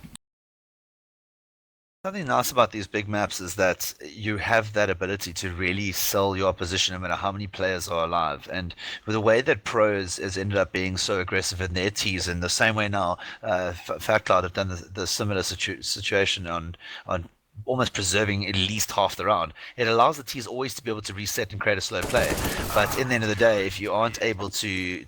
Something nice about these big maps is that you have that ability to really sell your opposition no matter how many players are alive. And with the way that pros has ended up being so aggressive in their teas, in the same way now, Fat Cloud have done the similar situation on almost preserving at least half the round. It allows the teams always to be able to reset and create a slow play. But in the end of the day, if you aren't able to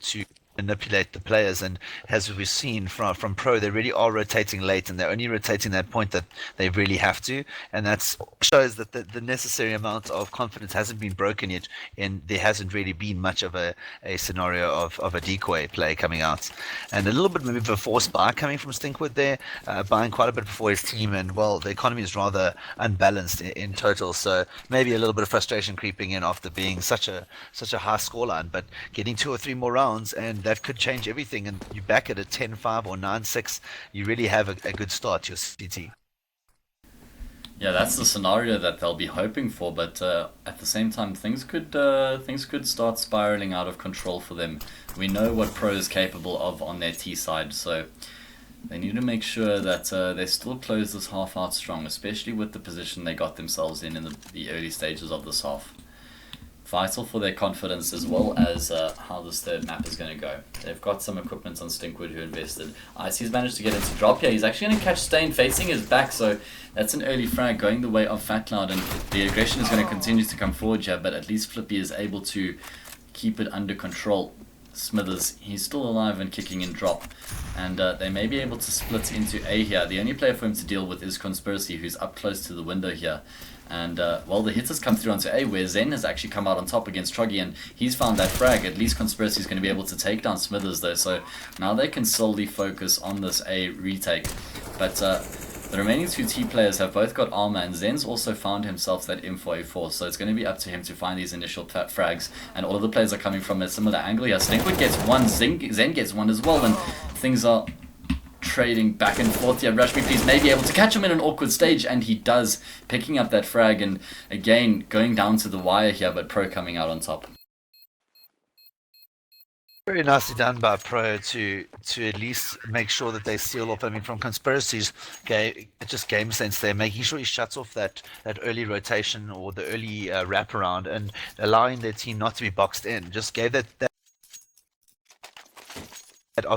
manipulate the players, and as we've seen from pro, they really are rotating late, and they're only rotating that point that they really have to, and that shows that the necessary amount of confidence hasn't been broken yet, and there hasn't really been much of a scenario of a decoy play coming out, and a little bit maybe of a forced buy coming from Stinkwood there, buying quite a bit before his team, and well, the economy is rather unbalanced in total, so maybe a little bit of frustration creeping in after being such a high scoreline, but getting 2 or 3 more rounds, and that could change everything. And you back at a 10-5 or 9-6, you really have a good start to your CT. Yeah, that's the scenario that they'll be hoping for, but at the same time, things could start spiraling out of control for them. We know what Pro is capable of on their T side, so they need to make sure that they still close this half out strong, especially with the position they got themselves in the early stages of this half. Vital for their confidence as well as how this third map is going to go. They've got some equipment on Stinkwood who invested. Icy's managed to get into drop here. He's actually going to catch Stain facing his back, so that's an early frag going the way of Fat Cloud, and the aggression is going to continue to come forward here, but at least Flippy is able to keep it under control. Smithers, he's still alive and kicking in drop, and they may be able to split into A here. The only player for him to deal with is Conspiracy, who's up close to the window here. And well, the hits has come through onto A, where Zen has actually come out on top against Troggy, and he's found that frag. At least Conspiracy is going to be able to take down Smithers though, so now they can solely focus on this A retake. But the remaining two T players have both got armor, and Zen's also found himself that M4A4, so it's going to be up to him to find these initial frags, and all of the players are coming from a similar angle here. Stinkwood gets one, Zen gets one as well, and things are trading back and forth here. Rashmi, please, may be able to catch him in an awkward stage, and he does, picking up that frag, and again, going down to the wire here, but Pro coming out on top. Very nicely done by Pro to at least make sure that they seal off. I mean, from Conspiracy's game sense, they're making sure he shuts off that early rotation or the early wraparound, and allowing their team not to be boxed in. Just gave that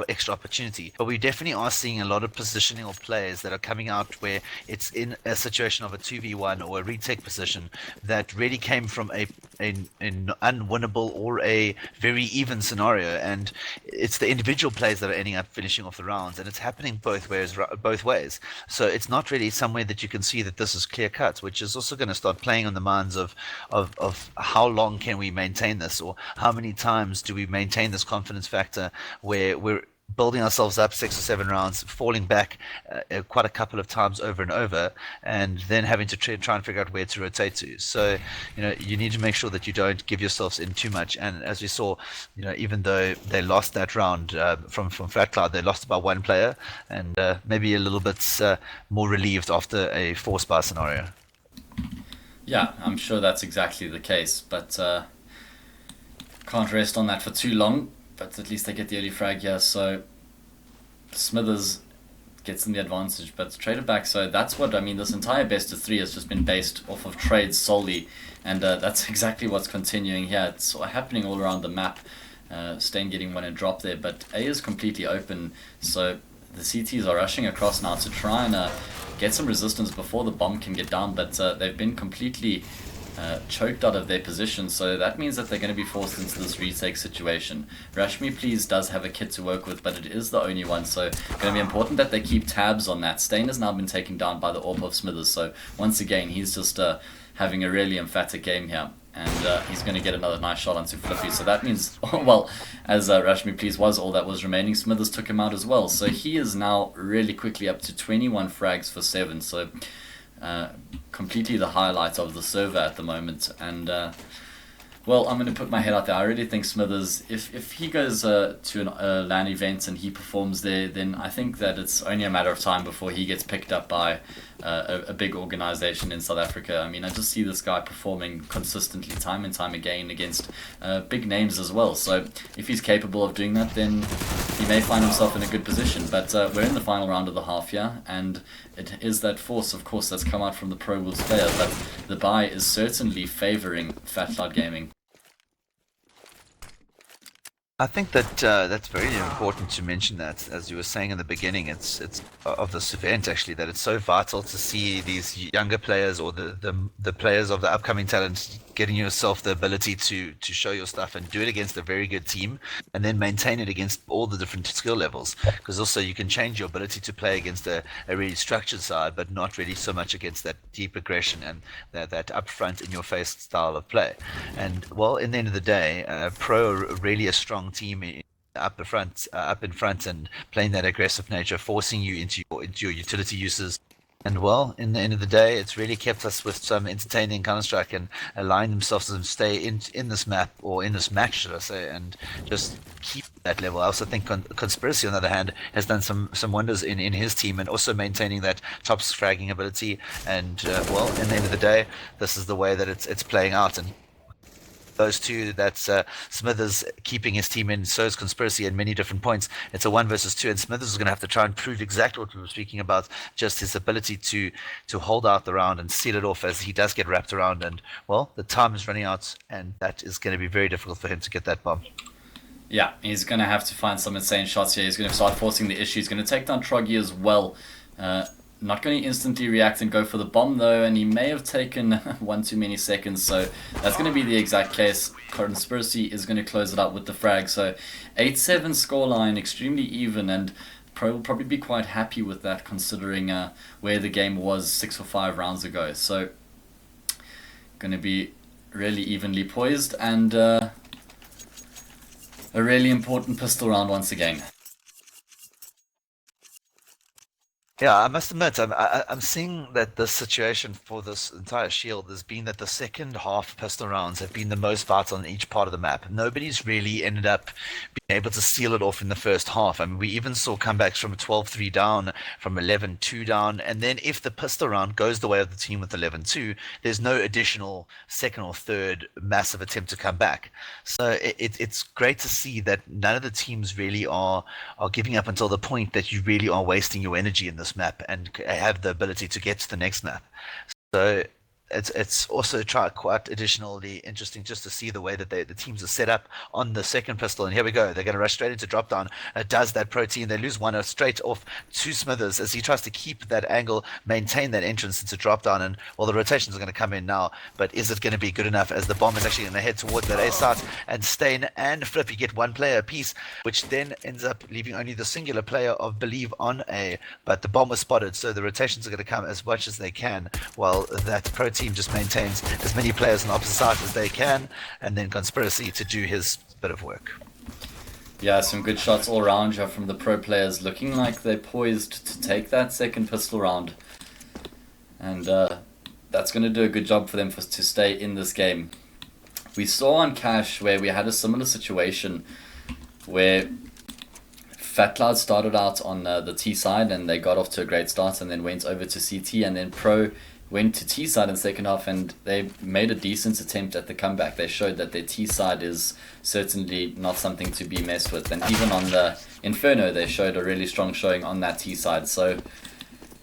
extra opportunity. But we definitely are seeing a lot of positioning of players that are coming out where it's in a situation of a 2v1 or a retake position that really came from an unwinnable or a very even scenario, and it's the individual players that are ending up finishing off the rounds, and it's happening both ways. So it's not really somewhere that you can see that this is clear cut, which is also going to start playing on the minds of how long can we maintain this, or how many times do we maintain this confidence factor where we're building ourselves up 6 or 7 rounds, falling back quite a couple of times over and over, and then having to try and figure out where to rotate to. So, you need to make sure that you don't give yourselves in too much. And as we saw, even though they lost that round from Fat Cloud, they lost by one player, and maybe a little bit more relieved after a forced buy scenario. Yeah, I'm sure that's exactly the case, but can't rest on that for too long. But at least they get the early frag here, so Smithers gets them the advantage, but trade it back. So that's what I mean. This entire best of 3 has just been based off of trades solely, and that's exactly what's continuing here. It's happening all around the map. Stain getting one and drop there, but A is completely open, so the CTs are rushing across now to try and get some resistance before the bomb can get down, but they've been completely choked out of their position, so that means that they're going to be forced into this retake situation. Rashmi Please does have a kit to work with, but it is the only one, so it's going to be important that they keep tabs on that. Stain has now been taken down by the AWP of Smithers, so once again he's just having a really emphatic game here, and he's going to get another nice shot onto Flippy, so that means, well, as Rashmi Please was all that was remaining, Smithers took him out as well, so he is now really quickly up to 21 frags for 7, so completely the highlight of the server at the moment, and Well, I'm going to put my head out there. I really think Smithers, if he goes to a LAN event and he performs there, then I think that it's only a matter of time before he gets picked up by a big organization in South Africa. I mean, I just see this guy performing consistently time and time again against big names as well. So if he's capable of doing that, then he may find himself in a good position. But we're in the final round of the half year, and it is that force, of course, that's come out from the PROwolves player. But the buy is certainly favoring Fat Cloud Gaming. I think that that's very important to mention that, as you were saying in the beginning, it's of this event actually that it's so vital to see these younger players or the players of the upcoming talent getting yourself the ability to show your stuff and do it against a very good team, and then maintain it against all the different skill levels. Because also you can change your ability to play against a really structured side, but not really so much against that deep aggression and that upfront in your face style of play. And well, in the end of the day, Pro are really a strong team up in front, and playing that aggressive nature, forcing you into your utility uses. And well, in the end of the day, it's really kept us with some entertaining Counter-Strike and allowing themselves to stay in this map, or in this match, should I say, and just keep that level. I also think Conspiracy, on the other hand, has done some wonders in his team, and also maintaining that top fragging ability. And well, in the end of the day, this is the way that it's playing out. And those two, that's Smithers keeping his team in, so is Conspiracy at many different points. It's a 1 versus 2, and Smithers is going to have to try and prove exactly what we were speaking about, just his ability to hold out the round and seal it off as he does get wrapped around. And well, the time is running out, and that is going to be very difficult for him to get that bomb. Yeah, he's going to have to find some insane shots here. He's going to start forcing the issue. He's going to take down Troggy as well. Not going to instantly react and go for the bomb though, and he may have taken one too many seconds, so that's going to be the exact case. Conspiracy is going to close it up with the frag, so 8-7 scoreline, extremely even, and Pro will probably be quite happy with that considering where the game was 6 or 5 rounds ago. So going to be really evenly poised, and a really important pistol round once again. Yeah, I must admit, I'm seeing that this situation for this entire Shield has been that the second half pistol rounds have been the most vital on each part of the map. Nobody's really ended up being able to seal it off in the first half. I mean, we even saw comebacks from 12-3 down, from 11-2 down, and then if the pistol round goes the way of the team with 11-2, there's no additional second or third massive attempt to come back. So it's great to see that none of the teams really are giving up until the point that you really are wasting your energy in this map and have the ability to get to the next map. So it's also quite additionally interesting just to see the way that the teams are set up on the second pistol. And here we go, they're going to rush straight into drop down. Does that Pro team, they lose one straight off to Smithers as he tries to keep that angle, maintain that entrance into drop down. And well, the rotations are going to come in now, but is it going to be good enough as the bomb is actually going to head towards that A site, and Stain and Flippy get one player apiece, which then ends up leaving only the singular player of Believe on A. But the bomb was spotted, so the rotations are going to come as much as they can, while that Pro team just maintains as many players on the opposite side as they can, and then Conspiracy to do his bit of work. Yeah, some good shots all around here from the Pro players, looking like they're poised to take that second pistol round, and that's going to do a good job for them to stay in this game. We saw on Cash where we had a similar situation where Fat Cloud started out on the T side and they got off to a great start, and then went over to CT, and then Pro went to T side in the second half, and they made a decent attempt at the comeback. They showed that their T side is certainly not something to be messed with, and even on the Inferno they showed a really strong showing on that T side. So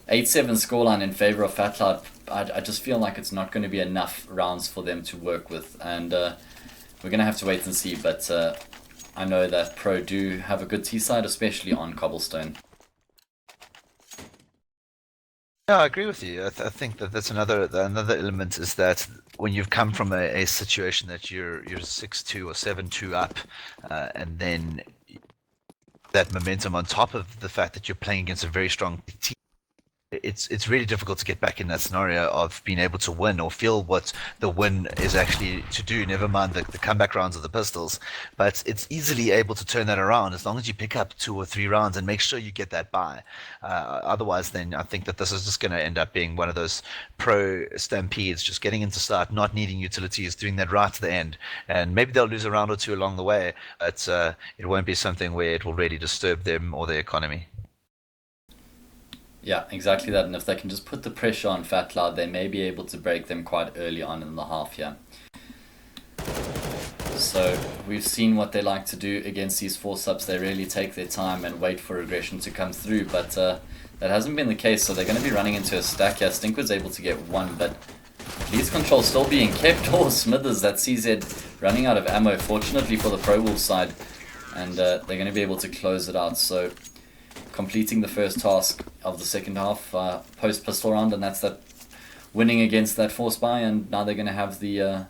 8-7 scoreline in favor of Fat Cloud. I just feel like it's not going to be enough rounds for them to work with, and we're going to have to wait and see, but I know that Pro do have a good T side, especially on Cobblestone. Yeah, I agree with you. I think that that's another element, is that when you've come from a situation that you're 6-2 or 7-2 up, and then that momentum on top of the fact that you're playing against a very strong team, it's really difficult to get back in that scenario of being able to win or feel what the win is actually to do, never mind the comeback rounds of the pistols. But it's easily able to turn that around as long as you pick up 2 or 3 rounds and make sure you get that buy. Otherwise, then I think that this is just going to end up being one of those pro stampedes, just getting into start, not needing utilities, doing that right to the end. And maybe they'll lose a round or two along the way, but it won't be something where it will really disturb them or their economy. Yeah, exactly that. And if they can just put the pressure on Fat Cloud, they may be able to break them quite early on in the half here. So we've seen what they like to do against these 4-subs. They really take their time and wait for aggression to come through, but that hasn't been the case. So they're going to be running into a stack here. Stinkwood's able to get one, but lead control still being kept. Oh, Smithers, that CZ running out of ammo, fortunately for the PROwolves side, and they're going to be able to close it out. So completing the first task of the second half post pistol round, and that's that winning against that force buy, and now they're going to have the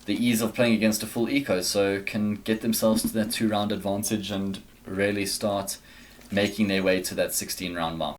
ease of playing against a full eco, so can get themselves to that 2-round advantage and really start making their way to that 16-round mark.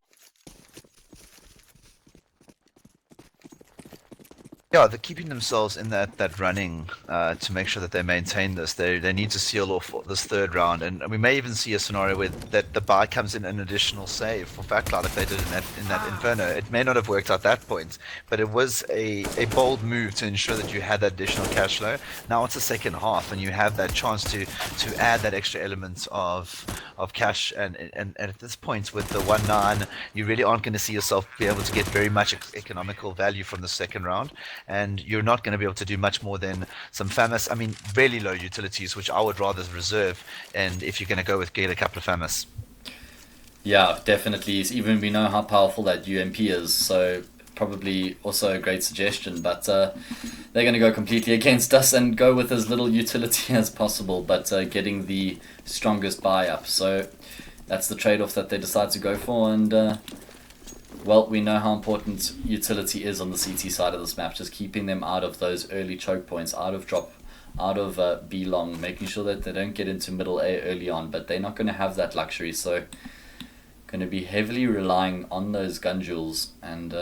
Yeah, they're keeping themselves in that running to make sure that they maintain this. They need to seal off this third round, and we may even see a scenario where that the buy comes in an additional save for Fat Cloud if they did in that Inferno. It may not have worked at that point, but it was a bold move to ensure that you had that additional cash flow. Now it's the second half, and you have that chance to add that extra element of cash, and at this point with the 1-9, you really aren't going to see yourself be able to get very much economical value from the second round. And you're not going to be able to do much more than some famous, I mean, really low utilities, which I would rather reserve. And if you're going to go with, get a couple of famous. Yeah, definitely. Even we know how powerful that UMP is, so probably also a great suggestion. But they're going to go completely against us and go with as little utility as possible, but getting the strongest buy up. So that's the trade-off that they decide to go for, and well, we know how important utility is on the CT side of this map, just keeping them out of those early choke points, out of drop, out of B long, making sure that they don't get into middle A early on, but they're not going to have that luxury, so going to be heavily relying on those gun duels, and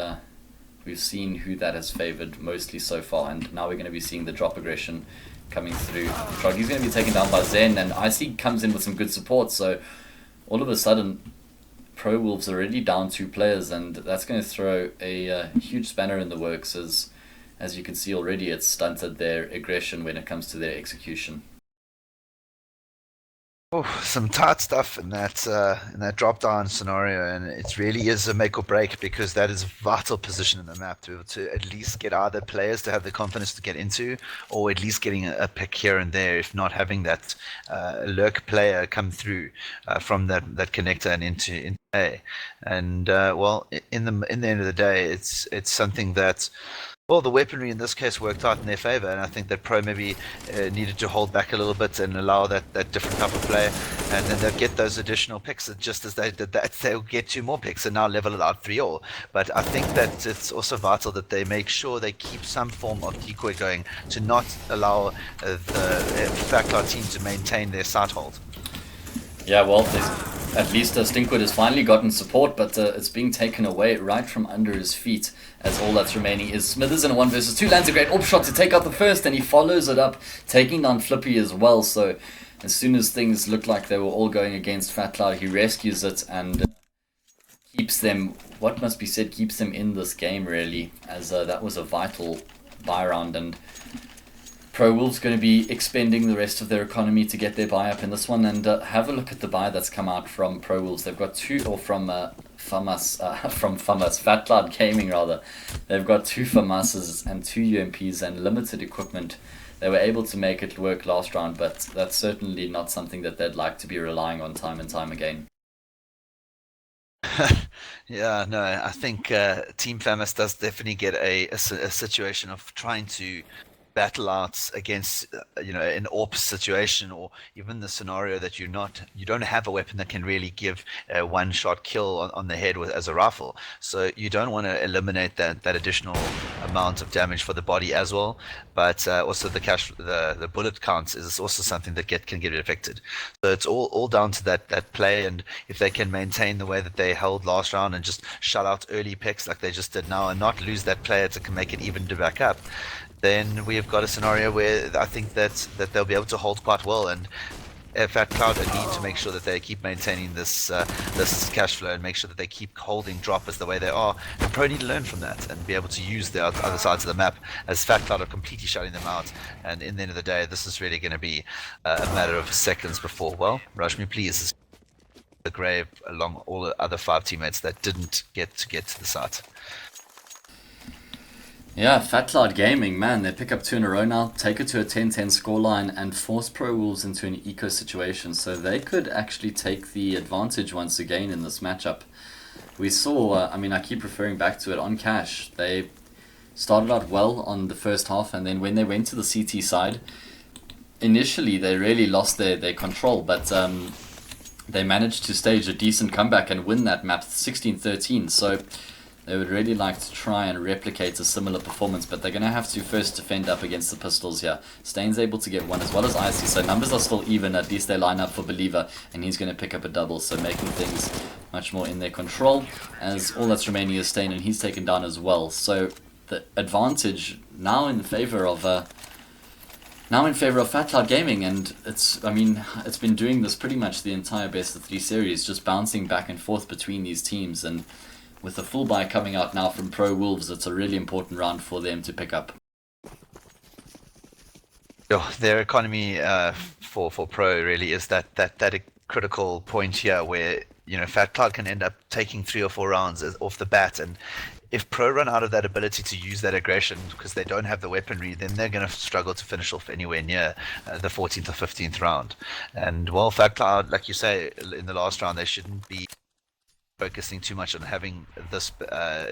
we've seen who that has favoured mostly so far, and now we're going to be seeing the drop aggression coming through. Froggy's going to be taken down by Zen, and Icy comes in with some good support, so all of a sudden PROwolves are already down 2 players, and that's going to throw a huge spanner in the works, as you can see already it's stunted their aggression when it comes to their execution. Oh, some tight stuff in that drop down scenario, and it really is a make or break because that is a vital position in the map to be able to at least get either players to have the confidence to get into, or at least getting a pick here and there, if not having that lurk player come through from that connector and into A. And well, in the end of the day, it's something that. Well, the weaponry in this case worked out in their favor, and I think that Pro maybe needed to hold back a little bit and allow that different type of play, and then they'll get those additional picks. And just as they did that, they'll get 2 more picks and now level it out 3-all. But I think that it's also vital that they make sure they keep some form of decoy going to not allow the Fat Cloud team to maintain their sight hold. Yeah, well, at least Stinkwood has finally gotten support, but it's being taken away right from under his feet, as all that's remaining is Smithers in a 1 versus 2, lands a great AWP shot to take out the first, and he follows it up, taking down Flippy as well. So as soon as things looked like they were all going against Fat Cloud, he rescues it and keeps them, what must be said, keeps them in this game really, as that was a vital buy round, and PROwolves going to be expending the rest of their economy to get their buy up in this one, and have a look at the buy that's come out from PROwolves. They've got 2, or from FAMAS, Fat Cloud Gaming rather. They've got 2 FAMASs and 2 UMPs and limited equipment. They were able to make it work last round, but that's certainly not something that they'd like to be relying on time and time again. Yeah, no, I think Team FAMAS does definitely get a situation of trying to battle out against, an AWP situation, or even the scenario that you don't have a weapon that can really give a one-shot kill on the head as a rifle. So you don't want to eliminate that additional amount of damage for the body as well. But also the bullet counts is also something that can get affected. So it's all down to that play, and if they can maintain the way that they held last round and just shut out early picks like they just did now, and not lose that player to make it even to back up, then we've got a scenario where I think that they'll be able to hold quite well. And Fat Cloud need to make sure that they keep maintaining this cash flow and make sure that they keep holding droppers the way they are. And Pro need to learn from that and be able to use the other sides of the map, as Fat Cloud are completely shutting them out. And in the end of the day, this is really going to be a matter of seconds before, well, Rashmi, please, the grave along all the other 5 teammates that didn't get to the site. Yeah, Fat Cloud Gaming, man, they pick up 2 in a row now, take it to a 10-10 scoreline, and force PROwolves into an eco situation. So they could actually take the advantage once again in this matchup. We saw, I keep referring back to it on Cash. They started out well on the first half, and then when they went to the CT side, initially they really lost their control, but they managed to stage a decent comeback and win that map 16-13. So they would really like to try and replicate a similar performance, but they're going to have to first defend up against the pistols here. Stain's able to get one as well as Icy, so numbers are still even. At least they line up for Believer, and he's going to pick up a double, so making things much more in their control, as all that's remaining is Stain, and he's taken down as well. So the advantage now in favor of Fat Cloud Gaming, and it's been doing this pretty much the entire best of 3 series, just bouncing back and forth between these teams. And with the full buy coming out now from PROwolves, it's a really important round for them to pick up. Their economy for Pro really is that critical point here where Fat Cloud can end up taking 3 or 4 rounds off the bat, and if Pro run out of that ability to use that aggression because they don't have the weaponry, then they're going to struggle to finish off anywhere near the 14th or 15th round. And while Fat Cloud, like you say, in the last round, they shouldn't be focusing too much on having this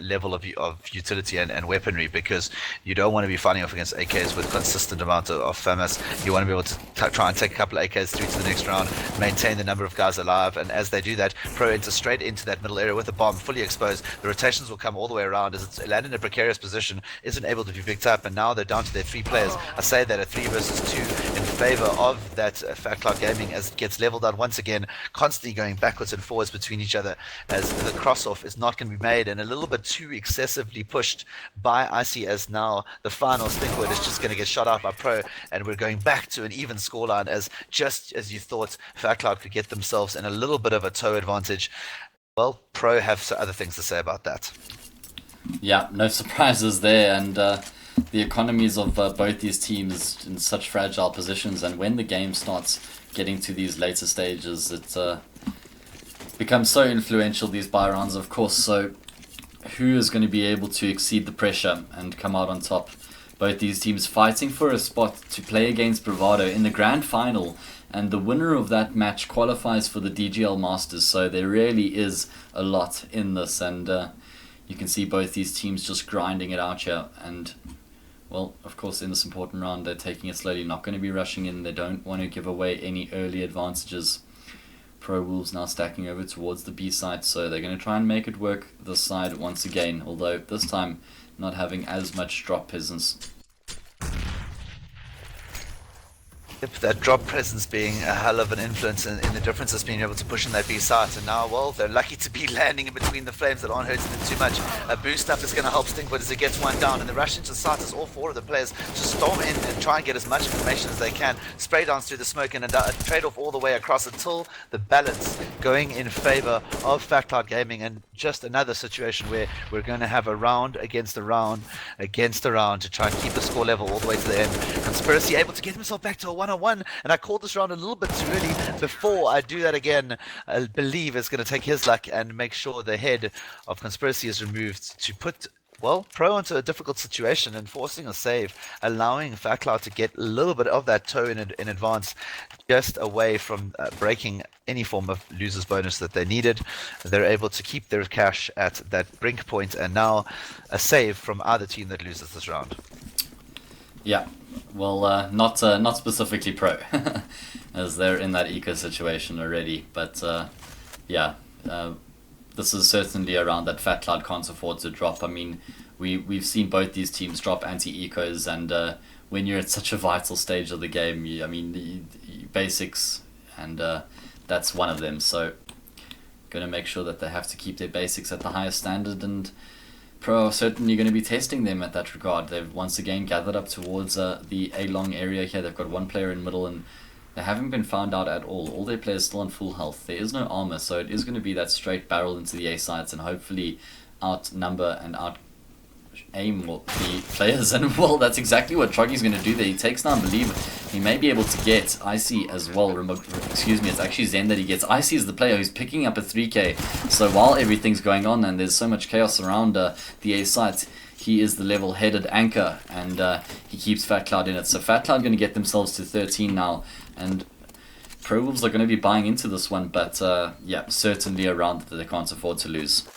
level of utility and weaponry, because you don't want to be fighting off against AKs with consistent amount of FAMAS. You want to be able to try and take a couple of AKs through to the next round, maintain the number of guys alive, and as they do that, Pro enter straight into that middle area with a bomb fully exposed. The rotations will come all the way around as it's landed in a precarious position, isn't able to be picked up, and now they're down to their 3 players. I say that a 3 versus 2 in favor of that Fat Cloud Gaming, as it gets leveled out once again, constantly going backwards and forwards between each other, as the cross-off is not going to be made, and a little bit too excessively pushed by Icy, as now the final stinkwood is just going to get shot out by Pro, and we're going back to an even scoreline, as just as you thought Fat Cloud could get themselves in a little bit of a toe advantage. Well, Pro have other things to say about that. Yeah, no surprises there, and the economies of both these teams in such fragile positions, and when the game starts getting to these later stages, it's becomes so influential, these buy rounds, of course. So who is going to be able to exceed the pressure and come out on top? Both these teams fighting for a spot to play against Bravado in the grand final, and the winner of that match qualifies for the DGL Masters. So there really is a lot in this, and you can see both these teams just grinding it out here. And well, of course, in this important round, they're taking it slowly, not going to be rushing in. They don't want to give away any early advantages. PROwolves now stacking over towards the B side, so they're going to try and make it work this side once again, although this time not having as much drop presence. Yep, that drop presence being a hell of an influence in the differences being able to push in that B site, and now, well, they're lucky to be landing in between the flames that aren't hurting them too much. A boost up is going to help Stinkwood as it gets one down, and the rush into the site is all 4 of the players to storm in and try and get as much information as they can, spray dance through the smoke and trade off all the way across until the balance going in favor of Fat Cloud Gaming. And just another situation where we're going to have a round against a round against a round to try and keep the score level all the way to the end. Conspiracy able to get himself back to a 1-on-1, and I called this round a little bit too early. Before I do that again, I believe is going to take his luck and make sure the head of Conspiracy is removed to put, well, Pro into a difficult situation and forcing a save, allowing Fat Cloud to get a little bit of that toe in advance, just away from breaking any form of loser's bonus that they needed. They're able to keep their cash at that brink point, and now a save from either team that loses this round. Yeah, well, not specifically Pro, as they're in that eco situation already. But yeah, uh, this is certainly around that Fat Cloud can't afford to drop. I mean, we've seen both these teams drop anti-ecos, and when you're at such a vital stage of the game, I mean, basics, and that's one of them. So, going to make sure that they have to keep their basics at the highest standard, and Pro are certainly going to be testing them at that regard. They've once again gathered up towards the A-long area here. They've got one player in middle, and they haven't been found out at all. All their players still on full health. There is no armor, so it is going to be that straight barrel into the A sites and hopefully outnumber and out aim the players. And well, that's exactly what Troggy's going to do there. He takes down Believer. He may be able to get Icy as well. Excuse me, it's actually Zen that he gets. Icy is the player who's picking up a 3k. So while everything's going on and there's so much chaos around the A site, he is the level-headed anchor, and he keeps Fat Cloud in it. So Fat Cloud going to get themselves to 13 now, and PROwolves are going to be buying into this one, but yeah, certainly a round that they can't afford to lose.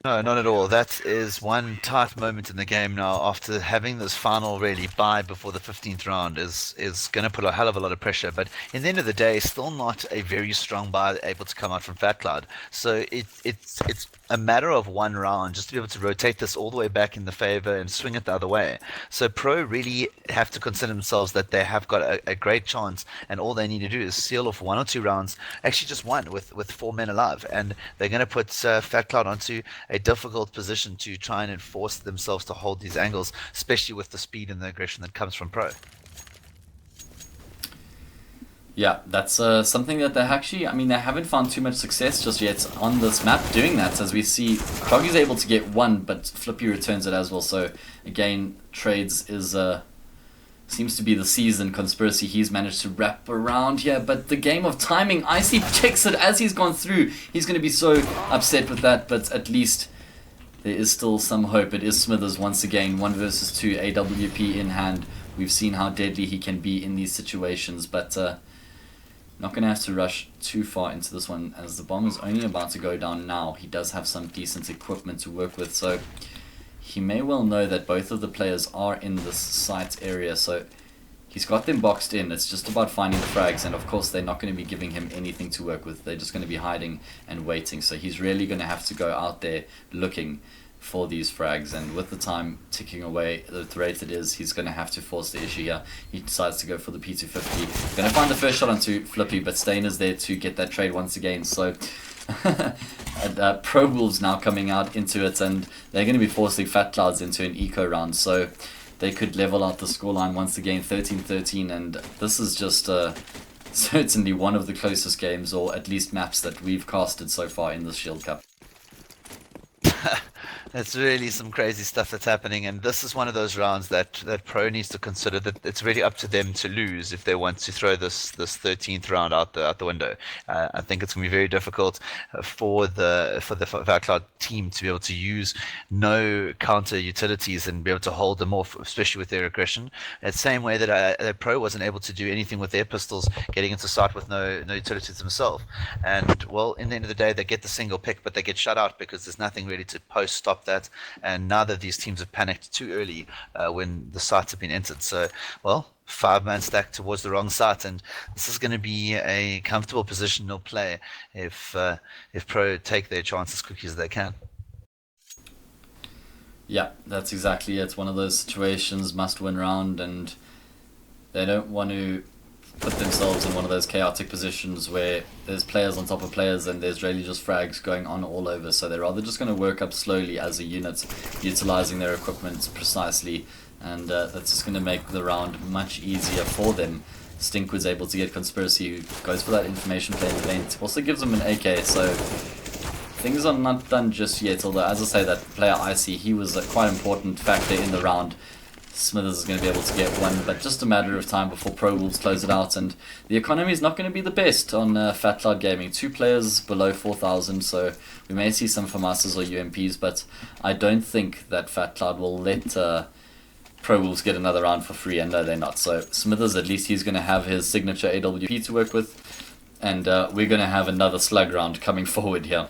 No, not at all. That is one tight moment in the game now. After having this final really bye before the 15th round is going to put a hell of a lot of pressure. But in the end of the day, still not a very strong bye able to come out from Fat Cloud. So it's a matter of one round just to be able to rotate this all the way back in the favor and swing it the other way. So Pro really have to consider themselves that they have got a great chance, and all they need to do is seal off 1 or 2 rounds, actually just one with 4 men alive, and they're going to put Fat Cloud onto a difficult position to try and enforce themselves to hold these angles, especially with the speed and the aggression that comes from Pro. Yeah, that's something that they actually, I mean, they haven't found too much success just yet on this map doing that, as we see Kroggy's able to get one, but Flippy returns it as well. So again, trades is seems to be the season conspiracy he's managed to wrap around here, but the game of timing, Icy checks it as he's gone through. He's going to be so upset with that, but at least there is still some hope. It is Smithers once again, 1 versus 2, AWP in hand. We've seen how deadly he can be in these situations, but not going to have to rush too far into this one, as the bomb is only about to go down now. He does have some decent equipment to work with, so he may well know that both of the players are in this site area, so he's got them boxed in. It's just about finding the frags, and of course they're not going to be giving him anything to work with. They're just going to be hiding and waiting, so he's really going to have to go out there looking for these frags, and with the time ticking away at the rate it is, he's going to have to force the issue here. He decides to go for the P250. Going to find the first shot onto Flippy, but Stain is there to get that trade once again, so and, PROwolves now coming out into it, and they're going to be forcing Fat Clouds into an eco round, so they could level out the scoreline once again, 13-13, and this is just certainly one of the closest games, or at least maps, that we've casted so far in this Shield Cup. It's really some crazy stuff that's happening, and this is one of those rounds that Pro needs to consider that it's really up to them to lose if they want to throw this 13th round out the window. I think it's going to be very difficult for the Fat Cloud team to be able to use no counter utilities and be able to hold them off, especially with their aggression. The same way that Pro wasn't able to do anything with their pistols, getting into sight with no utilities themselves. And well, in the end of the day, they get the single pick, but they get shut out because there's nothing really to stop that, and neither of these teams have panicked too early when the sites have been entered. So, well, 5-man stack towards the wrong site, and this is going to be a comfortable position they'll play if Pro take their chance as quickly as they can. Yeah, that's exactly it. It's one of those situations, must-win round, and they don't want to put themselves in one of those chaotic positions where there's players on top of players and there's really just frags going on all over. So they're rather just going to work up slowly as a unit, utilizing their equipment precisely, and that's just going to make the round much easier for them. Stinkwood's able to get Conspiracy, who goes for that information play in the vent, also gives him an AK, so things are not done just yet, although as I say, that player Icy, he was a quite important factor in the round. Smithers is going to be able to get one, but just a matter of time before PROwolves close it out, and the economy is not going to be the best on Fat Cloud Gaming. 2 players below 4,000, so we may see some FAMASas or UMPs, but I don't think that Fat Cloud will let PROwolves get another round for free, and no, they're not. So Smithers, at least he's going to have his signature AWP to work with, and we're going to have another slug round coming forward here.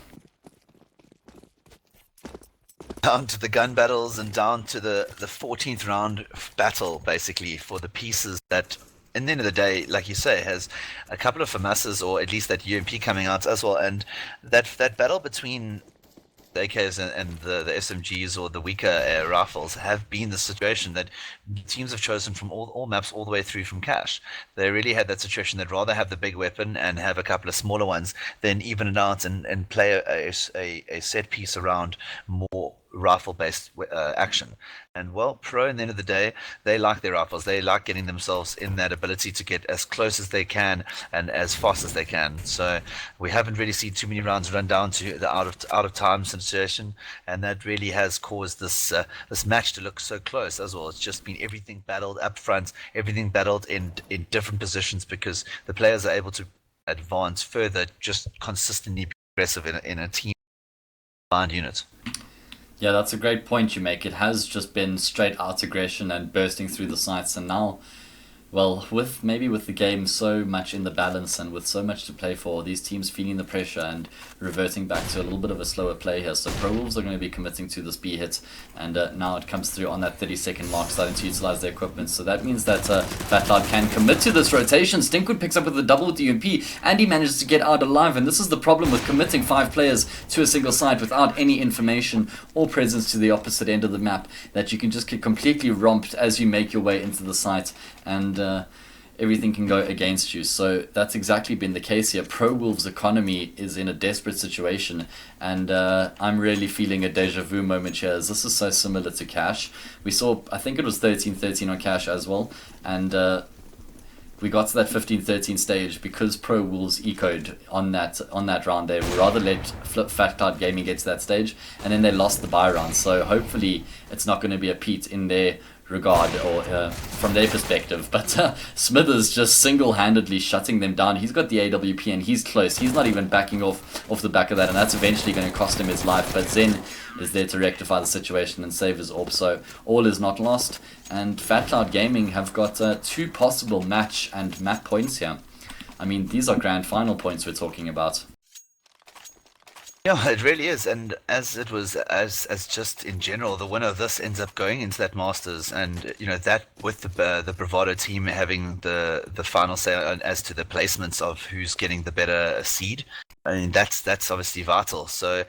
down to the gun battles and down to the 14th round battle, basically, for the pieces that, in the end of the day, like you say, has a couple of FAMASs, or at least that UMP coming out as well. And that battle between the AKs and the SMGs, or the weaker rifles, have been the situation that teams have chosen from all maps all the way through from cash. They really had that situation. They'd rather have the big weapon and have a couple of smaller ones than even it out and play a set piece around more rifle-based action. And well, Pro, in the end of the day, they like their rifles. They like getting themselves in that ability to get as close as they can and as fast as they can. So we haven't really seen too many rounds run down to the out of time situation, and that really has caused this match to look so close as well. It's just been everything battled up front, everything battled in different positions, because the players are able to advance further, just consistently be aggressive in a team blind unit. Yeah, that's a great point you make. It has just been straight out aggression and bursting through the sights, and now, well, with the game so much in the balance and with so much to play for, these teams feeling the pressure and reverting back to a little bit of a slower play here. So PROwolves are going to be committing to this B hit, and now it comes through on that 30-second mark, starting to utilize their equipment. So that means that Fatloud can commit to this rotation. Stinkwood picks up with the double with the UMP, and he manages to get out alive. And this is the problem with committing 5 players to a single site without any information or presence to the opposite end of the map, that you can just get completely romped as you make your way into the site, and everything can go against you. So that's exactly been the case here. PROwolves' economy is in a desperate situation, and I'm really feeling a deja vu moment here, as this is so similar to Cash. We saw, I think it was 13-13 on Cash as well, and we got to that 15-13 stage because PROwolves ecoed on that round. They rather let Fat Cloud Gaming get to that stage, and then they lost the buy round. So hopefully it's not going to be a Pete in their regard, or from their perspective, but Smithers just single-handedly shutting them down. He's got the AWP and he's close. He's not even backing off the back of that, and that's eventually going to cost him his life. But Zen is there to rectify the situation and save his AWP, so all is not lost. And Fat Cloud Gaming have got 2 possible match and map points here. I mean, these are grand final points we're talking about. Yeah, it really is, and as just in general, the winner of this ends up going into that Masters, and that with the Bravado team having the final say as to the placements of who's getting the better seed. I mean, that's obviously vital. So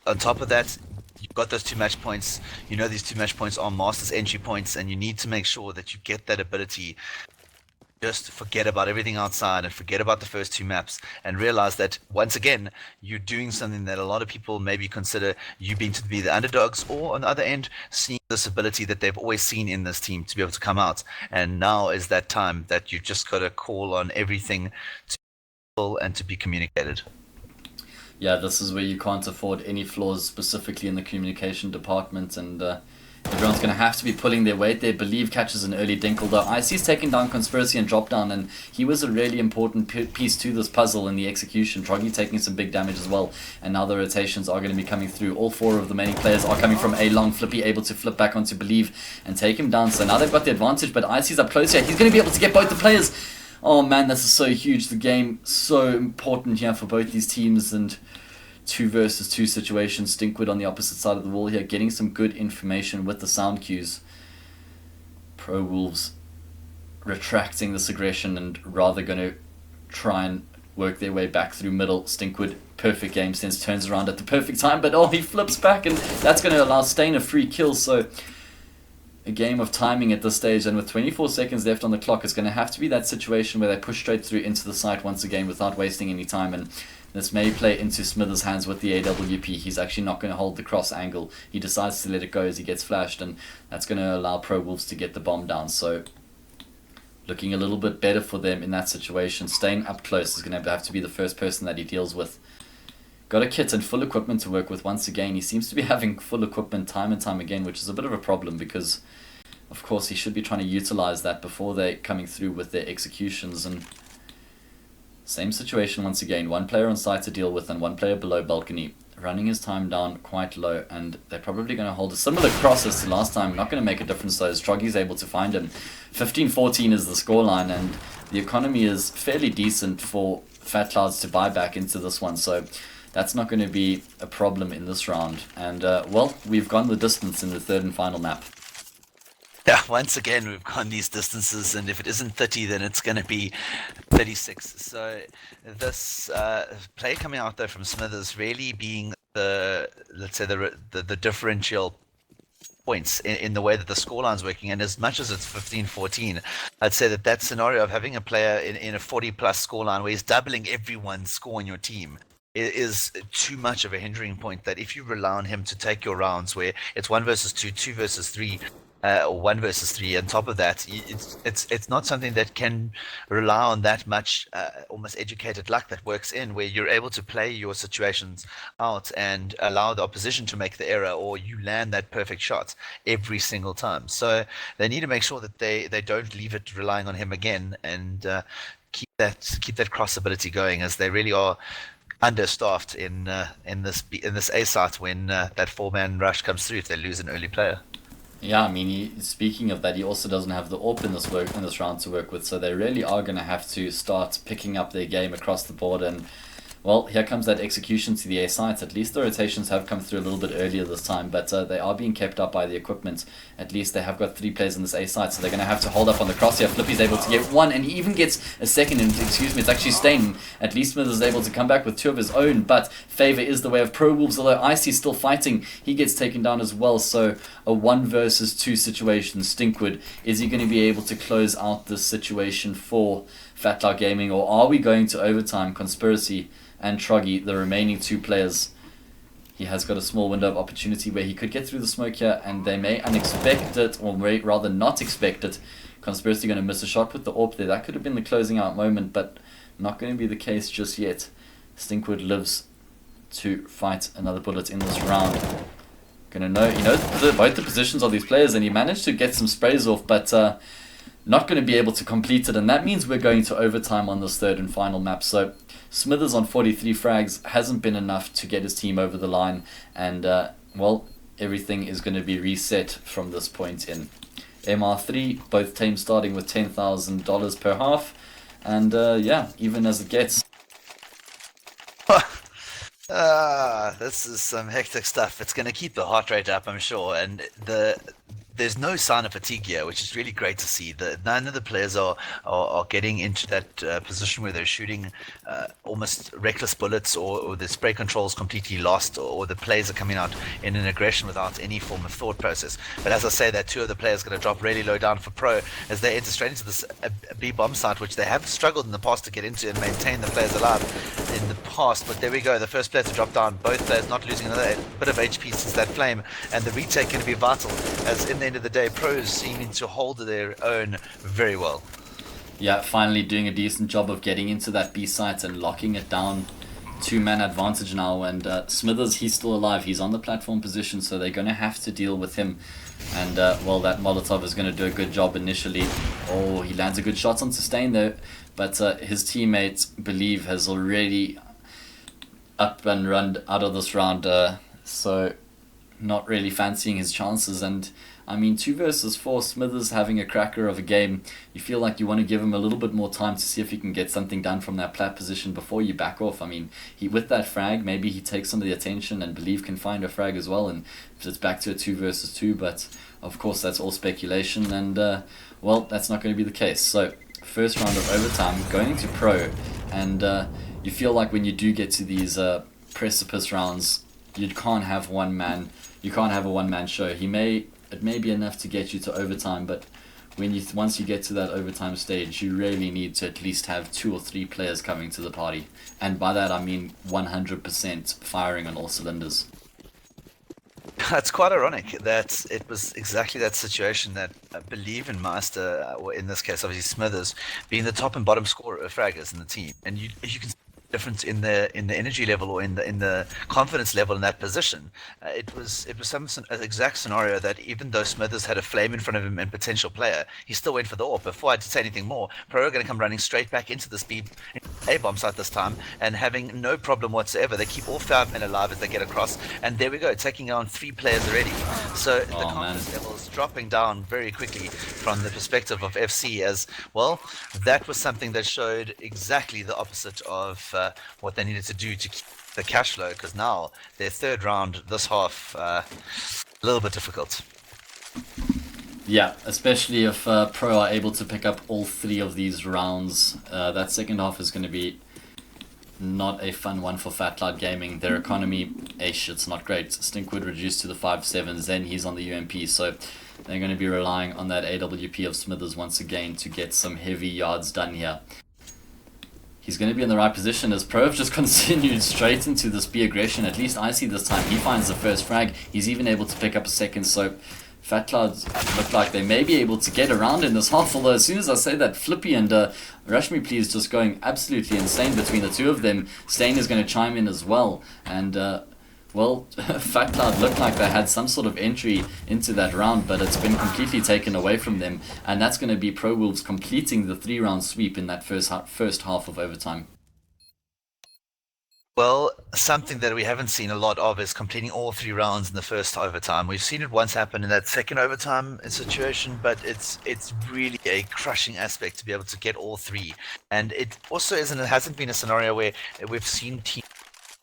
on top of that, you've got those 2 match points. These 2 match points are Masters entry points, and you need to make sure that you get that ability. Just forget about everything outside and forget about the first 2 maps, and realize that once again you're doing something that a lot of people maybe consider you being to be the underdogs, or on the other end seeing this ability that they've always seen in this team to be able to come out. And now is that time that you just got to call on everything to be and to be communicated. Yeah, this is where you can't afford any flaws, specifically in the communication department, and everyone's going to have to be pulling their weight there. Believe catches an early dinkle, though. IC's taking down Conspiracy and drop down, and he was a really important piece to this puzzle in the execution. Troggy taking some big damage as well, and now the rotations are going to be coming through. All 4 of the remaining players are coming from A long. Flippy able to flip back onto Believe and take him down. So now they've got the advantage, but IC's up close here. He's going to be able to get both the players. Oh man, this is so huge. The game so important here for both these teams, and 2 versus 2 situation. Stinkwood on the opposite side of the wall here, getting some good information with the sound cues. PROwolves retracting this aggression and rather going to try and work their way back through middle. Stinkwood, perfect game sense, turns around at the perfect time, but he flips back, and that's going to allow Stain a free kill. So a game of timing at this stage, and with 24 seconds left on the clock, it's going to have to be that situation where they push straight through into the site once again without wasting any time. And this may play into Smithers' hands with the AWP. He's actually not going to hold the cross angle. He decides to let it go as he gets flashed, and that's going to allow PROwolves to get the bomb down. So looking a little bit better for them in that situation. Staying up close is going to have to be the first person that he deals with. Got a kit and full equipment to work with once again. He seems to be having full equipment time and time again, which is a bit of a problem because, of course, he should be trying to utilize that before they're coming through with their executions. And same situation once again. 1 player on site to deal with and 1 player below balcony. Running his time down quite low, and they're probably going to hold a similar cross as to last time. Not going to make a difference though, as Troggy's able to find him. 15-14 is the scoreline, and the economy is fairly decent for Fat Clouds to buy back into this one. So that's not going to be a problem in this round. And, well, we've gone the distance in the third and final map. Yeah, once again, we've gone these distances, and if it isn't 30, then it's going to be 36. So this play coming out there from Smithers really being let's say, the differential points in the way that the scoreline's working. And as much as it's 15-14, I'd say that scenario of having a player in a 40-plus scoreline where he's doubling everyone's score on your team is too much of a hindering point, that if you rely on him to take your rounds where it's 1 versus 2, 2 versus 3, or 1 versus 3, on top of that, it's not something that can rely on that much almost educated luck that works in, where you're able to play your situations out and allow the opposition to make the error, or you land that perfect shot every single time. So they need to make sure that they don't leave it relying on him again, and keep that cross ability going, as they really are understaffed in this A site when that 4-man rush comes through if they lose an early player. Yeah, I mean, speaking of that, he also doesn't have the AWP in this round to work with, so they really are going to have to start picking up their game across the board. And, well, here comes that execution to the A sites. At least the rotations have come through a little bit earlier this time, but they are being kept up by the equipment. At least they have got 3 players in this A site, so they're going to have to hold up on the cross here. Flippy's able to get 1, and he even gets a second, and it's actually Stain. At least Smith is able to come back with 2 of his own, but Favor is the way of PROwolves, although Icy's still fighting. He gets taken down as well, so a 1 versus 2 situation. Stinkwood, is he going to be able to close out this situation for Fatlar Gaming, or are we going to overtime? Conspiracy and Troggy, the remaining 2 players. He has got a small window of opportunity where he could get through the smoke here, and they may unexpect it, or rather not expect it. Conspiracy going to miss a shot with the AWP there. That could have been the closing out moment, but not going to be the case just yet. Stinkwood lives to fight another bullet in this round. Gonna know, he knows both the positions of these players, and he managed to get some sprays off, but not going to be able to complete it, and that means we're going to overtime on this third and final map. So Smithers on 43 frags hasn't been enough to get his team over the line, and well, everything is going to be reset from this point in. MR3, both teams starting with $10,000 per half, and yeah, even as it gets. This is some hectic stuff. It's going to keep the heart rate up, I'm sure, and there's no sign of fatigue here, which is really great to see. None of the players are getting into that position where they're shooting almost reckless bullets, or the spray control is completely lost, or the players are coming out in an aggression without any form of thought process. But as I say, that 2 of the players are going to drop really low down for Pro as they enter straight into this B bomb site, which they have struggled in the past to get into and maintain the players alive in the past. But there we go, the first player to drop down, both players not losing another bit of HP since that flame, and the retake going to be vital, as in the end of the day, Pros seeming to hold their own very well. Yeah, finally doing a decent job of getting into that B site and locking it down. 2-man advantage now, and Smithers, he's still alive. He's on the platform position, so they're going to have to deal with him. And, well, that Molotov is going to do a good job initially. Oh, he lands a good shot on sustain, though. But his teammate, Believe, has already up and run out of this round. So, not really fancying his chances. And, I mean, 2 versus 4, Smithers having a cracker of a game. You feel like you want to give him a little bit more time to see if he can get something done from that plat position before you back off. I mean, with that frag, maybe he takes some of the attention, and Believe can find a frag as well, and it's back to a 2 versus 2. But of course, that's all speculation, and well, that's not going to be the case. So, first round of overtime going into Pro, and you feel like when you do get to these precipice rounds, you can't have one man. You can't have a one-man show. It may be enough to get you to overtime, but once you get to that overtime stage, you really need to at least have 2 or 3 players coming to the party. And by that, I mean 100% firing on all cylinders. It's quite ironic that it was exactly that situation that I Believe in Master, or in this case, obviously Smithers, being the top and bottom scorer of fraggers in the team. And you can difference in the energy level, or in the confidence level in that position. It was some exact scenario that even though Smithers had a flame in front of him and potential player, he still went for the AWP. Before I say anything more, Pro are going to come running straight back into the speed A bomb site this time, and having no problem whatsoever. They keep all 5 men alive as they get across, and there we go, taking on 3 players already. So the confidence level is dropping down very quickly from the perspective of FC, as well. That was something that showed exactly the opposite of what they needed to do to keep the cash flow, because now their third round this half a little bit difficult. Yeah, especially if Pro are able to pick up all 3 of these rounds. That second half is going to be not a fun one for Fat Cloud Gaming. Their economy, it's not great. Stinkwood reduced to the 5.7s, then he's on the UMP, so they're going to be relying on that AWP of Smithers once again to get some heavy yards done here. He's going to be in the right position as Pro have just continued straight into this B aggression. At least I see this time he finds the first frag. He's even able to pick up a second, so Fat Clouds look like they may be able to get around in this half, although as soon as I say that, Flippy and Rush Me Please just going absolutely insane between the two of them. Stain is going to chime in as well, and well, Fat Cloud looked like they had some sort of entry into that round, but it's been completely taken away from them, and that's going to be PROwolves completing the 3-round sweep in that first half of overtime. Well, something that we haven't seen a lot of is completing all 3 rounds in the first overtime. We've seen it once happen in that second overtime situation, but it's really a crushing aspect to be able to get all 3. And it also hasn't been a scenario where we've seen teams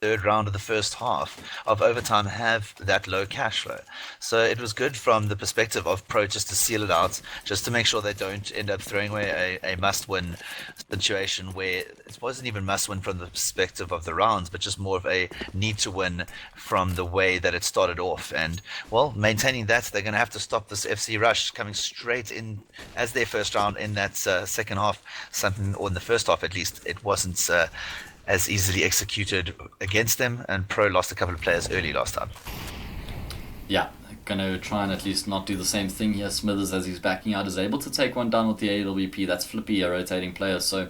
third round of the first half of overtime have that low cash flow. So it was good from the perspective of Pro just to seal it out, just to make sure they don't end up throwing away a must-win situation where it wasn't even must-win from the perspective of the rounds, but just more of a need to win from the way that it started off. And, well, maintaining that, they're going to have to stop this FC rush coming straight in as their first round in that second half, or in the first half at least. It wasn't as easily executed against them, and Pro lost a couple of players early last time. Yeah, gonna try and at least not do the same thing here. Smithers, as he's backing out, is able to take one down with the AWP. That's Flippy, a rotating player, so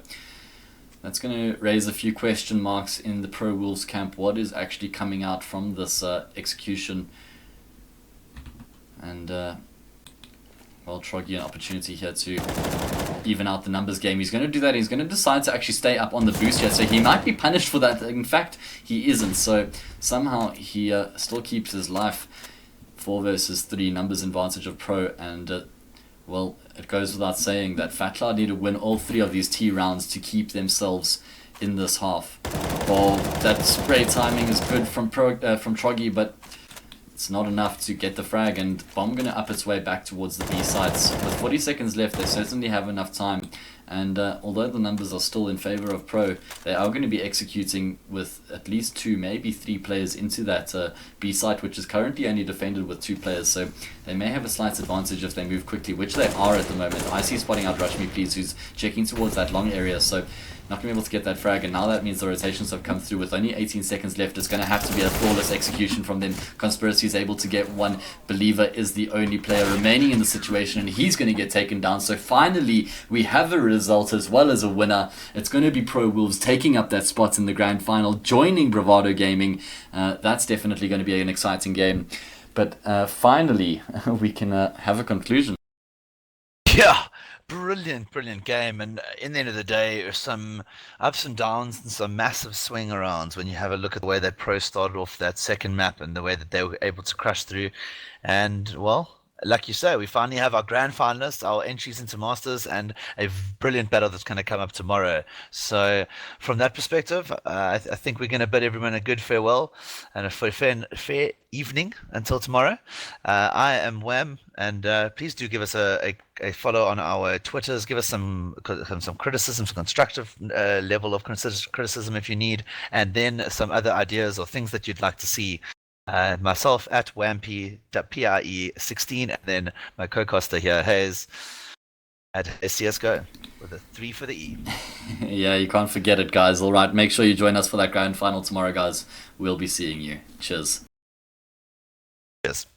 that's going to raise a few question marks in the PROwolves camp. What is actually coming out from this execution? And well, Troggy, an opportunity here to even out the numbers game. He's going to do that. He's going to decide to actually stay up on the boost here, so he might be punished for that. In fact, he isn't, so somehow he still keeps his life. 4 versus 3 numbers advantage of Pro, and well, it goes without saying that Fat Cloud need to win all 3 of these T rounds to keep themselves in this half. Well, that spray timing is good from Troggy, but it's not enough to get the frag, and Bomb going to up its way back towards the B sites. With 40 seconds left, they certainly have enough time, and although the numbers are still in favor of Pro, they are going to be executing with at least 2, maybe 3 players into that B site, which is currently only defended with 2 players, so they may have a slight advantage if they move quickly, which they are at the moment. I see spotting out Rush Me Please, who's checking towards that long area, so not going to be able to get that frag, and now that means the rotations have come through. With only 18 seconds left, it's going to have to be a flawless execution from them. Conspiracy is able to get one. Believer is the only player remaining in the situation, and he's going to get taken down. So finally, we have a result as well as a winner. It's going to be PROwolves taking up that spot in the grand final, joining Bravado Gaming. That's definitely going to be an exciting game. But finally, we can have a conclusion. Yeah, brilliant game. And in the end of the day, some ups and downs and some massive swing arounds when you have a look at the way that Pro started off that second map and the way that they were able to crash through. And, well, like you say, we finally have our grand finalists, our entries into Masters, and a brilliant battle that's going to come up tomorrow. So, from that perspective, I think we're going to bid everyone a good farewell and a fair evening until tomorrow. I am Wham, and please do give us a follow on our Twitters. Give us some criticism, some constructive level of criticism if you need, and then some other ideas or things that you'd like to see. Myself at Wampy.PRE16, and then my co-caster here, Hayes, at CSGO with a 3 for the E. Yeah, you can't forget it, guys. All right, make sure you join us for that grand final tomorrow, guys. We'll be seeing you. Cheers. Cheers.